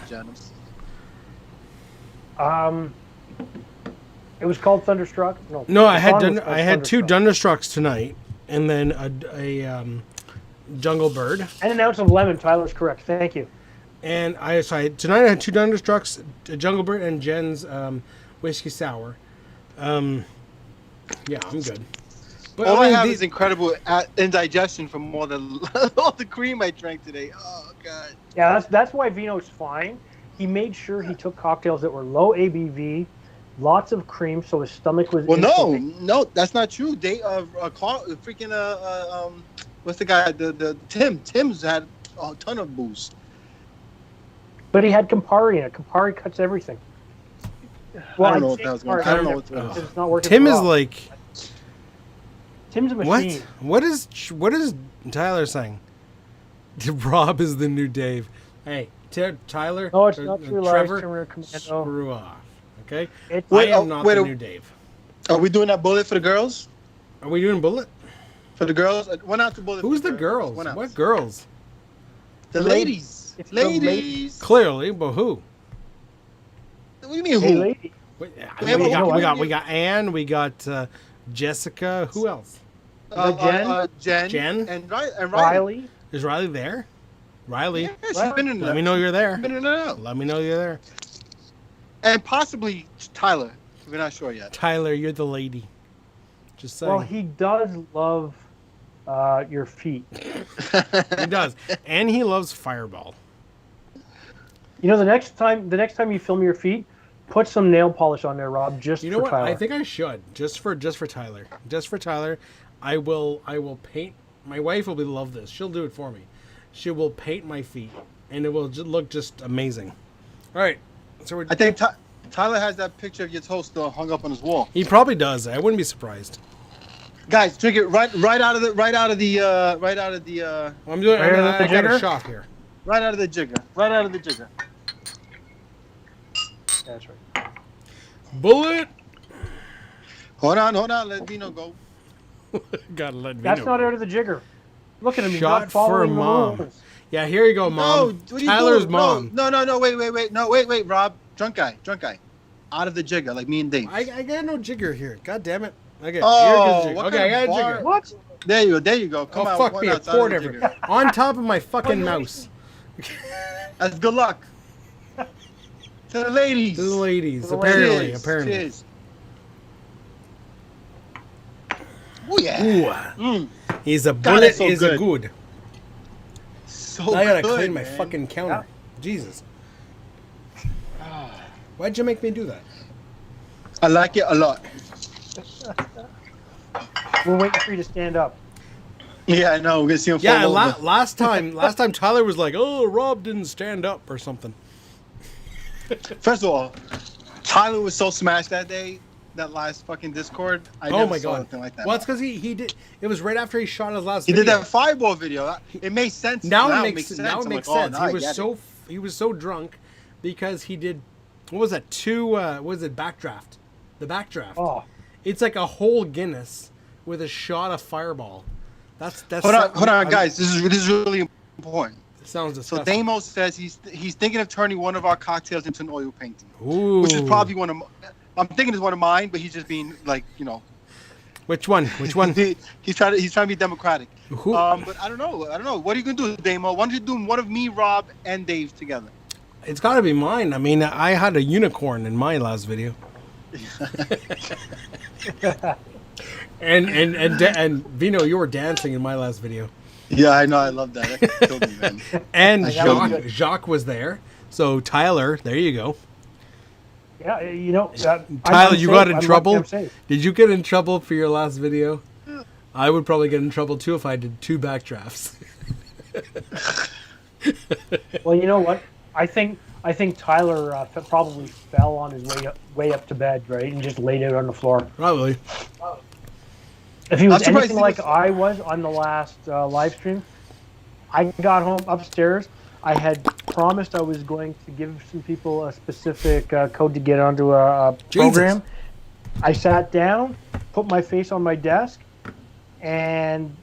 It was called Thunderstruck. No, I had 2 Thunderstrucks tonight, and then a jungle bird, and an ounce of lemon. Tyler's correct. Thank you. And tonight I had 2 Thunderstrucks, a jungle bird, and Jen's whiskey sour. Yeah, I'm good. But all I have is incredible indigestion from all the cream I drank today. Oh God. Yeah, that's why Vino's fine. He made sure he took cocktails that were low ABV, lots of cream, so his stomach was. Well, no, that's not true. They freaking what's the guy? The Tim's had a ton of booze. But he had Campari in it. Campari cuts everything. Well, I don't know what that was going. I don't know what's going on. It's not working. Tim is like. Tim's a machine. What is Tyler saying? Rob is the new Dave. Hey, Tyler. No, it's not true. Trevor, screw off. Okay. I am not the new Dave. Are we doing that bullet for the girls? Are we doing bullet for the girls? 1 ounce of bullet. Who's the girls? What girls? The ladies. It's ladies. Clearly, but who? What do you mean who? Hey, lady. We got Anne. We got Jessica. Who else? Jen. And Riley. Is Riley there? Riley. Yeah, she's been in. Let me know you're there. Been in and out. Let me know you're there. And possibly Tyler. We're not sure yet. Tyler, you're the lady. Just saying. Well, he does love your feet. He does, and he loves Fireball. You know, the next time you film your feet, put some nail polish on there, Rob. Just you know for what? Tyler. I think I should just for Tyler. Just for Tyler, I will paint. My wife will love this. She'll do it for me. She will paint my feet, and it will look just amazing. All right, so I think Tyler has that picture of your toe still hung up on his wall. He probably does. I wouldn't be surprised. Guys, drink it right out of the. I'm doing. I got a shot here. Right out of the jigger. Right out of the jigger. That's right. Bullet. Hold on. Let Vino go. Gotta let Vino That's not go. out of the jigger. Look at him. He's Shot not following for the mom. rules. Yeah, here you go, mom. No, what are you Tyler's doing? mom. No, wait. No, wait, Rob. Drunk guy. out of the jigger, like me and Dave. I got no jigger here. God damn it. Okay. Oh, okay, I got a jigger. What? There you go. Come on. Fuck me, it poured everywhere. On top of my fucking mouse. That's good luck. To the ladies. Apparently. Cheers. Oh yeah. He's a bullet. So is a good. So I gotta good, clean my man. fucking counter. Yeah. Jesus. Why'd you make me do that? I like it a lot. We're waiting for you to stand up. Yeah, I know. We're gonna see him. Yeah, last time Tyler was like, "Oh, Rob didn't stand up" or something. First of all, Tyler was so smashed that day. That last fucking Discord. I never saw anything like that. Well, it's because he did. It was right after he shot his last. He video. did that fireball video. It made sense. Now it makes sense. Now it makes sense. Oh, He was so drunk because he did. What was that? What was it? Backdraft. The backdraft. Oh, it's like a whole Guinness with a shot of Fireball. That's. Hold on, guys. This is really important. Sounds disgusting. So Damo says he's thinking of turning one of our cocktails into an oil painting. Ooh. Which is probably one of. I'm thinking it's one of mine, but he's just being like, you know. Which one? he's trying to be democratic. But I don't know. What are you gonna do, Damo? Why don't you do one of me, Rob, and Dave together? It's got to be mine. I mean, I had a unicorn in my last video. and Vino, you were dancing in my last video. Yeah, I know. I love that. That killed me, man. And Jacques was there. So Tyler, there you go. Yeah, you know. Tyler, you got in trouble? Did you get in trouble for your last video? I would probably get in trouble too if I did 2 backdrafts. Well, you know what? I think Tyler probably fell on his way up to bed, right, and just laid out on the floor. Probably. If he was anything like I was on the last live stream, I got home upstairs. I had promised I was going to give some people a specific code to get onto a program. I sat down, put my face on my desk, and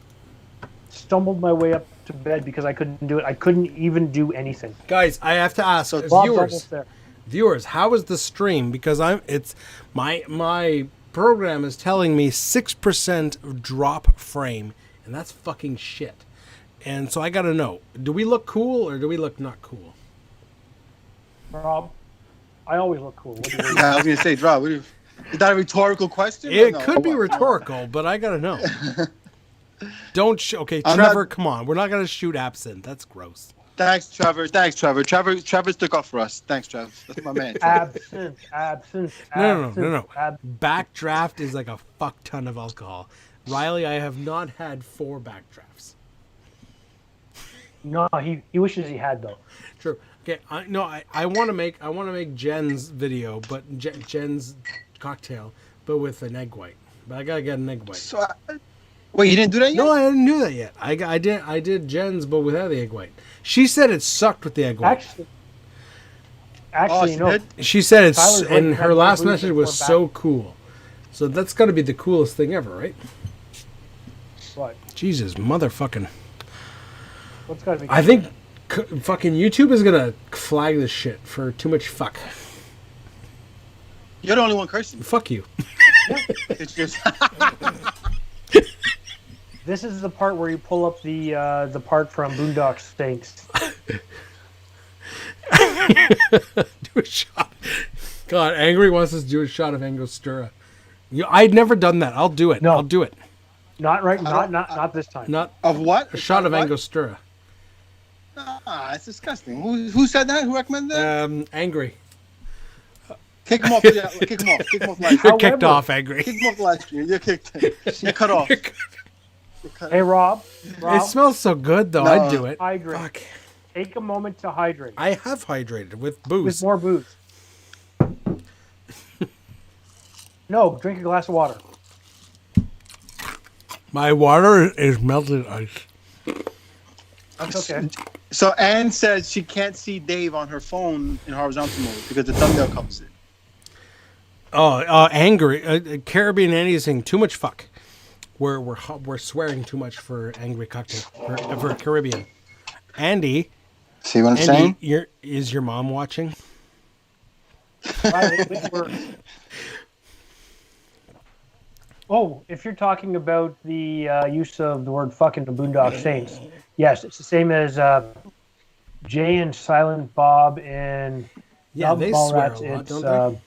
stumbled my way up to bed because I couldn't do it. I couldn't even do anything. Guys, I have to ask viewers, how is the stream? Because my program is telling me 6% drop frame, and that's fucking shit. And so I gotta know, do we look cool or do we look not cool? Rob, I always look cool. Yeah, I was gonna say, Rob, is that a rhetorical question? It could be rhetorical, but I gotta know. Okay, Trevor, come on. We're not gonna shoot Absinthe. That's gross. Thanks, Trevor. Trevor stuck up for us. Thanks, Trevor. That's my man. Absinthe. No. Backdraft is like a fuck ton of alcohol. Riley, I have not had 4 backdrafts. No, he wishes he had though. True. Okay. I want to make Jen's video, but Jen's cocktail, but with an egg white. But I gotta get an egg white. So, wait, you didn't do that yet? No, I didn't do that yet. I did Jen's, but without the egg white. She said it sucked with the egg white. Actually, no. She said it's, and her last message was so cool. So that's got to be the coolest thing ever, right? What? Jesus, motherfucking. What's got to be? I think fucking YouTube is gonna flag this shit for too much fuck. You're the only one cursing. Fuck you. It's just. This is the part where you pull up the part from Boondock Saints. Do a shot. God, Angry wants us to do a shot of Angostura. I'd never done that. I'll do it. No. I'll do it. Not right. Not this time. Not of what? A shot of Angostura. It's disgusting. Who said that? Who recommended that? Angry. Kick him off. Kick him off. Kick him off. You're kicked off, Angry. Kick him off the live stream. You're kicked. You're cut off. Hey, Rob. It smells so good, though. I'd do it. Hydrate. Fuck. Take a moment to hydrate. I have hydrated with booze. With more booze. No, drink a glass of water. My water is melted ice. That's okay. So Anne says she can't see Dave on her phone in horizontal mode because the thumbnail covers it. Oh, Angry. Caribbean Annie is saying too much fuck. We're swearing too much for Angry Cocktail for Caribbean. Andy. See what I'm saying? Is your mom watching? Oh, if you're talking about the use of the word "fuck" in the Boondock Saints, yes, it's the same as Jay and Silent Bob and they swear a lot, don't they?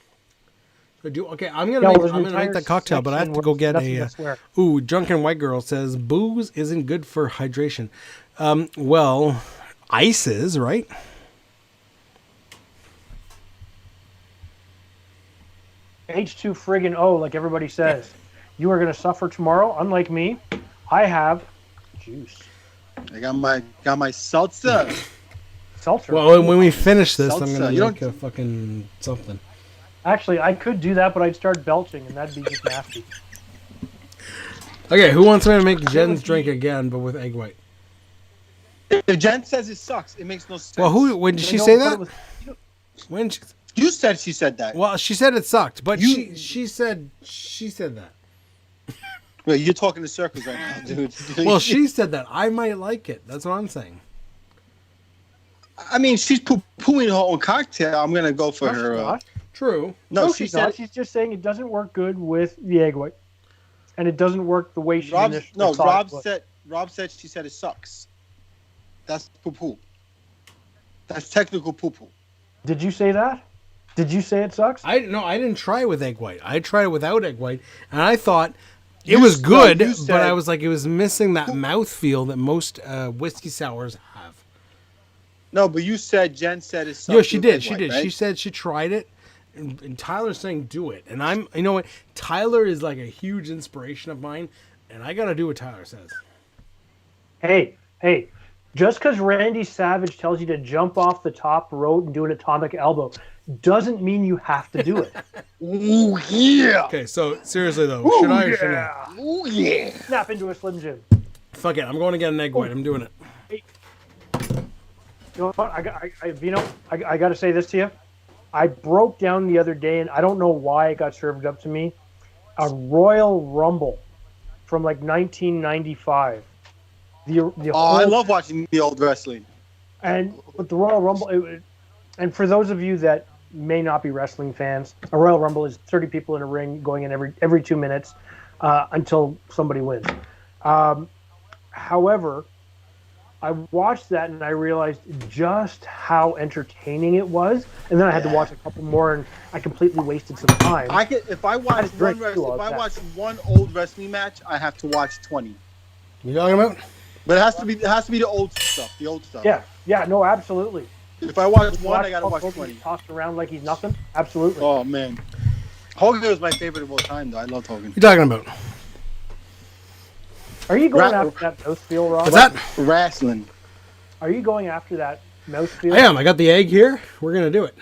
Okay, I'm gonna make that cocktail, but I have to go get a. Drunken White Girl says booze isn't good for hydration. Well, ice is, right? H2 friggin' O, like everybody says. You are gonna suffer tomorrow. Unlike me, I have juice. I got my seltzer. Seltzer. Well, when we finish this, seltzer. I'm gonna make a fucking something. Actually, I could do that, but I'd start belching, and that'd be just nasty. Okay, who wants me to make Jen's drink again, but with egg white? If Jen says it sucks, it makes no sense. Well, when did she say that? When you said she said that. Well, she said it sucked, but she said that. Wait, you're talking in circles right now, dude. Well, she said that. I might like it. That's what I'm saying. I mean, she's poo-pooing her own cocktail. I'm gonna go for her. True. No, she said not. She's just saying it doesn't work good with the egg white, and it doesn't work the way she initially thought. Rob said she said it sucks. That's poo-poo. That's technical poo-poo. Did you say that? Did you say it sucks? I didn't try it with egg white. I tried it without egg white, and I thought it was good, but I was like, it was missing that mouthfeel that most whiskey sours have. No, but Jen said it sucks. Yeah, she did. Right? She said she tried it. And Tyler's saying do it. And you know what? Tyler is like a huge inspiration of mine, and I got to do what Tyler says. Hey, just because Randy Savage tells you to jump off the top rope and do an atomic elbow doesn't mean you have to do it. Ooh, yeah. Okay, so seriously though, should I or shouldn't I? Ooh, yeah. Snap into a Slim Jim. Fuck it, I'm going to get an egg white. I'm doing it. Hey. You know what? Vino, I got to say this to you. I broke down the other day, and I don't know why it got served up to me. A Royal Rumble from like 1995. I love watching the old wrestling. And with the Royal Rumble, and for those of you that may not be wrestling fans, a Royal Rumble is 30 people in a ring going in every 2 minutes until somebody wins. However, I watched that and I realized just how entertaining it was, and then I had to watch a couple more, and I completely wasted some time. If I watch one old wrestling match, I have to watch 20. You talking about? But it has to be the old stuff. The old stuff. Yeah, no, absolutely. If I watch one, I gotta watch 20. Tossed around like he's nothing. Absolutely. Oh man, Hogan was my favorite of all time, though. I love Hogan. What you talking about? Are you going after that mouthfeel, Rob? What's that? Wrestling. Are you going after that mouthfeel? I am. I got the egg here. We're gonna do it.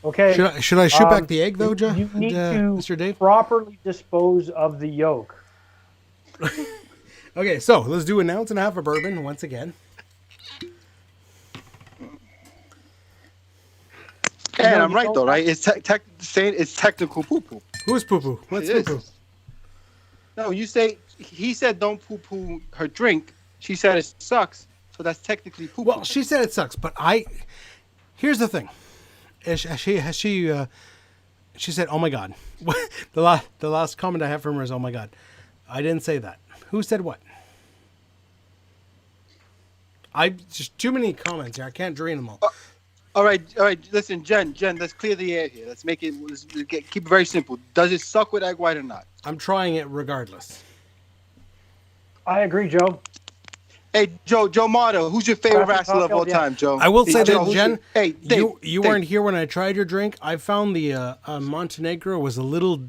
Okay. Should I shoot back the egg though, Joe? You need to Mr. Dave? properly dispose of the yolk. Okay, so let's do an ounce and a half of bourbon once again. And I'm right though, right? It's technical poo-poo. Who's poo-poo? What's poo-poo? No, he said don't poo-poo her drink. She said it sucks, so that's technically poo-poo. Well, she said it sucks, but here's the thing. She said, "Oh my God." the last comment I have from her is, "Oh my God." I didn't say that. Who said what? Just too many comments here. I can't drain them all. All right. Listen, Jen, let's clear the air here. Let's keep it very simple. Does it suck with egg white or not? I'm trying it regardless. I agree, Joe. Hey, Joe Marto, who's your favorite wrestler of all time, Joe? I will say that, Jen, Dave, you weren't here when I tried your drink. I found the Montenegro was a little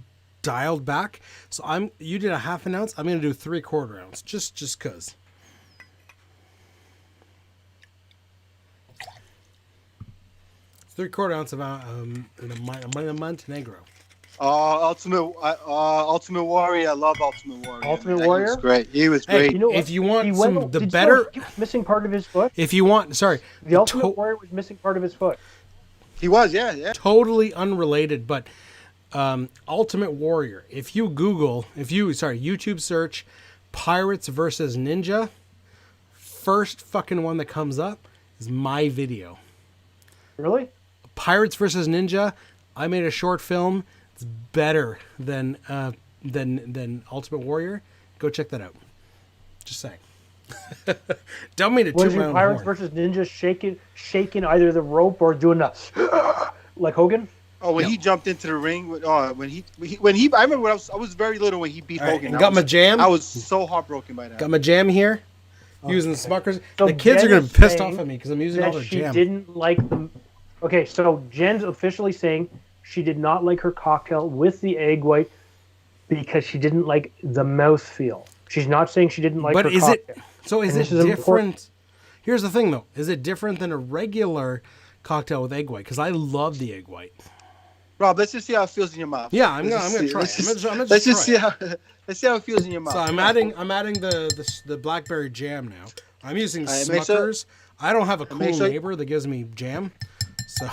dialed back. So you did a half an ounce. I'm going to do 3/4 ounce, just because. It's 3/4 ounce of Montenegro. Ultimate Warrior. I love Ultimate Warrior. Ultimate Warrior? He was great. He was great. You know if you want he was missing part of his foot. If you want, the Ultimate Warrior was missing part of his foot. He was, yeah. Totally unrelated, but Ultimate Warrior. If you YouTube search Pirates versus Ninja, first fucking one that comes up is my video. Really? Pirates versus Ninja. I made a short film. It's better than Ultimate Warrior. Go check that out. Just saying. Don't mean to toot my own Pirates horn. versus Ninja shaking either the rope or doing a like Hogan? Oh, when he jumped into the ring, when he, I remember when I was very little when he beat Hogan. And got my jam. I was so heartbroken by that. Got my jam here. Using Smuckers. So the kids are gonna be pissed off at me because I'm using all their jam. She didn't like them. Okay, so Jen's officially saying she did not like her cocktail with the egg white because she didn't like the mouthfeel. She's not saying she didn't like her cocktail. Is it different? Important. Here's the thing, though. Is it different than a regular cocktail with egg white? Because I love the egg white. Rob, let's just see how it feels in your mouth. Yeah, I'm gonna try. Let's just see how it feels in your mouth. So I'm adding the blackberry jam now. I'm using Smuckers. I don't have a cool neighbor that gives me jam. So.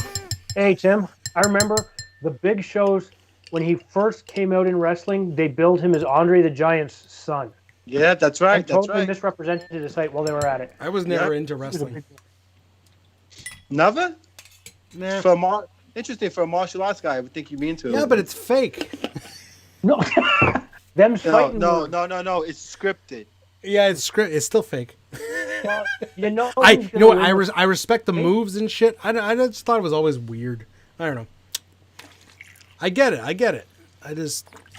Hey Tim, I remember the big shows when he first came out in wrestling. They billed him as Andre the Giant's son. Yeah, that's right. That's totally misrepresented the site while they were at it. I was never into wrestling. Never? Nah. Interesting, for a martial arts guy, I would think you'd be into it. Yeah, but it's fake. No. Them fighting. No. It's scripted. Yeah, it's scripted. It's still fake. Well, you know what? I respect the moves and shit. I just thought it was always weird. I don't know. I get it. I don't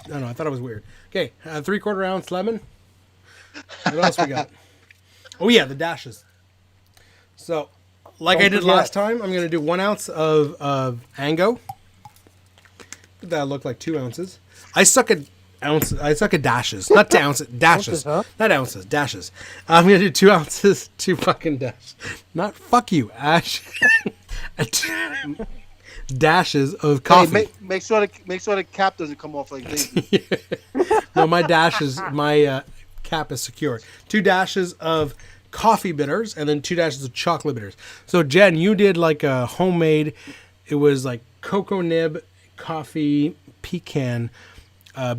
know. I thought it was weird. Okay, 3/4 ounce lemon. What else we got? Oh yeah, the dashes. So, like I did last time, I'm gonna do 1 ounce of Ango. That looked like 2 ounces. I suck at dashes, not ounces. Dashes, huh? Not ounces. Dashes. I'm gonna do 2 ounces. 2 fucking dashes. Not fuck you, Ash. Dashes of coffee. Hey, make sure the cap doesn't come off like this. No, my cap is secure. 2 dashes of coffee bitters and then 2 dashes of chocolate bitters. So Jen, you did like a homemade. It was like cocoa nib, coffee, pecan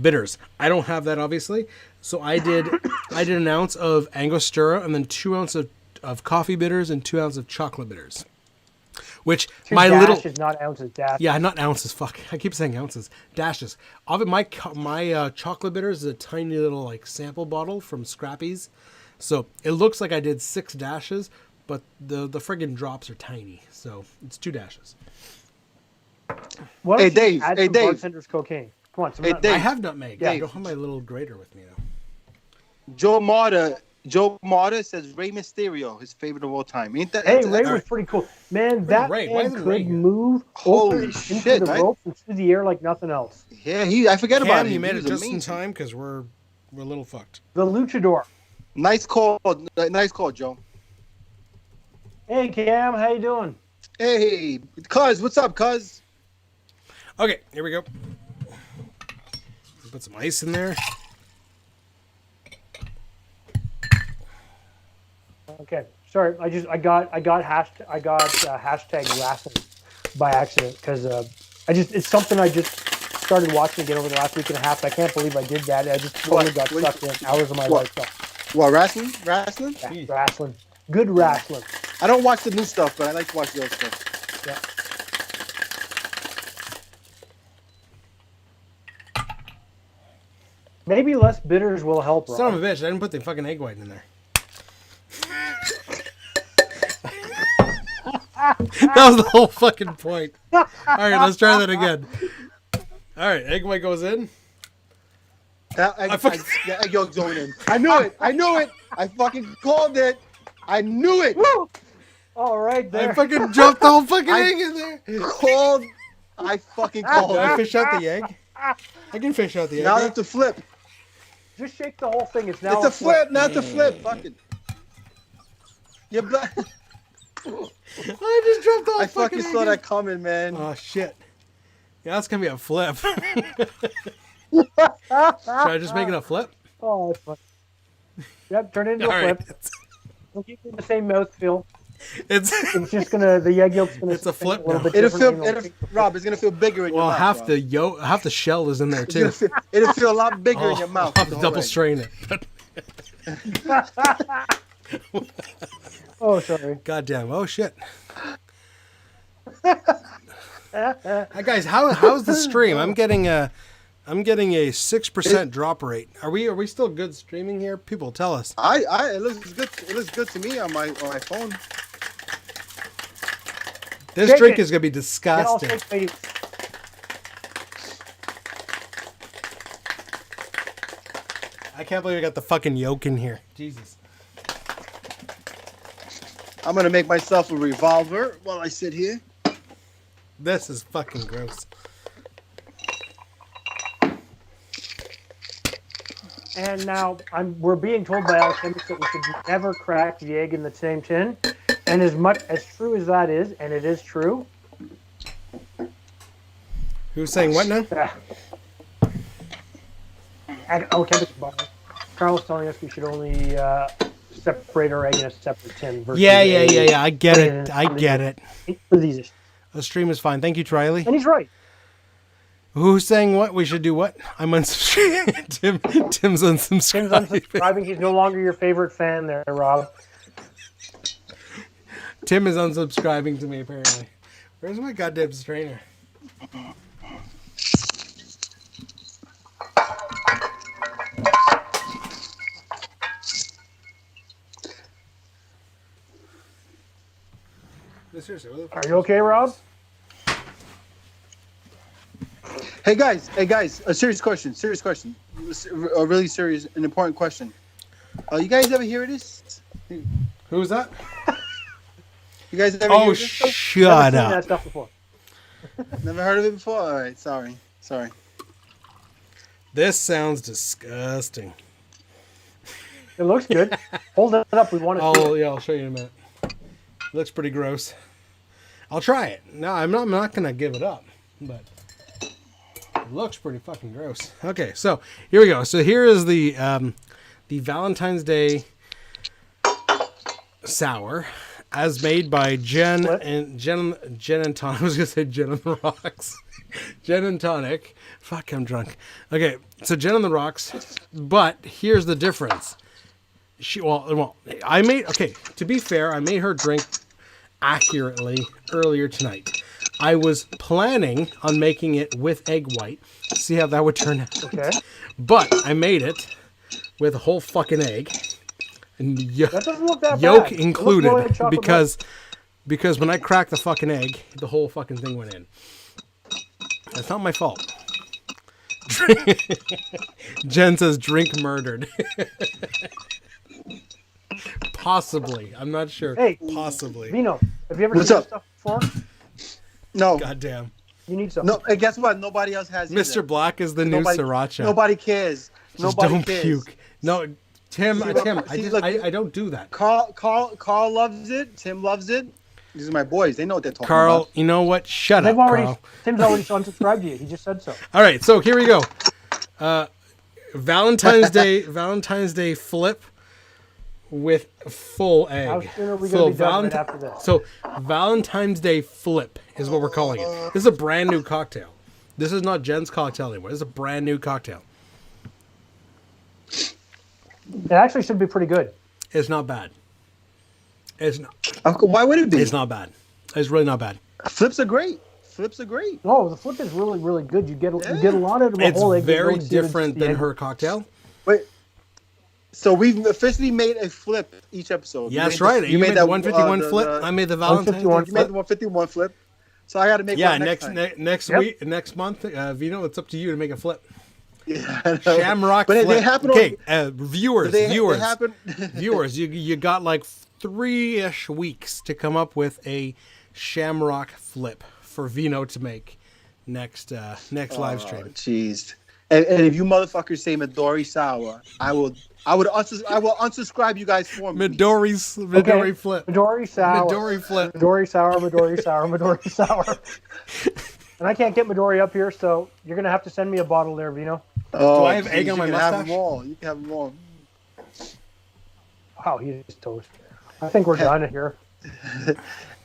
bitters. I don't have that obviously, so I did 1 ounce of Angostura and then 2 ounces of coffee bitters and 2 ounces of chocolate bitters. Which my little dashes, not ounces. Dashes. Yeah, not ounces. Fuck, I keep saying ounces. Dashes. My chocolate bitters is a tiny little like sample bottle from Scrappy's, so it looks like I did 6 dashes, but the friggin' drops are tiny, so it's 2 dashes. Hey Dave. Bartender's cocaine. Come on. Dave. I have nutmeg. Yeah. I don't have my little grater with me though. Joe Marta says Rey Mysterio, his favorite of all time. Ain't that? Hey, Ray was pretty cool. Man, that man could move holy shit, into the ropes and through the air like nothing else. Yeah, I forget about him. He made it just in time because we're a little fucked. The luchador. Nice call, Joe. Hey, Cam, how you doing? Hey, Cuz, what's up, Cuz? Okay, here we go. Put some ice in there. Okay, sorry. I got hashtag wrestling by accident because it's something I just started watching again over the last week and a half. I can't believe I did that. I just totally got sucked in hours of my life. What, wrestling? Yeah, wrestling. Good wrestling. I don't watch the new stuff, but I like to watch the old stuff. Yeah. Maybe less bitters will help. Son of a bitch! I didn't put the fucking egg white in there. That was the whole fucking point. All right, let's try that again. All right, egg white goes in. Egg yolk's going in. I knew it. I fucking called it. I knew it. Woo! All right, there. I fucking dropped the whole fucking egg in there. I fucking called. Did I fish out the egg? I can fish out the egg. Now it's a flip. Just shake the whole thing. It's a flip. Now it's a flip. Fucking. You're black. I just dropped the whole I fucking saw that coming, man. Oh shit. Yeah, that's gonna be a flip. Should I just make it a flip? Oh, it's fun. Yep, turn it into a flip. We'll keep it the same mouthfeel. It's just gonna the egg yolk's gonna. It's a flip. Rob, it's gonna feel bigger in your mouth. Well, half the shell is in there too. It'll feel a lot bigger in your mouth. I'll have to double strain it. Oh, sorry. Goddamn. Oh shit. Guys, how's the stream? I'm getting a 6% drop rate. Are we still good streaming here? People, tell us. It looks good. It looks good to me on my phone. This drink is gonna be disgusting. I can't believe I got the fucking yolk in here. Jesus. I'm gonna make myself a revolver while I sit here. This is fucking gross. And now we're being told by alchemists that we should never crack the egg in the same tin. And as true as that is, and it is true. Who's saying what now? Alchemists, Carl's telling us we should only separate our egg in a separate tin. Yeah. I get it. For these. The stream is fine. Thank you, Triley. And he's right. Who's saying what? We should do what? I'm unsubscribing. Tim's unsubscribing. Tim's unsubscribing. He's no longer your favorite fan there, Rob. Tim is unsubscribing to me, apparently. Where's my goddamn strainer? Seriously, are you okay, Rob? Hey guys, a serious question. A really serious and important question. You guys ever hear this? Who's that? You guys ever hear this? Oh, shut up. That stuff before. Never heard of it before? All right, sorry. This sounds disgusting. It looks good. Hold it up. We want to. I'll show you in a minute. It looks pretty gross. I'll try it. No, I'm not gonna give it up, but it looks pretty fucking gross. Okay, so here we go. So here is the Valentine's Day sour, as made by Jen and Tonic. I was gonna say Jen on the Rocks. Jen and Tonic. Fuck, I'm drunk. Okay, so Jen on the Rocks. But here's the difference. To be fair, I made her drink accurately earlier tonight. I was planning on making it with egg white. See how that would turn out. Okay. But I made it with a whole fucking egg. And that doesn't look that yolk bad. included. Because when I cracked the fucking egg, the whole fucking thing went in. That's not my fault. Jen says drink murdered. Possibly. I'm not sure. Hey, possibly. Vino, have you ever seen this stuff before? No. Goddamn. You need some. No, and guess what? Nobody else has Mr. either. Black is the new Sriracha. Nobody cares. Nobody don't cares. Puke. No, Tim, I don't do that. Carl loves it. Tim loves it. These are my boys. They know what they're talking about. Carl, you know what? Shut up, Carl. Tim's already unsubscribed to you. He just said so. All right, so here we go. Valentine's Day flip with full egg. How soon are we going to be done right after this? So Valentine's Day flip is what we're calling it. This is a brand new cocktail. This is not Jen's cocktail anymore. This is a brand new cocktail. It actually should be pretty good. It's not bad. It's not. Why would it be? It's not bad. It's really not bad. Flips are great. No, the flip is really, really good. You get a lot out of a whole egg. It's very different than her cocktail. Wait. So we've officially made a flip each episode. Yeah, that's right. You made that 151 flip. I made the Valentine. You made the 151 flip. So I got to make one next week, next month, Vino. It's up to you to make a flip. Yeah, Shamrock but flip. They happen. Okay, viewers. Viewers, you got like 3-ish weeks to come up with a Shamrock flip for Vino to make next live stream. Jeez. And if you motherfuckers say Midori sour, I will unsubscribe you guys for me. Midori flip. Midori sour. Midori flip. Midori sour. And I can't get Midori up here, so you're gonna have to send me a bottle there, Vino. Oh, do I have egg on my mustache? You can have them all. Wow, he's toast. I think we're done here.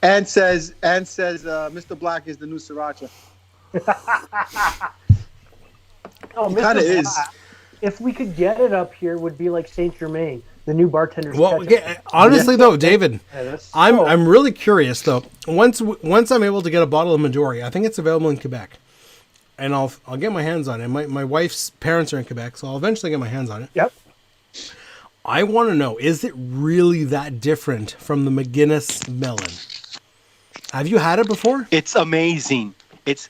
And says, Mr. Black is the new Sriracha. Oh, He kind of is. if we could get it up here, would be like Saint Germain, the new bartender's Well, ketchup. honestly though, David, So... I'm really curious though. Once I'm able to get a bottle of Midori, I think it's available in Quebec, and I'll get my hands on it. My wife's parents are in Quebec, so I'll eventually get my hands on it. Yep. I want to know, is it really that different from the McGuinness melon? Have you had it before? It's amazing. It's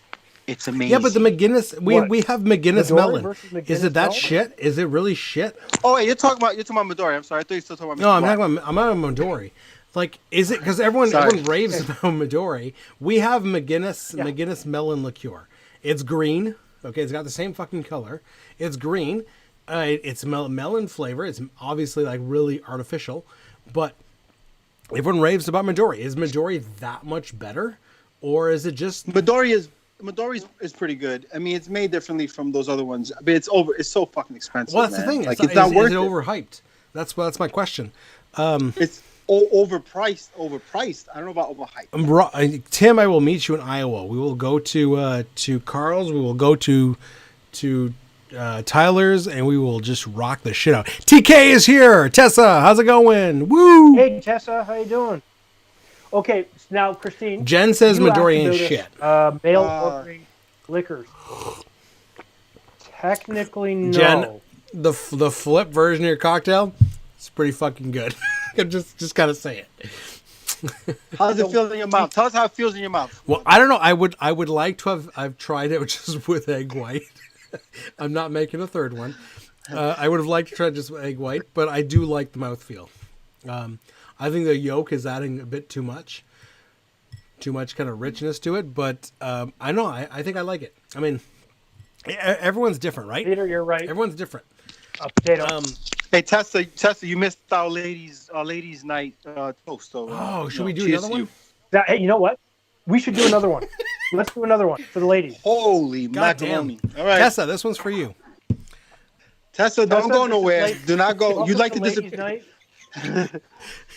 amazing. Yeah, but the McGuinness, we have McGuinness Midori melon. McGuinness Is it that melon? shit? Is it really shit? Oh, wait, you're talking about Midori. I'm sorry. I thought you were still talking about. No, I'm talking about Midori. Like, is it because everyone raves about Midori? We have McGuinness melon liqueur. It's green. Okay, it's got the same fucking color. It's green. It's melon flavor. It's obviously like really artificial, but everyone raves about Midori. Is Midori that much better, or is it just Midori is pretty good. I mean, it's made differently from those other ones, but it's so fucking expensive. Well, that's man. the thing. Like, it's not worth it. Is it Overhyped? That's my question. It's overpriced. I don't know about overhyped. Tim, I will meet you in Iowa. We will go to Carl's. We will go to Tyler's, and we will just rock the shit out. TK is here. Tessa, how's it going? Woo! Hey, Tessa, how you doing? Okay, now Christine. Jen says you Midori ain't asked shit. about mail ordering liquors. Technically, no. Jen, the flip version of your cocktail, it's pretty fucking good. just gotta say it. How does it feel in your mouth? Tell us how it feels in your mouth. Well, I don't know. I would like to have. I've tried it just with egg white. I'm not making a third one. I would have liked to try just egg white, but I do like the mouthfeel. I think the yolk is adding a bit too much kind of richness to it, but I know. I think I like it. I mean, everyone's different, right? Peter, you're right. Everyone's different. Potato. Hey, Tessa, you missed our ladies' night toast. So, should we do another one? Hey, you know what? We should do another one. Let's do another one for the ladies. Holy macaroni! All right, Tessa, this one's for you. Tessa, don't go nowhere. Do not go. You like to disappear.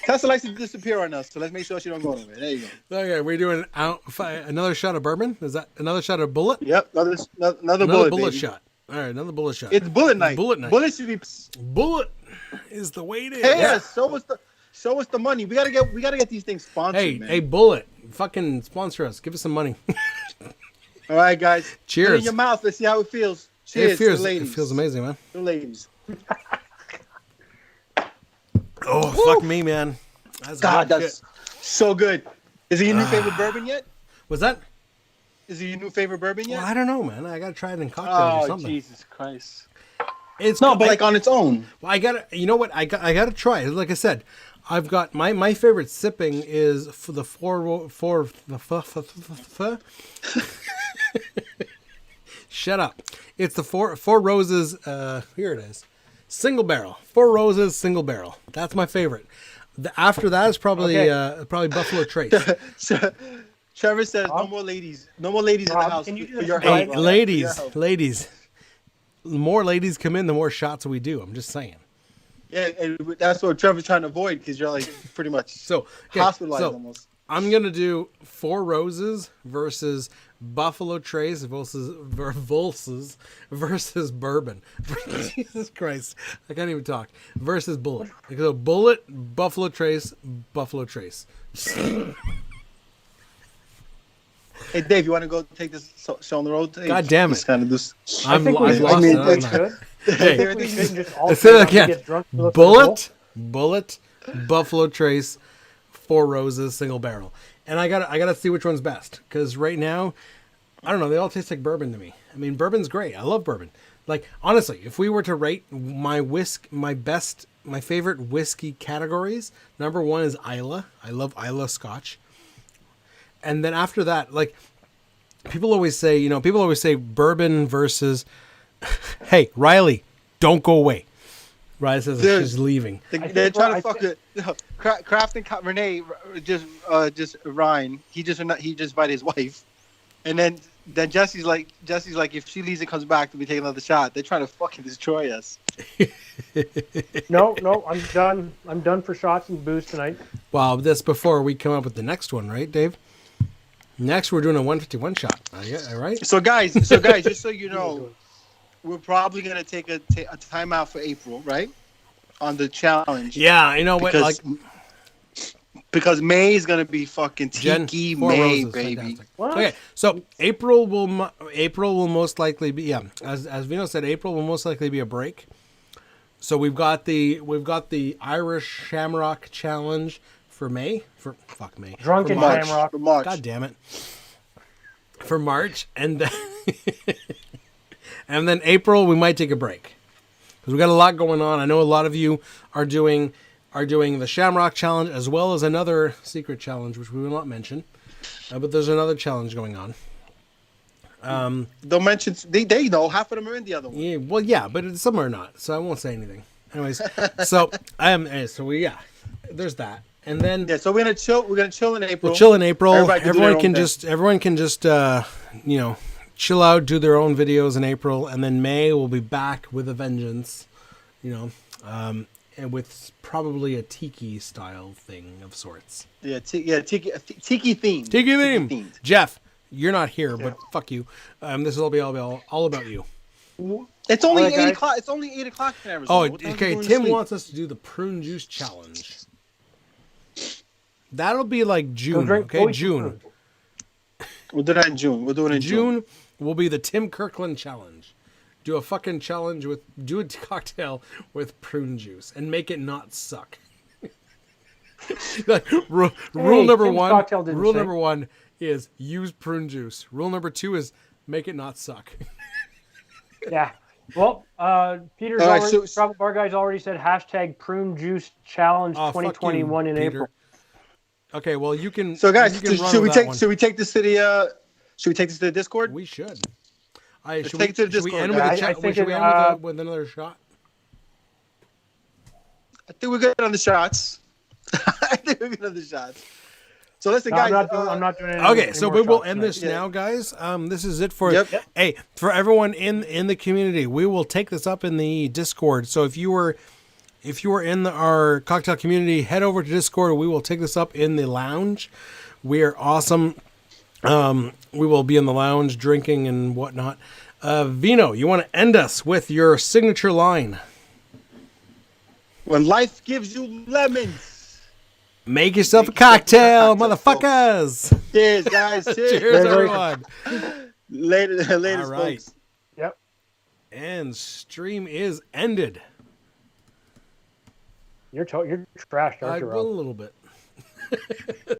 Tessa likes to disappear on us, so let's make sure she don't go nowhere. There you go. Okay, we're doing another shot of bourbon. Is that another shot of bullet? Yep, another bullet shot. All right, another bullet shot. It's bullet night. Bullet should be. Bullet is the way it is. Hey, yeah. Show us the money. We gotta get these things sponsored. Hey, Bullet, fucking sponsor us. Give us some money. All right, guys. Cheers. Put it in your mouth. Let's see how it feels. Cheers, to the ladies. It feels amazing, man. The ladies. Oh, Woo! Fuck me, man. That's so good. Is it your new favorite bourbon yet? Was that? Is it your new favorite bourbon yet? Well, I don't know, man. I gotta try it in cocktails or something. Oh, Jesus Christ. It's no, but like on its own. Well, you know what? I gotta try it. Like I said, I've got my favorite sipping is for the Shut up. It's the four roses. Here it is. Single barrel. Four Roses single barrel. That's my favorite. After that is probably Buffalo Trace. Trevor says no more ladies. No more ladies in the house. Can you do for your hey, health, ladies. The more ladies come in, the more shots we do. I'm just saying. Yeah, and that's what Trevor's trying to avoid because you're like pretty much hospitalized almost. I'm gonna do Four Roses versus Buffalo Trace versus bourbon. Jesus Christ, I can't even talk. Versus Bullet. So Bullet, Buffalo Trace, Buffalo Trace. Hey Dave, you want to go take this show on the road? God damn it! Kind of this. I've lost it. Hey, say it again. Bullet, Buffalo Trace, Four Roses, single barrel. And I gotta see which one's best because right now, I don't know. They all taste like bourbon to me. I mean, bourbon's great. I love bourbon. Like honestly, if we were to rate my favorite whiskey categories, number one is Islay. I love Islay Scotch. And then after that, like people always say bourbon versus. Hey, Riley, don't go away. Riley says she's leaving. They're trying to fuck it. Kraft and Renee just Ryan. He just invited his wife, and then Jesse's like if she leaves and comes back, then we take another shot. They're trying to fucking destroy us. No, I'm done. I'm done for shots and booze tonight. Wow, that's before we come up with the next one, right, Dave? Next, we're doing a 151 shot. All right. So guys, just so you know, we're probably gonna take a timeout for April, right? On the challenge. Yeah, you know what? Because May is gonna be fucking tiki May, roses, baby. Okay, so April will most likely be as Vino said, April will most likely be a break. So we've got the Irish Shamrock Challenge for May May Drunken Shamrock for March. God damn it, for March, and then and then April we might take a break because we got a lot going on. I know a lot of you are doing the Shamrock Challenge as well as another secret challenge, which we will not mention. But there's another challenge going on. Don't mention they know half of them are in the other one. Yeah, well, yeah, but some are not, so I won't say anything. Anyways, so there's that, and then so we're gonna chill. We're gonna chill in April. We'll chill in April. Everyone can just chill out, do their own videos in April, and then May will be back with a vengeance. And with probably a tiki style thing of sorts. Tiki themed. Tiki themed. Jeff, you're not here, but fuck you. This will be all about you. It's only 8 o'clock. It's only 8 o'clock in Arizona. Oh, okay. Tim wants us to do the prune juice challenge. That'll be like June. Okay, June. We'll do that in June. We'll do it in June. June will be the Tim Kirkland challenge. Do a fucking challenge do a cocktail with prune juice and make it not suck. Rule number one is use prune juice. Rule number 2 is make it not suck. Yeah. Well, Peter's Travel Bar Guy's already said hashtag prune juice challenge 2021 in April. Okay, well you can. So guys, should we take this to the Discord? We should. Should we end with another shot? I think we're good on the shots. So listen, guys. I'm not doing anything. Okay, so we will end this now, guys. This is it for Hey, for everyone in the community. We will take this up in the Discord. So if you were in our cocktail community, head over to Discord. We will take this up in the lounge. We are awesome. We will be in the lounge drinking and whatnot. Vino, you want to end us with your signature line? When life gives you lemons, make yourself a cocktail, motherfuckers. Cheers, guys. Cheers, everyone. Later, all right. Folks. Yep. And stream is ended. You're trashed, aren't you, Rob? A little bit.